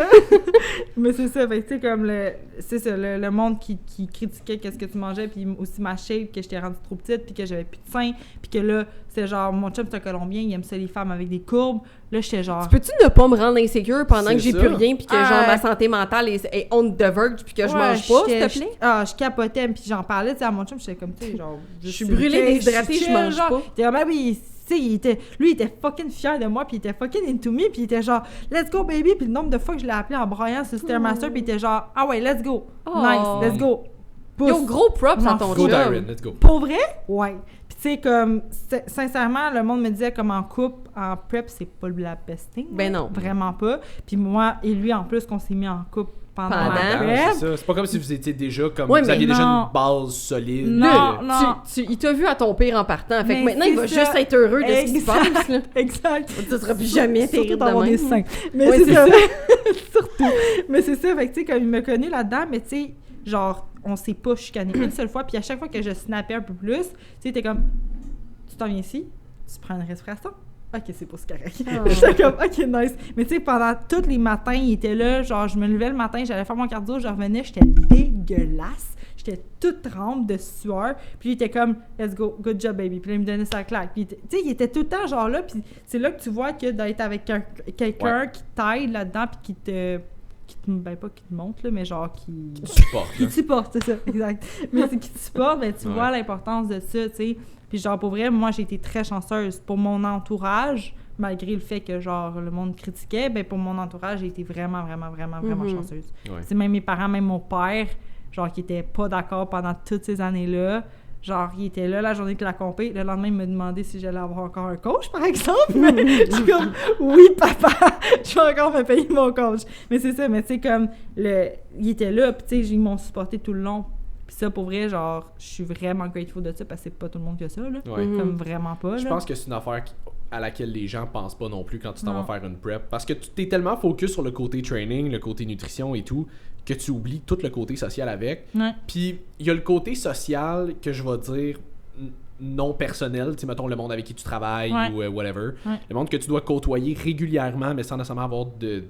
Mais c'est ça, fait que tu sais, comme le monde qui critiquait qu'est-ce que tu mangeais, puis aussi ma shape, que j'étais rendue trop petite, puis que j'avais plus de seins, puis que là, c'est genre, mon chum, c'est un Colombien, il aime ça les femmes avec des courbes. Là, j'étais genre... Peux-tu ne pas me rendre insécure pendant C'est que j'ai ça. plus rien, puis que Ah, genre ma santé mentale est on the verge, puis que je Ouais, mange pas, s'il te j'étais- plaît? je capotais, puis j'en parlais, tu sais, à mon chum, j'étais comme, tu sais, genre... Je suis brûlée, déshydratée, je mange pas. T'es comme, ah oui, tu sais, lui, il était fucking fier de moi, puis il était fucking into me, puis il était genre, let's go, baby, puis le nombre de fois que je l'ai appelé en broyant sur Stairmaster, puis il était genre, ah ouais, let's go, Oh. nice, let's go. Yo, Pousse. gros props M'en à ton Go job. Darren, let's go. Pour vrai? Ouais. Puis tu sais, comme, sincèrement, le monde me disait comme en couple, en prep, c'est pas de la pesting. Ben non. Vraiment pas. Puis moi et lui, en plus, qu'on s'est mis en couple pendant Pendant. la Ah, prep. c'est ça. C'est pas comme si vous étiez déjà comme. Ouais, vous mais aviez déjà non. une base solide. Non, non. Il t'a vu à ton pire en partant. Fait Mais que maintenant, il va c'est ça. juste être heureux de ce qui se Exact. passe. Là. Exact. Ça sera plus jamais Surtout terrible de d'avoir même. des seins. Mais Ouais, c'est c'est ça. Surtout. Mais c'est ça. Fait que, tu sais, comme il me connaît là-dedans, mais tu sais, genre, on s'est pas chicané une seule fois. Puis à chaque fois que je snappais un peu plus, tu sais, t'es comme, tu t'en viens ici, tu prends une respiration. Ok, c'est pas ce correct. Oh. J'étais comme, ok, nice. Mais tu sais, pendant tous les matins, il était là. Genre, je me levais le matin, j'allais faire mon cardio, je revenais, j'étais dégueulasse. J'étais toute trempe de sueur. Puis il était comme, let's go, good job, baby. Puis là, il me donnait sa claque. Puis tu sais, il était tout le temps genre là. Puis c'est là que tu vois que d'être avec quelqu'un Ouais. qui t'aide là-dedans, puis ben pas qui te montre, là, mais genre qui Tu supportes. qui te supporte, c'est ça, exact. Mais c'est qui te supporte, ben tu Ouais. vois l'importance de ça, tu sais. Puis genre, pour vrai, moi, j'ai été très chanceuse. Pour mon entourage, malgré le fait que, genre, le monde critiquait, ben pour mon entourage, j'ai été vraiment, vraiment, vraiment, vraiment Mhm. chanceuse. Ouais. C'est même mes parents, même mon père, genre, qui était pas d'accord pendant toutes ces années-là. Genre, il était là la journée de la compé. Le lendemain, il me demandait si j'allais avoir encore un coach, par exemple. Mais je suis comme, oui, papa, je vais encore me payer mon coach. Mais c'est ça, mais tu sais, comme, il était là, puis tu sais, ils m'ont supporté tout le long. Puis ça, pour vrai, genre, je suis vraiment grateful de ça parce que c'est pas tout le monde qui a ça, là. Ouais. Comme vraiment pas, Je là. pense que c'est une affaire à laquelle les gens pensent pas non plus quand tu t'en Non. vas faire une prep. Parce que tu t'es tellement focus sur le côté training, le côté nutrition et tout, que tu oublies tout le côté social avec. Ouais. Puis il y a le côté social que je vais dire non personnel, tu sais, mettons le monde avec qui tu travailles Ouais. ou whatever. Ouais. Le monde que tu dois côtoyer régulièrement, mais sans nécessairement avoir de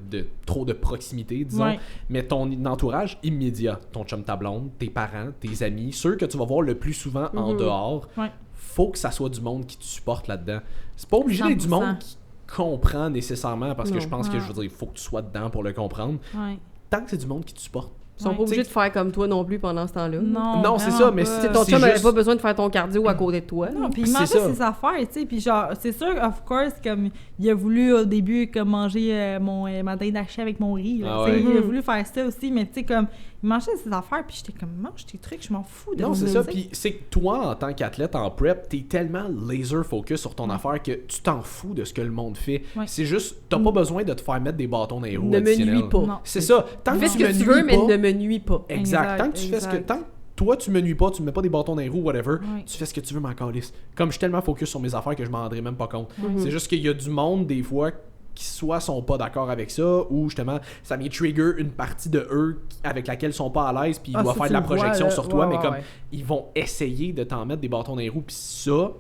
trop de proximité, disons. Ouais. Mais ton entourage immédiat, ton chum, ta blonde, tes parents, tes amis, ceux que tu vas voir le plus souvent en dehors, Ouais. faut que ça soit du monde qui te supporte là-dedans. C'est pas obligé d'être du 100%. monde qui comprend nécessairement, parce que Non. je pense que Ouais. je veux dire, il faut que tu sois dedans pour le comprendre. Ouais. Tant que c'est du monde qui te supporte. Ils sont Ouais. pas obligés T'sais, de faire comme toi non plus pendant ce temps-là. Non, c'est vraiment ça, mais pas. c'est- Ton c'est chum avait juste- pas besoin de faire ton cardio à côté de toi. Non, puis il C'est mangeait ça. ses affaires, tu sais, puis genre, c'est sûr, of course, comme, il a voulu au début, comme, manger ma dinde hachée avec mon riz, là, Ah tu sais, ouais. il a voulu faire ça aussi, mais tu sais, comme, il mangeait ses affaires, puis j'étais comme, mange tes trucs, je m'en fous de Non, mon c'est ça. tu sais. Puis c'est que toi, en tant qu'athlète en prep, t'es tellement laser focus sur ton affaire que tu t'en fous de ce que le monde fait. Ouais. C'est juste, t'as pas besoin de te faire mettre des bâtons dans les roues Ne me additionnels. nuis pas. Non. C'est ça. Tant Fais que ce tu que me tu veux, nuis mais pas, ne me nuis pas. Exact. Tant que tu fais ce que. Exact. Tant que toi, tu me nuis pas, tu me mets pas des bâtons dans les roues, whatever, Ouais. tu fais ce que tu veux, m'en calisse. Comme je suis tellement focus sur mes affaires que je m'en rendrai même pas compte. Mhm. C'est juste qu'il y a du monde, des fois, qui soit sont pas d'accord avec ça, ou justement, ça m'est trigger une partie de eux avec laquelle ils sont pas à l'aise, puis ils Ah, doivent ça, faire tu de la le vois, projection là. sur toi, Ouais, mais ouais, comme ouais. ils vont essayer de t'en mettre des bâtons dans les roues, puis ça,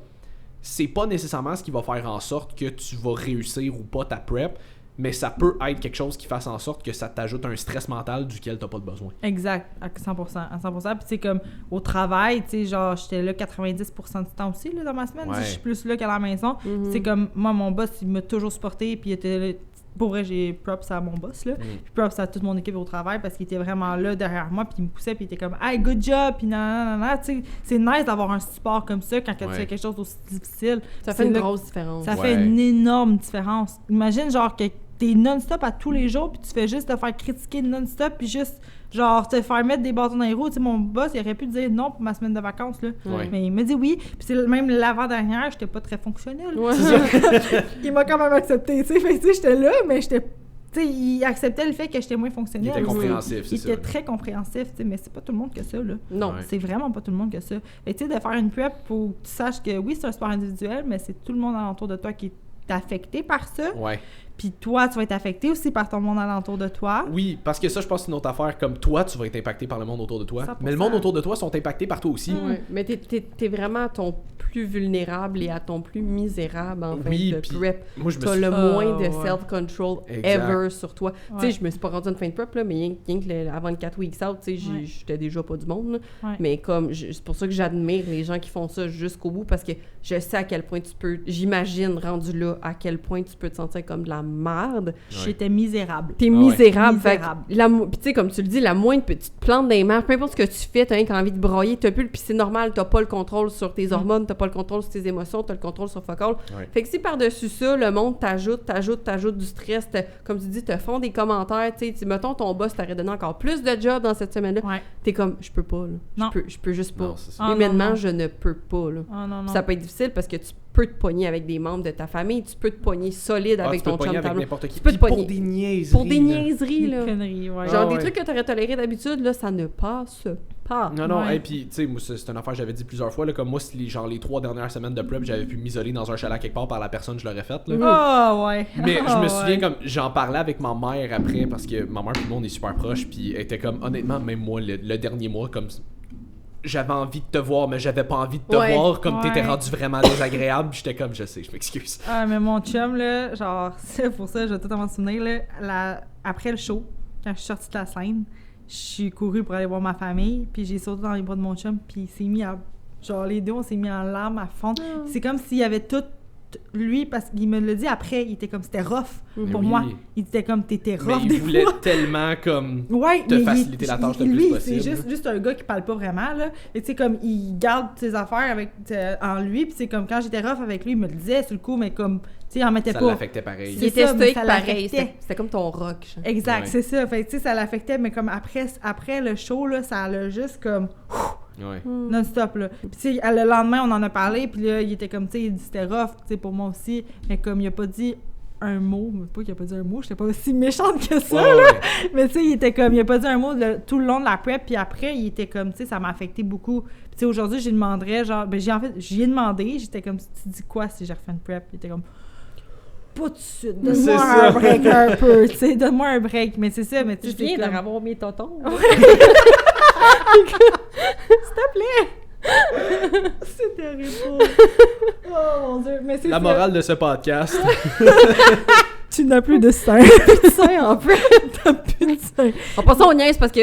c'est pas nécessairement ce qui va faire en sorte que tu vas réussir ou pas ta prep, mais ça peut être quelque chose qui fasse en sorte que ça t'ajoute un stress mental duquel t'as pas de besoin. Exact, à 100%. À 100%. Puis, tu sais, comme au travail, tu sais, genre, j'étais là 90% du temps aussi, là, dans ma semaine. Ouais. Tu sais, je suis plus là qu'à la maison. Mhm. C'est comme, moi, mon boss, il m'a toujours supporté, puis il était là. Pour vrai, j'ai props à mon boss, là. Puis props à toute mon équipe au travail, parce qu'il était vraiment là derrière moi, puis il me poussait, puis il était comme, hey, good job, puis nanana. Tu sais, c'est nice d'avoir un support comme ça quand tu Ouais. fais quelque chose d'aussi difficile. Ça C'est fait une là- grosse différence. Ça Ouais. fait une énorme différence. Imagine, genre, que t'es non-stop à tous les jours, puis tu fais juste te faire critiquer non-stop, puis juste, genre, te faire mettre des bâtons dans les roues. Tu sais, mon boss, il aurait pu dire non pour ma semaine de vacances, là. Ouais. Mais il m'a dit oui. Puis c'est même l'avant-dernière, j'étais pas très fonctionnelle. Ouais. Il m'a quand même accepté, tu sais. Fait que, tu sais, j'étais là, mais j'étais... Tu sais, il acceptait le fait que j'étais moins Il fonctionnelle. était compréhensif, c'est Il ça. était très compréhensif, tu sais, mais c'est pas tout le monde que ça, là. Non. Ouais. C'est vraiment pas tout le monde que ça. Fait que, tu sais, de faire une prep pour que tu saches que oui, c'est un sport individuel, mais c'est tout le monde alentour de toi qui est affecté par ça. Ouais. Puis toi, tu vas être affecté aussi par ton monde alentour de toi. Oui, parce que ça, je pense que c'est une autre affaire. Comme toi, tu vas être impacté par le monde autour de toi. 100%. Mais le monde autour de toi sont impactés par toi aussi. Ouais. Mais t'es vraiment à ton plus vulnérable et à ton plus misérable en fin Oui, de puis prep. moi, je me T'as suis... le moins de ouais. self-control Exact. ever sur toi. Tu sais, Ouais. je me suis pas rendue en fin de prep, là, mais rien que avant le 4 weeks out, tu sais, Ouais. j'étais déjà pas du monde. Là. Ouais. Mais comme, c'est pour ça que j'admire les gens qui font ça jusqu'au bout, parce que je sais à quel point tu peux, j'imagine rendu là, à quel point tu peux te sentir comme de la merde. J'étais misérable. T'es Ah ouais. misérable. Misérable. Fait que puis tu sais, comme tu le dis, la moindre petite plante dans les mains, peu importe ce que tu fais, t'as rien qu'envie de broyer, t'as plus, puis c'est normal, t'as pas le contrôle sur tes hormones, t'as pas le contrôle sur tes émotions, t'as le contrôle sur fuck all. Ouais. Fait que si par-dessus ça, le monde t'ajoute du stress, comme tu dis, te font des commentaires, tu sais, mettons ton boss t'aurait donné encore plus de job dans cette semaine-là, Ouais. t'es comme, je peux pas, là. Non. Je peux juste pas. Non, c'est ça. Ah, non, Humainement, non. je ne peux pas, là. Oh non, non. Puis ça peut être difficile parce que tu peux te pogner avec des membres de ta famille, tu peux te pogner solide Ah, avec tu peux ton te pogner chum avec tableau. n'importe qui. Tu peux te Puis pogner. pour des niaiseries. Pour des là. niaiseries, Des là. conneries, ouais. Genre Ah des ouais. trucs que t'aurais toléré d'habitude, là, ça ne passe pas. Non, non, Ouais. et puis, tu sais, moi, c'est une affaire que j'avais dit plusieurs fois, là, comme moi, si les 3 dernières semaines de prep, j'avais pu m'isoler dans un chalet quelque part par la personne, je l'aurais faite, là. Ah ouais. Mais je me Ah, souviens, ouais. comme, j'en parlais avec ma mère après, parce que ma mère et moi, on est super proches, puis elle était comme, honnêtement, même moi, le dernier mois, comme, j'avais envie de te voir, mais j'avais pas envie de te Ouais. voir, comme Ouais. t'étais rendu vraiment désagréable, puis j'étais comme, je sais, je m'excuse. Ah, mais mon chum, là, genre, c'est pour ça, je vais tout m'en souvenir, là, après le show, quand je suis sortie de la scène, je suis courue pour aller voir ma famille, puis j'ai sauté dans les bras de mon chum, puis il s'est mis à... Genre, les deux, on s'est mis en larmes à fond. C'est comme s'il y avait tout... Lui, parce qu'il me l'a dit après, il était comme, c'était rough pour Oui. moi. Il était comme, t'étais Mais rough il des voulait fois. tellement, comme, Ouais, te mais faciliter la tâche le plus lui, possible. c'est juste un gars qui parle pas vraiment, là. Et tu sais, comme, il garde ses affaires avec, en lui, puis c'est comme, quand j'étais rough avec lui, il me le disait sur le coup, mais comme, tu sais, il en mettait ça pas. l'affectait pareil. Il C'est était ça, mais stoïque ça pareil. l'affectait. C'était comme ton rock. genre. Exact, Ouais. c'est ça. Fait que, tu sais, ça l'affectait, mais comme après le show, là, ça l'a juste comme Ouais. non-stop, là. Puis, tu sais, le lendemain, on en a parlé, puis là, il était comme, tu sais, il dit c'était rough, tu sais, pour moi aussi, mais comme, il a pas dit un mot, mais pas qu'il a pas dit un mot, j'étais pas aussi méchante que ça, Ouais, là. ouais. Mais tu sais, il était comme, il a pas dit un mot tout le long de la prep, puis après, il était comme, tu sais, ça m'a affecté beaucoup. Puis tu sais, aujourd'hui, j'y demanderais, genre, j'y ai demandé, j'étais comme, tu dis quoi si j'ai refait une prep? Il était comme, pas tout de suite, C'est donne-moi ça. un break un peu, tu sais, donne-moi un break. Mais c'est ça, mais tu Je sais, viens c'est de comme... revoir mes totons. C'est terrible. Oh mon Dieu, mais c'est La ça. morale de ce podcast. Tu n'as plus de sein. Ça, en plus. T'as plus de sein. En passant, on niaise parce que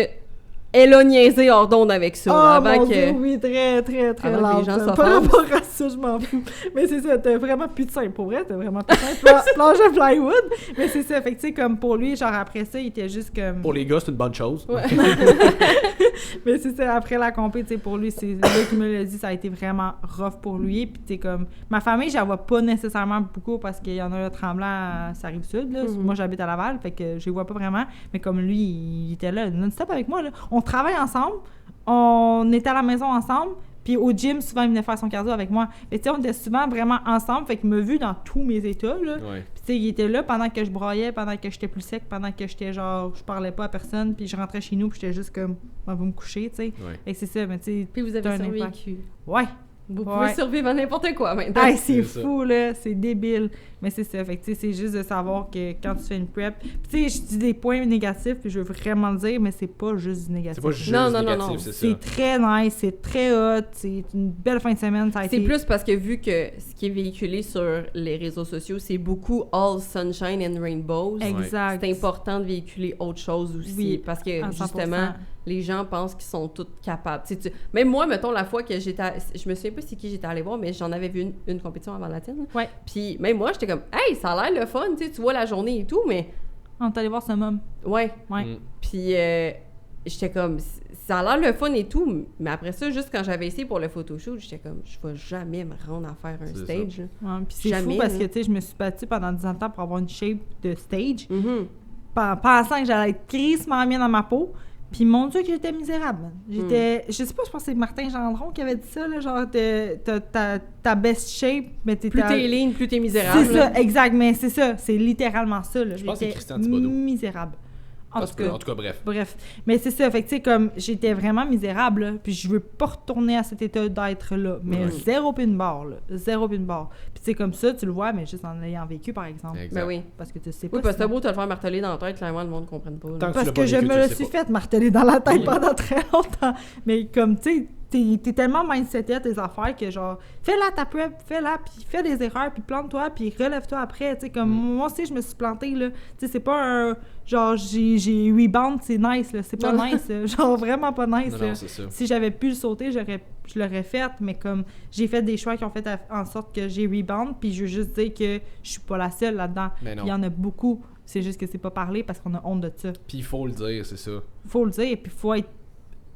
elle a niaisé hors d'onde avec ça. Oh avant mon que... Dieu, oui, très, très, très Avant que les loud. gens Par s'offensent. rapport à ça, je m'en fous. Mais c'est ça, t'as vraiment plus de sein. Pour vrai, t'as vraiment plus de sein. Planche de plywood. Mais c'est ça, fait que tu sais, comme pour lui, genre après ça, il était juste comme... Pour les gars, c'est une bonne chose. Ouais. Mais c'est ça, après la compé, tu sais, pour lui, c'est lui qui me l'a dit, ça a été vraiment rough pour lui. Puis tu sais, comme... Ma famille, je la vois pas nécessairement beaucoup parce qu'il y en a un Tremblant, ça arrive sud, là. Moi, j'habite à Laval, fait que je les vois pas vraiment. Mais comme lui, il était là, non-stop avec moi, là. On travaille ensemble. On était à la maison ensemble, puis au gym, souvent, il venait faire son cardio avec moi. Mais tu sais, on était souvent vraiment ensemble, fait qu'il m'a vu dans tous mes états, là. Ouais. Puis tu sais, il était là pendant que je broyais, pendant que j'étais plus sec, pendant que j'étais genre, je parlais pas à personne, puis je rentrais chez nous, puis j'étais juste comme, on va me coucher, tu sais. Ouais. Fait que c'est ça, mais tu sais... Puis vous avez t'as un impact. survécu. Ouais! Vous Ouais. pouvez survivre à n'importe quoi maintenant. Hey, c'est C'est ça. fou, là, c'est débile. Mais c'est ça, fait que tu sais, c'est juste de savoir que quand tu fais une prep... Puis tu sais, je dis des points négatifs, puis je veux vraiment le dire, mais c'est pas juste du négatif. C'est pas juste Non, non, négatif, non. c'est ça. C'est très nice, c'est très hot, c'est une belle fin de semaine, ça a C'est été... plus parce que vu que ce qui est véhiculé sur les réseaux sociaux, c'est beaucoup all sunshine and rainbows. Exact. C'est important de véhiculer autre chose aussi. Oui, parce que à 100%. justement, les gens pensent qu'ils sont tous capables. Tu sais, même moi, mettons, la fois que je me souviens pas c'est qui j'étais allée voir, mais j'en avais vu une compétition avant la tienne. Ouais. Puis même moi, j'étais comme, hey, ça a l'air le fun, tu vois la journée et tout, mais On est allé voir ce mom. ouais. Ouais. Mm. Puis j'étais comme, ça a l'air le fun et tout, mais après ça, juste quand j'avais essayé pour le photoshoot, j'étais comme, je vais jamais me rendre à faire un C'est stage. là. Ouais, puis c'est Jamais, fou parce là. que, tu sais, je me suis battue pendant 10 ans de temps pour avoir une shape de stage, Mhm. pensant que j'allais être crissement bien dans ma peau. Puis mon Dieu que j'étais misérable, man. J'étais... Je sais pas, je pense que c'est Martin Gendron qui avait dit ça, là, genre, t'as ta best shape, mais t'es... Plus t'es lean, plus t'es misérable. C'est ça, exact, mais c'est ça. C'est littéralement ça, là. Je pense que c'est J'étais Christian Thibodeau. misérable. En tout cas, bref. bref. Mais c'est ça, fait que tu sais, comme, j'étais vraiment misérable, là, puis je veux pas retourner à cet état d'être là. Mais Ouais. zéro pin barre, là. Zéro pin barre. Puis tu sais, comme ça, tu le vois, mais juste en l'ayant vécu, par exemple. Exact. Ben oui. Parce que tu sais pas. Oui, parce que sinon. c'est beau de te le faire marteler dans la tête, clairement, le monde ne comprenne pas. là. Tant que tu Parce l'as que pas je vécu, me tu le sais suis pas. fait marteler dans la tête Oui. pendant très longtemps. Mais comme, tu sais, t'es tellement mindseté à tes affaires que genre, fais-la ta prep, fais-la, puis fais des erreurs, puis plante-toi, puis relève-toi après. Tu sais, comme moi aussi, je me suis plantée, là. Tu sais, c'est pas un. Genre, j'ai rebound, c'est nice, là. C'est pas Non. nice, là. Genre, vraiment pas nice, Non, là. non, c'est ça. Si j'avais pu le sauter, je l'aurais fait, mais comme j'ai fait des choix qui ont fait en sorte que j'ai rebound, puis je veux juste dire que je suis pas la seule là-dedans. Mais non. Il y en a beaucoup. C'est juste que c'est pas parlé parce qu'on a honte de ça. Puis il faut le dire, c'est ça. Faut le dire, puis faut être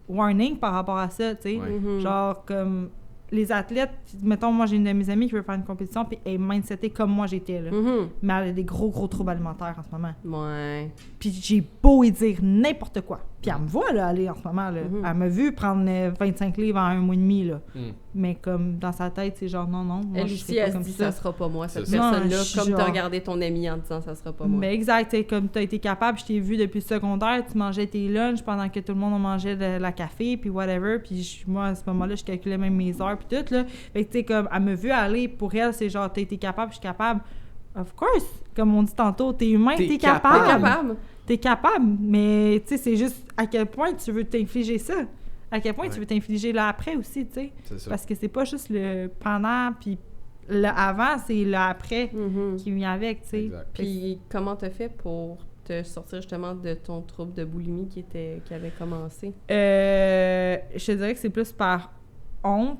warning par rapport à ça, tu sais. Ouais. Mhm. Genre, comme les athlètes, mettons, moi j'ai une de mes amies qui veut faire une compétition, puis elle est mindsetée comme moi j'étais, là. Mhm. Mais elle a des gros troubles alimentaires en ce moment. Ouais. Puis j'ai beau y dire n'importe quoi. Puis elle me voit, là, aller en ce moment, là. Mhm. Elle m'a vu prendre 25 livres en un mois et demi, là. Mm. Mais comme dans sa tête, c'est genre non, moi Elle je aussi, serais pas elle se comme dit, ça. ça sera pas moi, cette C'est ça. personne-là. Non, je suis Comme t'as genre- regardé ton ami en disant, ça sera pas moi. Mais exact, t'sais, comme t'as été capable, je t'ai vu depuis le secondaire, tu mangeais tes lunchs pendant que tout le monde mangeait de la café, puis whatever, puis moi, à ce moment-là, je calculais même mes heures, puis tout, là. Fait que, tu sais, comme, elle me vu aller, pour elle, c'est genre, t'as été capable, je suis capable. Of course! Comme on dit tantôt, t'es humain, T'es t'es capable. T'es capable! capable. T'es capable, mais, tu sais, c'est juste à quel point tu veux t'infliger ça. À quel point Ouais. tu veux t'infliger là après aussi, tu sais. C'est ça. Parce que c'est pas juste le pendant, puis le avant, c'est le après Mhm. qui vient avec, tu sais. Exact. Puis comment t'as fait pour te sortir justement de ton trouble de boulimie qui avait commencé? Je te dirais que c'est plus par honte.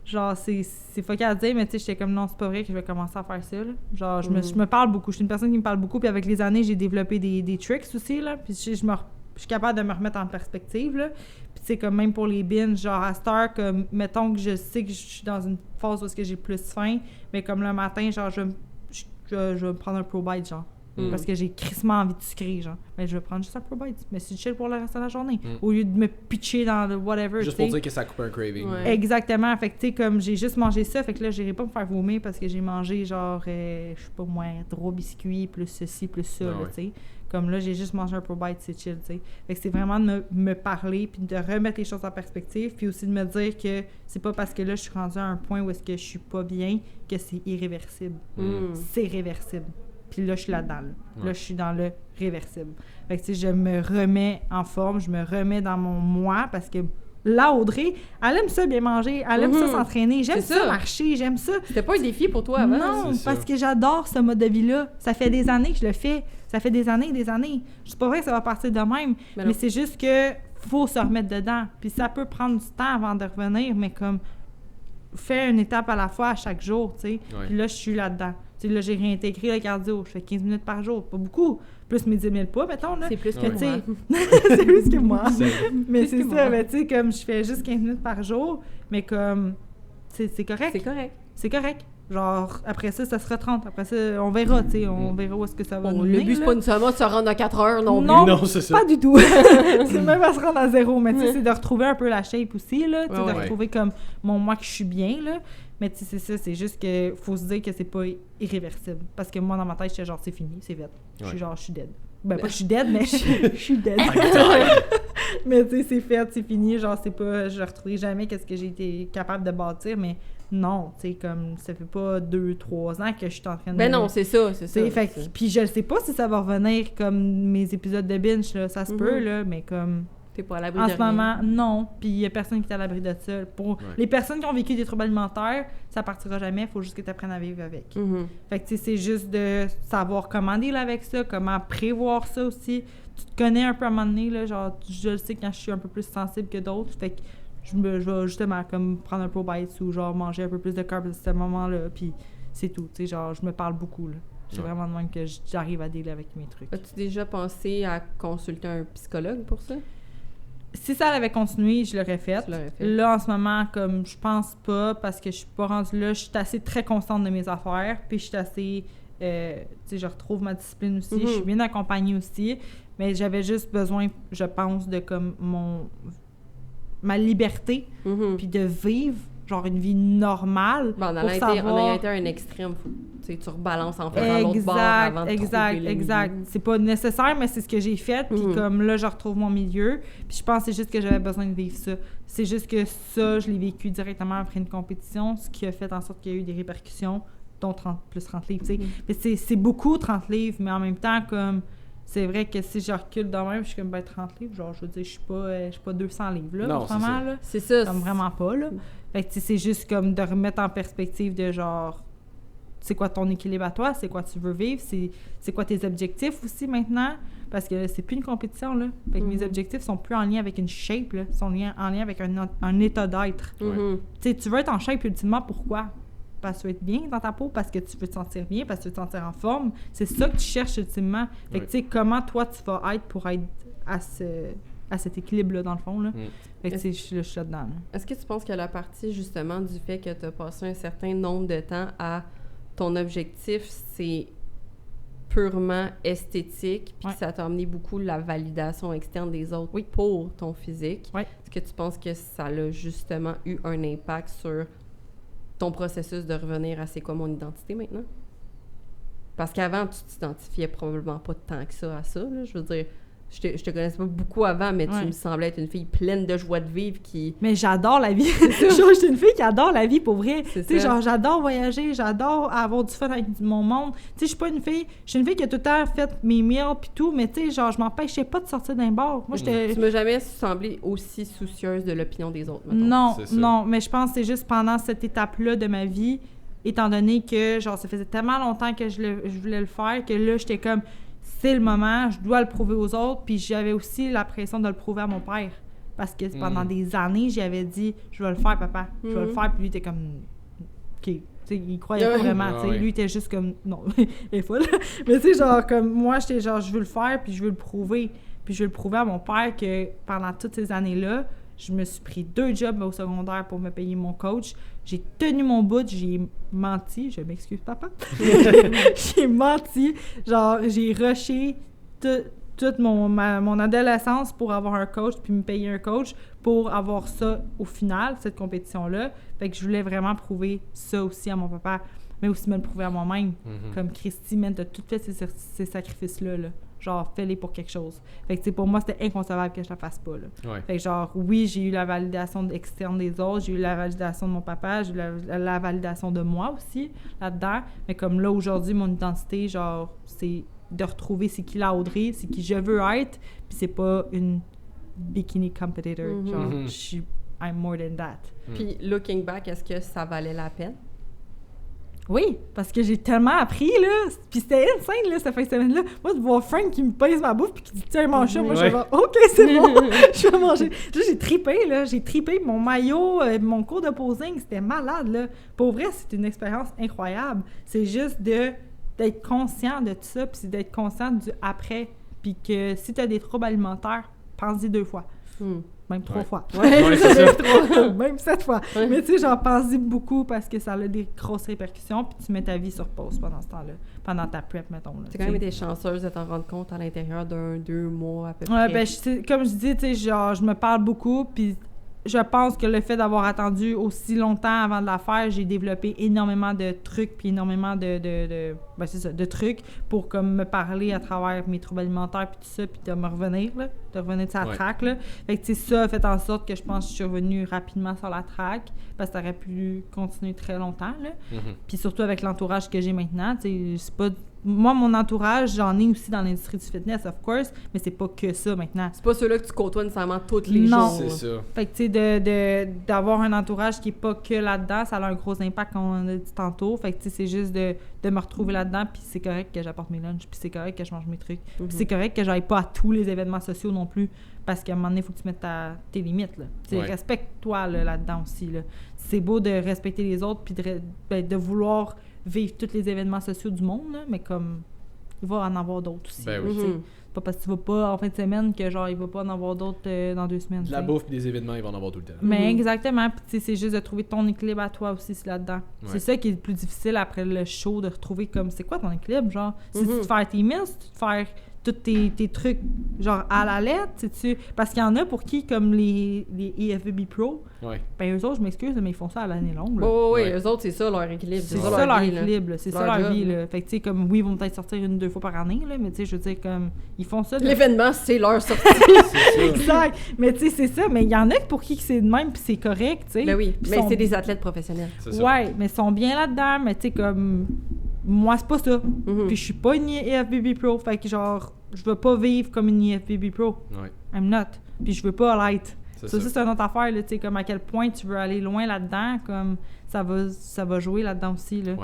Genre, c'est fucké à dire, mais tu sais, j'étais comme non, c'est pas vrai que je vais commencer à faire ça. Là. Genre, je me parle beaucoup. Je suis une personne qui me parle beaucoup, puis avec les années, j'ai développé des tricks aussi, là. Puis je suis capable de me remettre en perspective, là. Puis tu sais, comme même pour les binges, genre à cette heure, comme mettons que je sais que je suis dans une phase où est-ce que j'ai plus faim, mais comme le matin, genre, je vais me prendre un Pro Bite, genre. Parce que j'ai crissement envie de sucrer, genre. Mais je vais prendre juste un Pro Bites. Mais c'est chill pour le reste de la journée. Au lieu de me pitcher dans le whatever, Juste pour dire que ça coupe un craving. Ouais. Exactement. Fait que, tu sais, comme j'ai juste mangé ça, fait que là, j'irai pas me faire vomir parce que j'ai mangé, genre, je sais pas moi, 3 biscuits, plus ceci, plus ça, là, tu sais. Comme là, j'ai juste mangé un Pro Bite, c'est chill, tu sais. Fait que c'est vraiment de me parler, puis de remettre les choses en perspective, puis aussi de me dire que c'est pas parce que là, je suis rendue à un point où est-ce que je suis pas bien que c'est irréversible. C'est réversible. Puis là, je suis là-dedans. Là, je suis dans le réversible. Fait que, tu sais, je me remets en forme, je me remets dans mon moi, parce que là, Audrey, elle aime ça bien manger, elle aime ça s'entraîner, j'aime ça marcher, j'aime ça. C'était pas un défi pour toi avant? Non, parce que j'adore ce mode de vie-là. Ça fait des années que je le fais. Ça fait des années et des années. C'est pas vrai que ça va partir de même, mais c'est juste que faut se remettre dedans. Puis ça peut prendre du temps avant de revenir, mais comme fais une étape à la fois à chaque jour, tu sais. Puis là, je suis là-dedans. Tu sais, là, j'ai réintégré le cardio. Je fais 15 minutes par jour. Pas beaucoup. Plus mes 10 000 pas, mettons, là. C'est plus que moi. C'est plus que moi. Mais c'est que ça, moi. mais tu sais, comme je fais juste 15 minutes par jour, mais comme, c'est correct. C'est correct. C'est correct. Genre, après ça sera 30. Après ça, on verra, tu sais. On verra où est-ce que ça va nous Le mener, but, c'est pas nécessairement de se rendre à 4 heures non plus. Non, c'est ça. Pas du tout. C'est même à se rendre à zéro. Mais tu sais, c'est de retrouver un peu la shape aussi, là. Tu sais, de retrouver comme mon moi que je suis bien, là. Mais tu sais, c'est ça. C'est juste que faut se dire que c'est pas irréversible. Parce que moi, dans ma tête, j'étais genre, c'est fini, c'est vite. Je suis genre, je suis dead. Ben, pas que je suis dead, mais je suis dead. Mais tu sais, c'est fait, c'est fini. Genre, c'est pas... Je retrouverai jamais qu'est-ce que j'ai été capable de bâtir, mais non, tu sais, comme ça fait pas 2-3 ans que je suis en train de... Ben non, c'est ça, c'est ça. Puis je sais pas si ça va revenir comme mes épisodes de binge, là. Ça se peut, là, mais comme... T'es pas à l'abri En de ce rien. moment, non. Puis il y a personne qui est à l'abri de ça. Pour les personnes qui ont vécu des troubles alimentaires, ça partira jamais. Il faut juste que tu apprennes à vivre avec. Fait que, tu sais, c'est juste de savoir comment dealer avec ça, comment prévoir ça aussi. Tu te connais un peu à un moment donné, là, genre, je le sais quand je suis un peu plus sensible que d'autres. Fait que je vais justement comme prendre un Pro Bites ou genre manger un peu plus de carbs à ce moment-là. Puis c'est tout. Tu sais, genre, je me parle beaucoup, là. C'est vraiment de même que j'arrive à dealer avec mes trucs. As-tu déjà pensé à consulter un psychologue pour ça? Si ça avait continué, je l'aurais fait. Tu l'aurais fait. Là, en ce moment, comme je pense pas, parce que je suis pas rendue là, je suis assez très constante de mes affaires, puis je suis assez... tu sais, je retrouve ma discipline aussi, je suis bien accompagnée aussi, mais j'avais juste besoin, je pense, de comme ma liberté, puis de vivre, genre une vie normale. Bon, en ayant été un extrême, faut, tu rebalances en faisant l'autre bord avant de trouver le Exact. milieu. C'est pas nécessaire, mais c'est ce que j'ai fait. Puis comme là, je retrouve mon milieu. Puis je pense que c'est juste que j'avais besoin de vivre ça. C'est juste que ça, je l'ai vécu directement après une compétition, ce qui a fait en sorte qu'il y a eu des répercussions, dont 30 livres, tu sais. Mais c'est beaucoup 30 livres, mais en même temps, comme... C'est vrai que si je recule de même, je suis comme 30 livres, genre, je veux dire, je suis pas 200 livres, là, en ce moment, là. C'est ça. Comme vraiment pas, là. Fait que, tu sais, c'est juste comme de remettre en perspective de genre, c'est quoi ton équilibre à toi, c'est quoi tu veux vivre, c'est quoi tes objectifs aussi maintenant, parce que c'est plus une compétition, là. Fait que mes objectifs sont plus en lien avec une shape, là, sont en lien avec un état d'être. Tu sais, tu veux être en shape ultimement, pourquoi? Parce que tu veux être bien dans ta peau, parce que tu veux te sentir bien, parce que tu veux te sentir en forme. C'est ça que tu cherches ultimement. Fait que, tu sais, comment toi tu vas être pour être à cet équilibre-là, dans le fond, là. Fait que, tu sais, je suis là-dedans, là. Est-ce que tu penses que la partie, justement, du fait que tu as passé un certain nombre de temps à ton objectif, c'est purement esthétique, puis que ça t'a amené beaucoup la validation externe des autres pour ton physique? Est-ce que tu penses que ça a justement eu un impact sur ton processus de revenir à c'est quoi mon identité maintenant? Parce qu'avant, tu t'identifiais probablement pas tant que ça à ça, là. Je veux dire, je te connaissais pas beaucoup avant, mais tu me semblais être une fille pleine de joie de vivre qui... Mais j'adore la vie! Je suis une fille qui adore la vie, pour vrai! Tu sais, genre, j'adore voyager, j'adore avoir du fun avec mon monde. Tu sais, je suis pas une fille... Je suis une fille qui a tout le temps fait mes meals pis tout, mais tu sais, genre, je m'empêchais pas de sortir d'un bar. Moi, Tu m'as jamais semblé aussi soucieuse de l'opinion des autres, mettons. Non, mais je pense que c'est juste pendant cette étape-là de ma vie, étant donné que, genre, ça faisait tellement longtemps que je voulais le faire, que là, j'étais comme... C'est le moment, je dois le prouver aux autres, puis j'avais aussi la pression de le prouver à mon père. Parce que pendant des années, j'y avais dit « Je vais le faire, papa. Je vais le faire. » Puis lui, il était comme « OK. » T'sais, il croyait pas vraiment. Lui, il était juste comme « Non, il est folle. » Mais tu sais, genre, comme moi, j'étais genre « Je veux le faire, puis je veux le prouver. » Puis je veux le prouver à mon père que pendant toutes ces années-là, Je me suis pris 2 jobs au secondaire pour me payer mon coach. J'ai tenu mon bout, j'ai menti. Je m'excuse, papa. J'ai menti. Genre, j'ai rushé toute mon adolescence pour avoir un coach puis me payer un coach pour avoir ça au final, cette compétition-là. Fait que je voulais vraiment prouver ça aussi à mon papa, mais aussi me le prouver à moi-même. Comme Christy, man, t'as tout fait ces sacrifices-là, là. Genre, fais-les pour quelque chose. Fait que, pour moi, c'était inconcevable que je la fasse pas, là. Ouais. Fait que, genre, oui, j'ai eu la validation externe des autres, j'ai eu la validation de mon papa, j'ai eu la validation de moi aussi, là-dedans. Mais comme là, aujourd'hui, mon identité, genre, c'est de retrouver c'est qui la Audrey, c'est qui je veux être, puis c'est pas une bikini competitor. Genre, je suis... I'm more than that. Puis, looking back, est-ce que ça valait la peine? Oui, parce que j'ai tellement appris, là. Puis c'était insane, là, cette fin de semaine-là. Moi, de voir Frank qui me pèse ma bouffe puis qui dit « Tiens, mange ça », moi, je suis genre « OK, c'est bon, je vais manger. » Là, j'ai trippé, là. J'ai trippé mon maillot, mon cours de posing, c'était malade, là. Pour vrai, c'est une expérience incroyable. C'est juste d'être conscient de tout ça, puis c'est d'être conscient du après. Puis que si t'as des troubles alimentaires, pense-y 2 fois. Même 3 fois. Ouais, c'est ça. Même 7 fois. Ouais. Mais tu sais, j'en pense beaucoup parce que ça a des grosses répercussions, puis tu mets ta vie sur pause pendant ce temps-là. Pendant ta prep, mettons. Tu as quand même été chanceuse de t'en rendre compte à l'intérieur d'1-2 mois à peu près. Ouais, ben, comme je dis, tu sais, genre, je me parle beaucoup, puis je pense que le fait d'avoir attendu aussi longtemps avant de la faire, j'ai développé énormément de trucs, puis énormément ben c'est ça, de trucs pour comme me parler à travers mes troubles alimentaires, puis tout ça, puis de me revenir, là, de revenir de sa track, là. Fait que, tu sais, ça a fait en sorte que je pense que je suis revenue rapidement sur la track, parce que ça aurait pu continuer très longtemps, là. Puis surtout avec l'entourage que j'ai maintenant, tu sais, c'est pas... Moi, mon entourage, j'en ai aussi dans l'industrie du fitness, of course, mais c'est pas que ça maintenant. C'est pas ceux-là que tu côtoies nécessairement tous les jours. Non, c'est ça. Fait que, tu sais, d'avoir un entourage qui est pas que là-dedans, ça a un gros impact, comme on a dit tantôt. Fait que, tu sais, c'est juste de me retrouver là-dedans, puis c'est correct que j'apporte mes lunchs, puis c'est correct que je mange mes trucs. Puis c'est correct que j'aille pas à tous les événements sociaux non plus, parce qu'à un moment donné, il faut que tu mettes tes limites, là. Tu sais, respecte-toi, là-dedans aussi, là. C'est beau de respecter les autres, puis de vouloir vivre tous les événements sociaux du monde, là, mais comme il va en avoir d'autres aussi. Ben oui. C'est pas parce que tu vas pas en fin de semaine que genre il va pas en avoir d'autres dans 2 semaines. De la bouffe et des événements, ils vont en avoir tout le temps. Mais exactement, puis tu sais, c'est juste de trouver ton équilibre à toi aussi là-dedans. C'est ça qui est le plus difficile après le show, de retrouver comme c'est quoi ton équilibre, genre si tu te faire tes meals, si tu te faire tous tes trucs genre à la lettre, sais-tu, parce qu'il y en a pour qui comme les EFBB Pro, ben eux autres, je m'excuse, mais ils font ça à l'année longue. Oui, eux autres, c'est ça leur équilibre. C'est ça leur équilibre, c'est ça leur vie. Là. Fait que, tu sais, comme, oui, ils vont peut-être sortir 1-2 fois par année, là, mais tu sais, je veux dire, comme, ils font ça. L'événement, c'est leur sortie. Exact. Mais tu sais, c'est ça. Mais il y en a pour qui c'est de même, puis c'est correct, tu sais. Ben oui, mais c'est des athlètes professionnels. Ouais, mais ils sont bien là-dedans, mais tu sais, comme, moi, c'est pas ça. Puis je suis pas une EFBB Pro, fait que, genre, je veux pas vivre comme une EFBB Pro. I'm not. Puis je veux pas l'être. Ça aussi, c'est une autre affaire, là, tu sais, comme à quel point tu veux aller loin là-dedans, comme ça va jouer là-dedans aussi, là.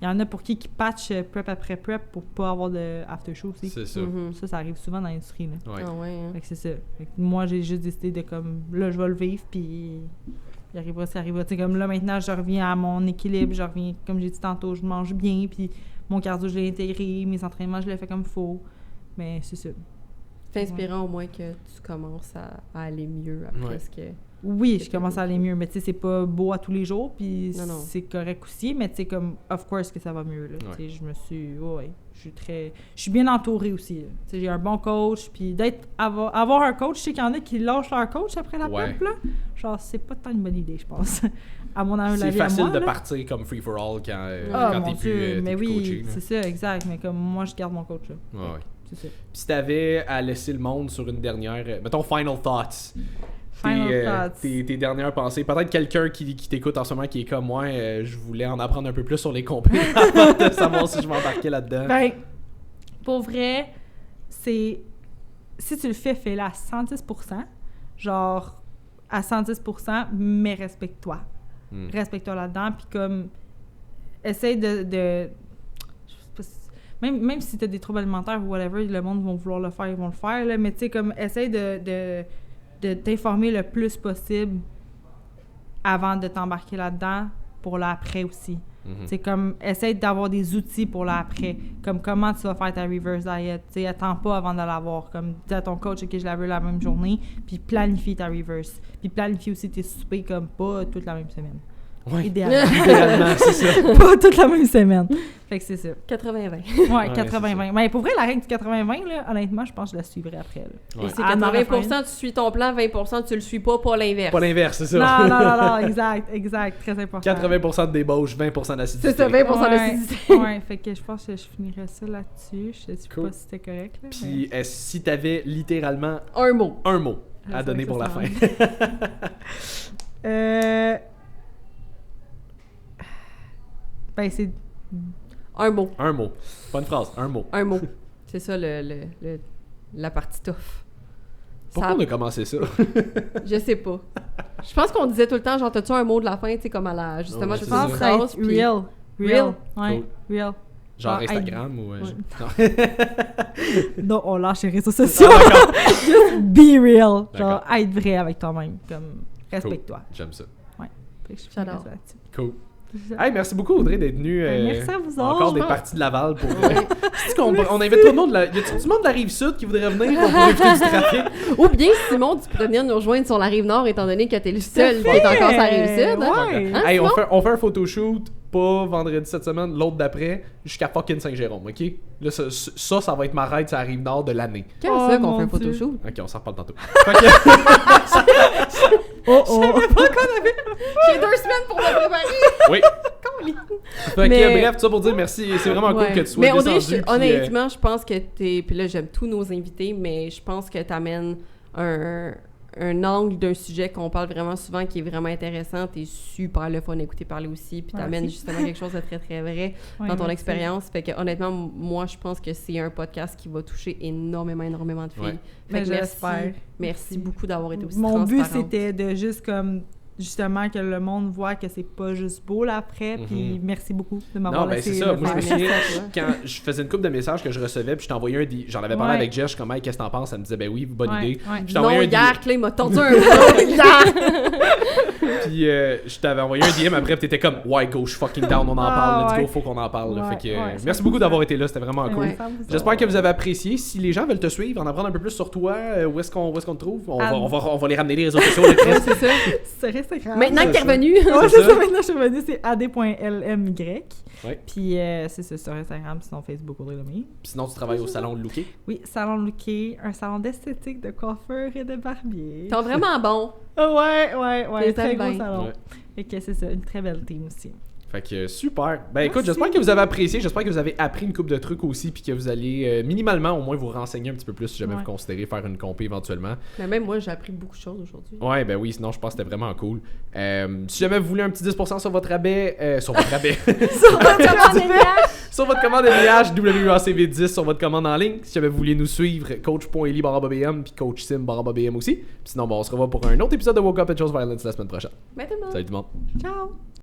Il y en a pour qui patchent prep après prep pour pas avoir de after-show aussi. C'est ça. Ça arrive souvent dans l'industrie, là. Ah ouais, hein. Fait que c'est ça. Fait que moi, j'ai juste décidé de, comme, là, je vais le vivre, puis il arrivera, ça arrivera. Tu sais, comme là, maintenant, je reviens à mon équilibre, je reviens, comme j'ai dit tantôt, je mange bien, puis mon cardio, je l'ai intégré, mes entraînements, je l'ai fait comme il faut. Mais c'est ça. C'est inspirant au moins que tu commences à aller mieux après ce que... Oui, je commence à aller mieux, mais tu sais, c'est pas beau à tous les jours, puis c'est correct aussi, mais tu sais, comme, of course que ça va mieux, là. Tu sais, je me suis... je suis bien entourée aussi, là. Tu sais, j'ai un bon coach, puis avoir un coach, je sais qu'il y en a qui lâchent leur coach après la prep, là. Genre, c'est pas tant une bonne idée, je pense. À mon avis, c'est facile de partir comme free for all quand t'es plus mais oui, coaché, c'est ça, exact, mais comme moi, je garde mon coach, là. C'est ça. Puis si t'avais à laisser le monde sur une dernière... mettons, final thoughts. Tes dernières pensées. Peut-être quelqu'un qui t'écoute en ce moment qui est comme moi, je voulais en apprendre un peu plus sur les compés avant de savoir si je m'embarquais là-dedans. Ben, pour vrai, c'est... Si tu le fais-le à 110%. Genre, à 110%, mais respecte-toi. Respecte-toi là-dedans, puis comme... Essaye de même si t'as des troubles alimentaires ou whatever, le monde va vouloir le faire, ils vont le faire, là, mais tu sais, comme, essaye de t'informer le plus possible avant de t'embarquer là-dedans pour l'après aussi. C'est comme, essaye d'avoir des outils pour l'après. Comme comment tu vas faire ta reverse diet. Tu sais, attends pas avant de l'avoir. Comme, dis à ton coach, OK, je la veux la même journée. Puis planifie ta reverse. Puis planifie aussi tes soupers comme pas toute la même semaine. Ouais. Idéalement, c'est ça. pas toute la même semaine. Fait que c'est ça. 80-20. Ouais, 80-20. Mais pour vrai, la règle du 80-20, là, honnêtement, je pense que je la suivrai après. Là. Ouais. Et c'est À ma 80% tu suis ton plan, 20% tu le suis pas l'inverse. Pas l'inverse, c'est ça. Non, exact. Très important. 80% de débauche, 20% d'acidité. C'est ça, 20% d'acidité. Ouais, fait que je pense que je finirais ça là-dessus. Je sais Cool. pas si c'était correct. Là, Puis si t'avais littéralement Un mot. un mot Je à sais donner que pour la ça fin. Ben, c'est... Un mot. Un mot. Pas une phrase, un mot. Un mot. C'est ça la partie tough. Pourquoi on a commencé ça? Je sais pas. Je pense qu'on disait tout le temps, genre, t'as-tu un mot de la fin, tu sais, comme à la... Justement, Ouais, je Je c'est pense que ça. ça va être real. Real. Ouais, real. Genre Ah, Instagram ou... Non, on lâche les réseaux sociaux. Ah, d'accord. Juste be real. Genre, D'accord. être vrai avec toi-même. Comme, respecte-toi. J'aime ça. Fait que je J'adore. finirais ça là-dessus. Cool. C'est ça. Hey, merci beaucoup Audrey d'être venue. Merci à vous Encore autres. des parties de Laval pour... Ouais. C'est qu'on on invite tout le monde de la... Y a-tu du monde de la Rive-Sud qui voudrait venir pour éviter du trafic? Ou bien, Simon, tu pourrais venir nous rejoindre sur la Rive-Nord, étant donné que t'es le seul qui est encore sur la Rive-Sud. Hein? Ouais. Hein, Hey, Simon? on fait un photoshoot, pas vendredi cette semaine, l'autre d'après, jusqu'à fucking Saint-Jérôme, ok? Là, ça va être ma raid, ça arrive nord de l'année. Quand Oh, ça qu'on mon fait un Dieu. photoshoot? Ok, on s'en reparle tantôt. Fait que- Oh. J'ai 2 semaines pour me préparer! oui. Fait que, Mais- bref, tout ça pour dire merci, c'est vraiment Ouais. cool que tu sois Mais Audrey, descendu. puis, honnêtement, je pense que t'es... Puis là, j'aime tous nos invités, mais je pense que t'amènes un angle d'un sujet qu'on parle vraiment souvent qui est vraiment intéressant. T'es super le fun à écouter parler aussi, puis t'amènes Merci. justement quelque chose de très, très vrai dans ton expérience. Fait que honnêtement, moi, je pense que c'est un podcast qui va toucher énormément de filles. Ouais. Fait Mais que j'espère. merci beaucoup d'avoir été aussi Mon but, transparente. c'était de juste comme justement que le monde voit que c'est pas juste beau l'après. Puis merci beaucoup de m'avoir Non, ben laissé c'est ça. le Moi, je me faire. souviens, Merci à toi. quand je faisais une couple de messages que je recevais, puis je t'envoyais un... J'en avais parlé Ouais. avec Jess, je suis comme, hey, qu'est-ce que t'en penses? Elle me disait, ben oui, bonne idée. Ouais. Je t'envoyais Non, un hier, Clay m'a tordu un bras. Hier! Puis je t'avais envoyé un DM après, puis t'étais comme, ouais, go, je suis fucking down, on en parle, let's ouais. go, faut qu'on en parle. là. Ouais, Fait que, ouais, merci 100%. beaucoup d'avoir été là, c'était vraiment cool. Ouais. J'espère que vous avez apprécié. Si les gens veulent te suivre, en apprendre un peu plus sur toi, où est-ce qu'on te trouve? On va les ramener les réseaux sociaux. les Ouais, Chris. c'est ça. Sur Instagram. Maintenant que t'es ça. revenu. Ouais, C'est c'est ça. ça. Maintenant, je suis revenue, c'est ad.lmy. Ouais. Puis c'est ça, sur Instagram, sinon Facebook, Audrey Lemay. Puis sinon, tu travailles au salon de Looké. Oui, salon Looké, un salon d'esthétique, de coiffeur et de barbier. T'es vraiment bon. Ouais, très T'es gros bien. salon. Ouais. Et que c'est ça, une très belle team aussi. Fait que super. Ben écoute, Merci. j'espère que vous avez apprécié, j'espère que vous avez appris une couple de trucs aussi, puis que vous allez minimalement au moins vous renseigner un petit peu plus si jamais Ouais. vous considérez faire une compé éventuellement. Mais même moi, j'ai appris beaucoup de choses aujourd'hui. Ouais, ben oui, sinon je pense que c'était vraiment cool. Si jamais vous voulez un petit 10% sur votre rabais, sur votre rabais, sur votre commande LVH, WACV10 sur votre commande en ligne. Si jamais vous voulez nous suivre, coach.eli/BM puis coach Sim/BM aussi. Puis sinon, bon, on se revoit pour un autre épisode de Woke Up and Chose Violence la semaine prochaine. Mais tout le monde. Salut tout le monde. Ciao!